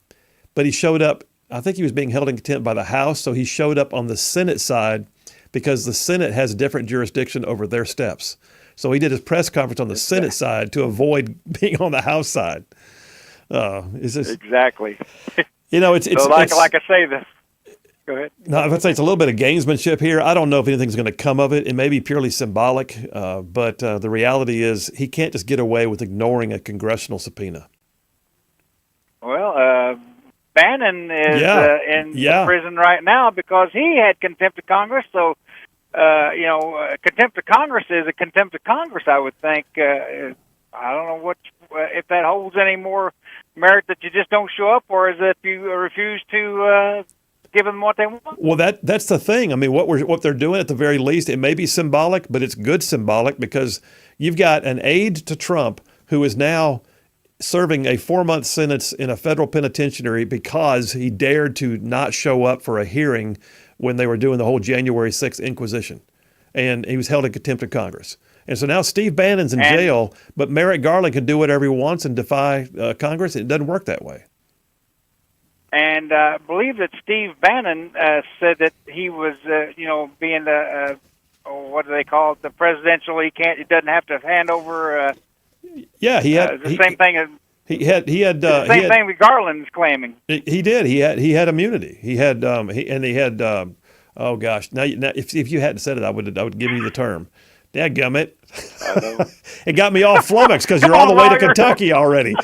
but he showed up, I think he was being held in contempt by the House, so he showed up on the Senate side because the Senate has different jurisdiction over their steps. So he did his press conference on the Senate side to avoid being on the House side. Exactly. It's so like I say, go ahead. No, I would say it's a little bit of gamesmanship here. I don't know if anything's going to come of it. It may be purely symbolic, but the reality is he can't just get away with ignoring a congressional subpoena. Well, Bannon is in prison right now because he had contempt of Congress. So, contempt of Congress is a contempt of Congress, I would think. I don't know if that holds any more merit, that you just don't show up, or is it if you refuse to give them what they want? Well, that's the thing. I mean, what they're doing, at the very least, it may be symbolic, but it's good symbolic, because you've got an aide to Trump who is now serving a 4-month sentence in a federal penitentiary because he dared to not show up for a hearing when they were doing the whole January 6th Inquisition. And he was held in contempt of Congress. And so now Steve Bannon's in jail, but Merrick Garland can do whatever he wants and defy Congress. It doesn't work that way. And I believe that Steve Bannon said that he was, being the, what do they call it, the presidential, he doesn't have to hand over. Yeah, he had the same thing as. He had the same thing that Garland's claiming. He did. He had immunity. He had oh gosh. Now if you hadn't said it, I would give you the term. Dadgummit. It got me all flummoxed because you're all the way to Kentucky already.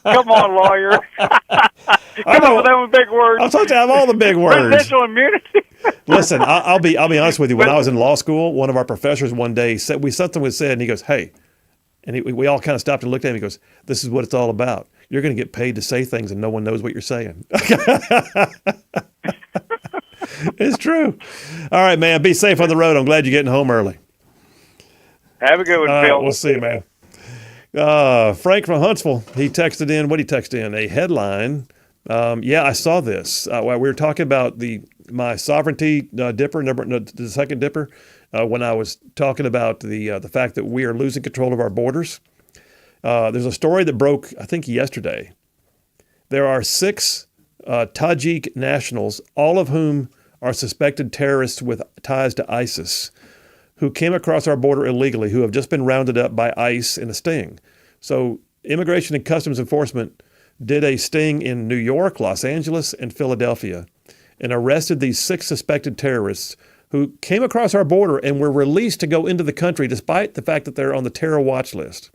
Come on, lawyer. Come on with them big words. I'm supposed to have all the big words. Presidential immunity. Listen, I'll be honest with you. When I was in law school, one of our professors one day said something was said, and he goes, "Hey," and we all kind of stopped and looked at him. He goes, "This is what it's all about. You're going to get paid to say things, and no one knows what you're saying." It's true. All right, man. Be safe on the road. I'm glad you're getting home early. Have a good one, Phil. We'll see, man. Frank from Huntsville, he texted in. What did he text in? A headline. I saw this. We were talking about my sovereignty dipper, the second dipper, when I was talking about the fact that we are losing control of our borders. There's a story that broke, I think, yesterday. There are 6 Tajik nationals, all of whom are suspected terrorists with ties to ISIS, who came across our border illegally, who have just been rounded up by ICE in a sting. So Immigration and Customs Enforcement did a sting in New York, Los Angeles, and Philadelphia, and arrested these 6 suspected terrorists who came across our border and were released to go into the country despite the fact that they're on the terror watch list.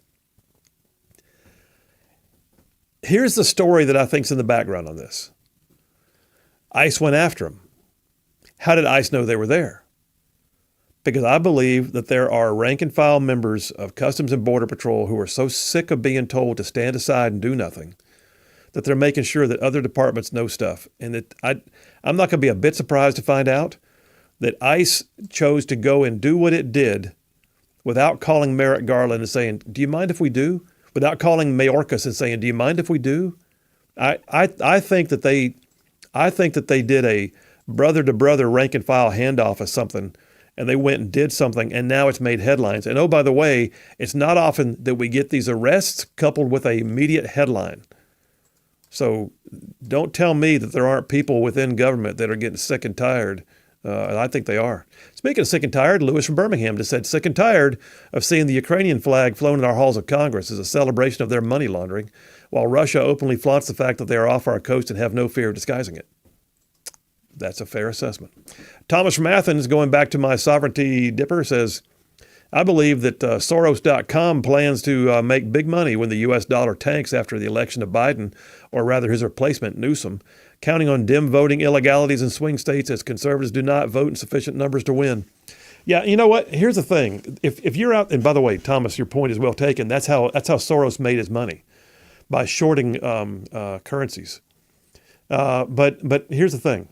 Here's the story that I think's in the background on this. ICE went after them. How did ICE know they were there? because I believe that there are rank and file members of Customs and Border Patrol who are so sick of being told to stand aside and do nothing that they're making sure that other departments know stuff. And that I'm not going to be a bit surprised to find out that ICE chose to go and do what it did without calling Merrick Garland and saying, do you mind if we do? Without calling Mayorkas and saying, do you mind if we do? I think that they did a brother to brother rank and file handoff of something, and they went and did something, and now it's made headlines. And oh, by the way, it's not often that we get these arrests coupled with an immediate headline. So don't tell me that there aren't people within government that are getting sick and tired. And I think they are. Speaking of sick and tired, Lewis from Birmingham just said, sick and tired of seeing the Ukrainian flag flown in our halls of Congress as a celebration of their money laundering, while Russia openly flaunts the fact that they are off our coast and have no fear of disguising it. That's a fair assessment. Thomas from Athens, going back to my sovereignty dipper, says, I believe that Soros.com plans to make big money when the U.S. dollar tanks after the election of Biden, or rather his replacement, Newsom, counting on dim voting illegalities in swing states as conservatives do not vote in sufficient numbers to win. Yeah, you know what? Here's the thing. If you're out, and by the way, Thomas, your point is well taken. That's how Soros made his money, by shorting currencies. But here's the thing.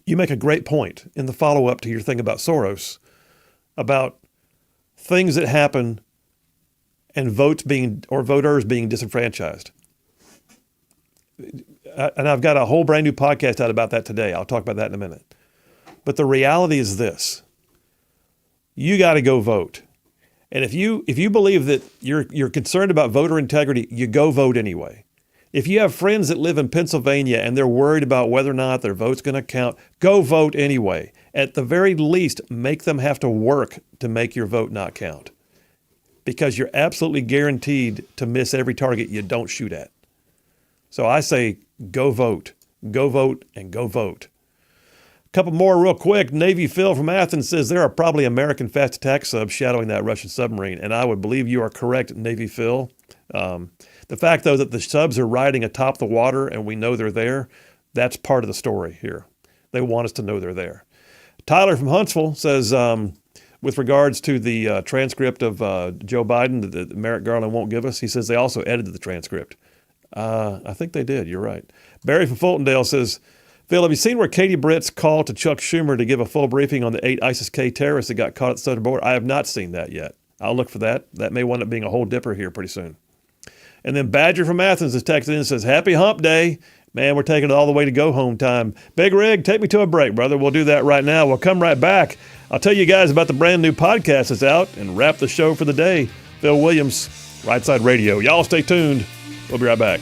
You make a great point in the follow-up to your thing about Soros, about things that happen and voters being disenfranchised. And I've got a whole brand new podcast out about that today. I'll talk about that in a minute. But the reality is this. You got to go vote. And if you believe that you're concerned about voter integrity, you go vote anyway. If you have friends that live in Pennsylvania and they're worried about whether or not their vote's going to count, go vote anyway. At the very least, make them have to work to make your vote not count. Because you're absolutely guaranteed to miss every target you don't shoot at. So I say, go vote, and go vote. A couple more real quick. Navy Phil from Athens says there are probably American fast attack subs shadowing that Russian submarine. And I would believe you are correct, Navy Phil. The fact, though, that the subs are riding atop the water and we know they're there, that's part of the story here. They want us to know they're there. Tyler from Huntsville says, with regards to the transcript of Joe Biden that Merrick Garland won't give us, he says they also edited the transcript. I think they did. You're right. Barry from Fultondale says, Phil, have you seen where Katie Britt's call to Chuck Schumer to give a full briefing on the 8 ISIS-K terrorists that got caught at the southern border? I have not seen that yet. I'll look for that. That may wind up being a whole dipper here pretty soon. And then Badger from Athens is texting in and says, happy hump day. Man, we're taking it all the way to go home time. Big Rig, take me to a break, brother. We'll do that right now. We'll come right back. I'll tell you guys about the brand new podcast that's out and wrap the show for the day. Phil Williams, Rightside Radio. Y'all stay tuned. We'll be right back.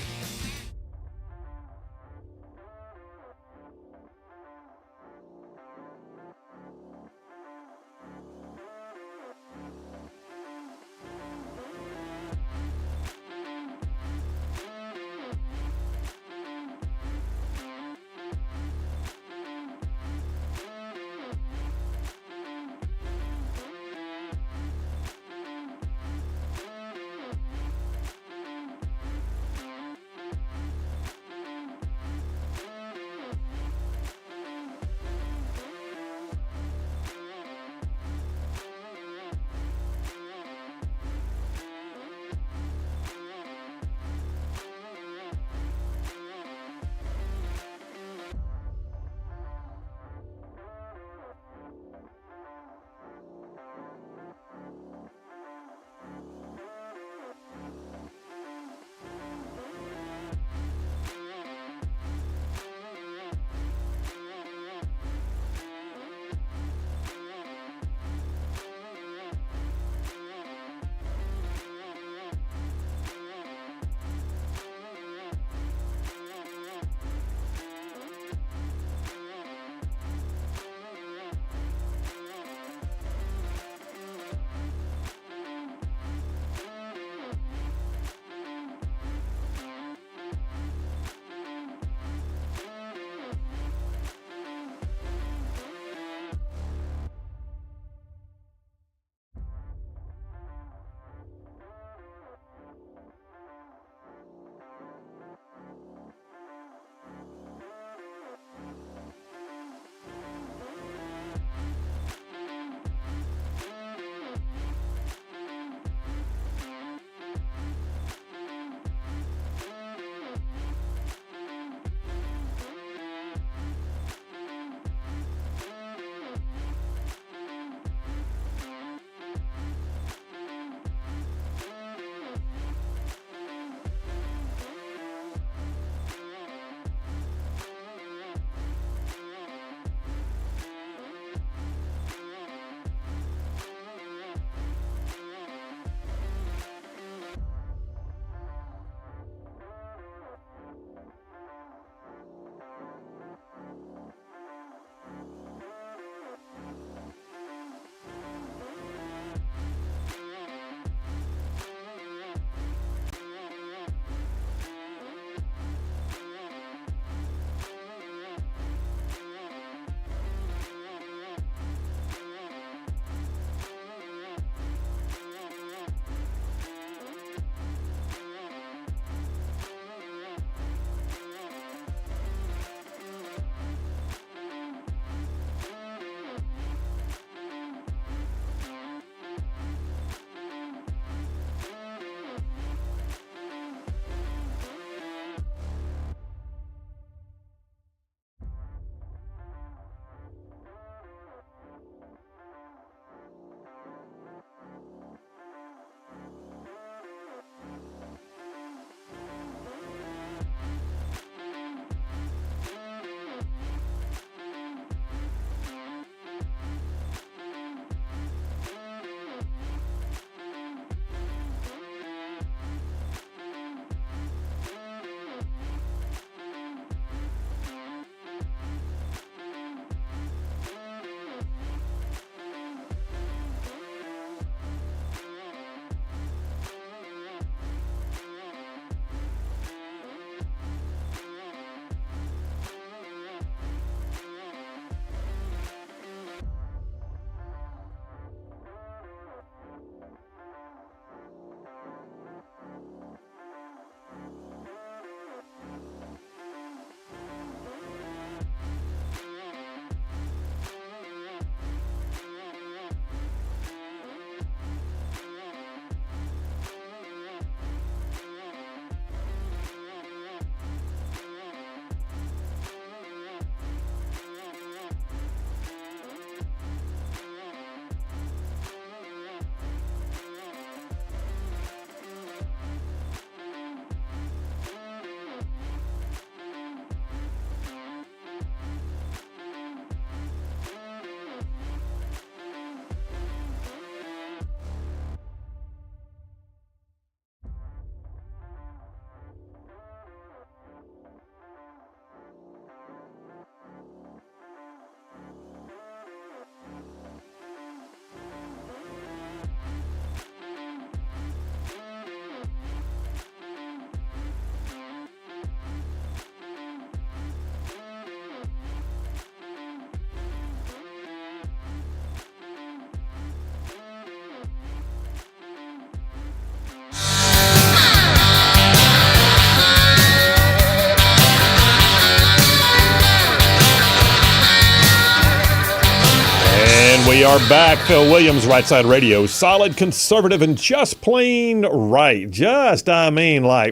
We are back. Phil Williams, Rightside Radio. Solid, conservative, and just plain right.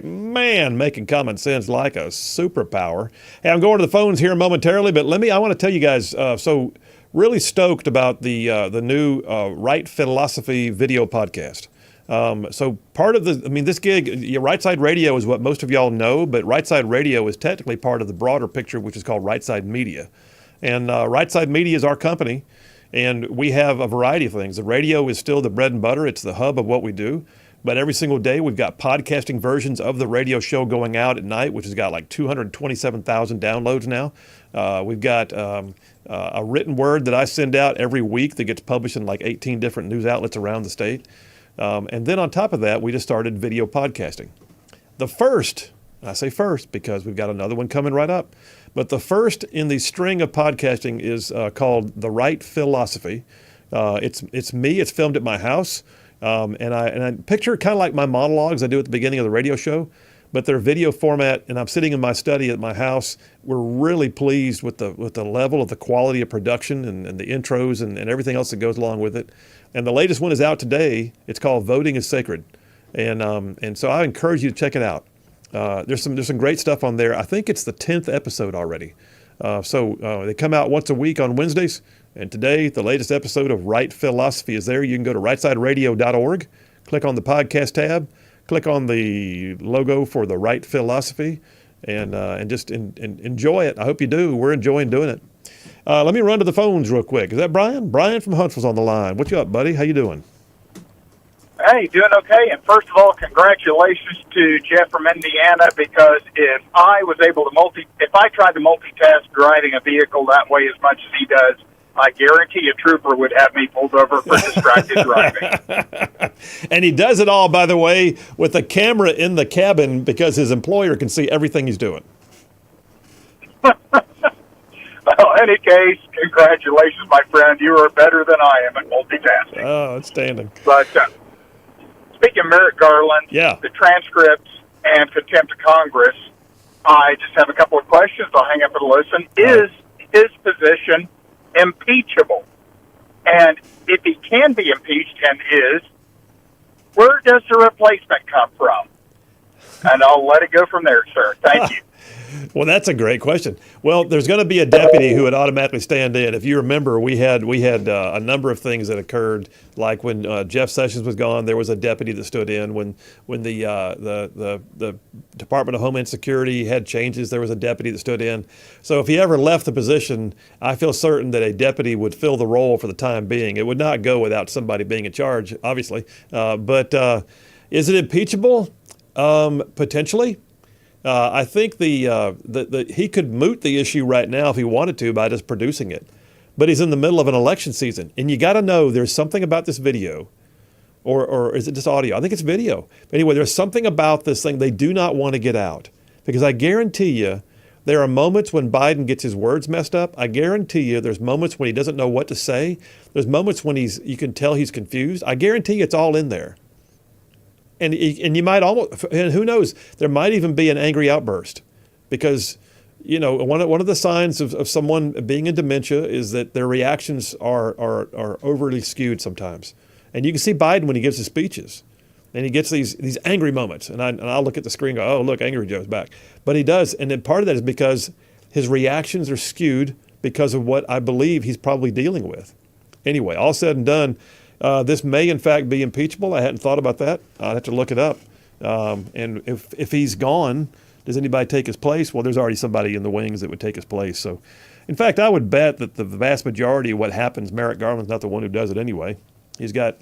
Making common sense like a superpower. Hey, I'm going to the phones here momentarily, but I want to tell you guys, so really stoked about the new Right Philosophy video podcast. So part of this gig, Rightside Radio is what most of y'all know, but Rightside Radio is technically part of the broader picture, which is called Rightside Media. And Rightside Media is our company. And we have a variety of things. The radio is still the bread and butter. It's the hub of what we do. But every single day, we've got podcasting versions of the radio show going out at night, which has got like 227,000 downloads now. We've got a written word that I send out every week that gets published in like 18 different news outlets around the state. And then on top of that, we just started video podcasting. The first, I say first because we've got another one coming right up, but the first in the string of podcasting is called The Right Philosophy. It's me. It's filmed at my house. And I picture kind of like my monologues I do at the beginning of the radio show, but they're video format, and I'm sitting in my study at my house. We're really pleased with the level of the quality of production and the intros and everything else that goes along with it. And the latest one is out today. It's called Voting is Sacred. And so I encourage you to check it out. There's some great stuff on there. I think it's the 10th episode already. So they come out once a week on Wednesdays. And today, the latest episode of Right Philosophy is there. You can go to rightsideradio.org, click on the podcast tab, click on the logo for the Right Philosophy, and just enjoy it. I hope you do. We're enjoying doing it. Let me run to the phones real quick. Is that Brian? Brian from Huntsville's on the line. What you up, buddy? How you doing? Hey, doing okay. And first of all, congratulations to Jeff from Indiana, because if I tried to multitask driving a vehicle that way as much as he does, I guarantee a trooper would have me pulled over for distracted driving. And he does it all, by the way, with a camera in the cabin because his employer can see everything he's doing. Well, in any case, congratulations, my friend. You are better than I am at multitasking. Oh, outstanding. But speaking of Merrick Garland, the transcripts and contempt of Congress, I just have a couple of questions. I'll hang up and listen. Is his position impeachable? And if he can be impeached and is, where does the replacement come from? And I'll let it go from there, sir. Thank you. Well, that's a great question. Well, there's going to be a deputy who would automatically stand in. If you remember, we had a number of things that occurred, like when Jeff Sessions was gone, there was a deputy that stood in. When the Department of Homeland Security had changes, there was a deputy that stood in. So if he ever left the position, I feel certain that a deputy would fill the role for the time being. It would not go without somebody being in charge, obviously. But is it impeachable? Potentially. I think he could moot the issue right now if he wanted to by just producing it. But he's in the middle of an election season. And you got to know there's something about this video, or is it just audio? I think it's video. But anyway, there's something about this thing they do not want to get out. Because I guarantee you, there are moments when Biden gets his words messed up. I guarantee you there's moments when he doesn't know what to say. There's moments when you can tell he's confused. I guarantee you it's all in there. And you might almost, and who knows, there might even be an angry outburst, because, one of the signs of someone being in dementia is that their reactions are overly skewed sometimes. And you can see Biden when he gives his speeches, and he gets these angry moments. And I'll look at the screen and go, oh, look, Angry Joe's back. But he does. And then part of that is because his reactions are skewed because of what I believe he's probably dealing with. Anyway, all said and done, this may, in fact, be impeachable. I hadn't thought about that. I'd have to look it up. And if he's gone, does anybody take his place? Well, there's already somebody in the wings that would take his place. So, in fact, I would bet that the vast majority of what happens, Merrick Garland's not the one who does it anyway. He's got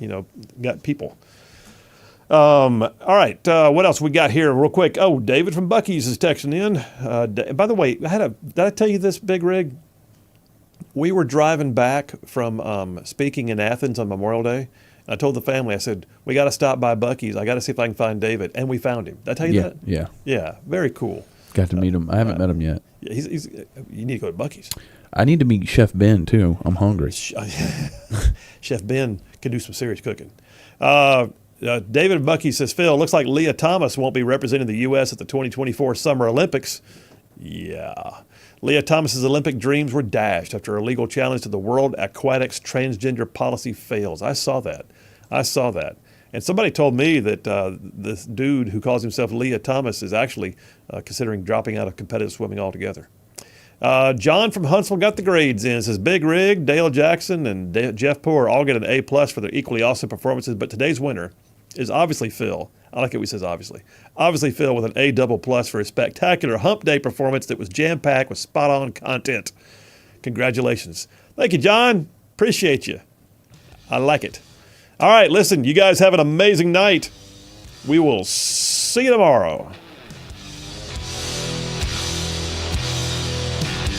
people. All right. What else we got here real quick? Oh, David from Buc-ee's is texting in. By the way, did I tell you this, Big Rig? We were driving back from speaking in Athens on Memorial Day. I told the family, I said, we got to stop by Buc-ee's. I got to see if I can find David. And we found him. Did I tell you that? Yeah. Yeah, very cool. Got to meet him. I haven't met him yet. Yeah, you need to go to Buc-ee's. I need to meet Chef Ben, too. I'm hungry. Chef Ben can do some serious cooking. David Buc-ee says, Phil, looks like Leah Thomas won't be representing the U.S. at the 2024 Summer Olympics. Yeah. Leah Thomas's Olympic dreams were dashed after a legal challenge to the World Aquatics transgender policy fails. I saw that. And somebody told me that this dude who calls himself Leah Thomas is actually considering dropping out of competitive swimming altogether. John from Huntsville got the grades in. Says Big Rig, Dale Jackson, and Jeff Poor all get an A+ for their equally awesome performances, but today's winner is obviously Phil. I like it when he says obviously. Obviously Phil with an A++ for his spectacular hump day performance that was jam-packed with spot-on content. Congratulations. Thank you, John. Appreciate you. I like it. All right, listen, you guys have an amazing night. We will see you tomorrow.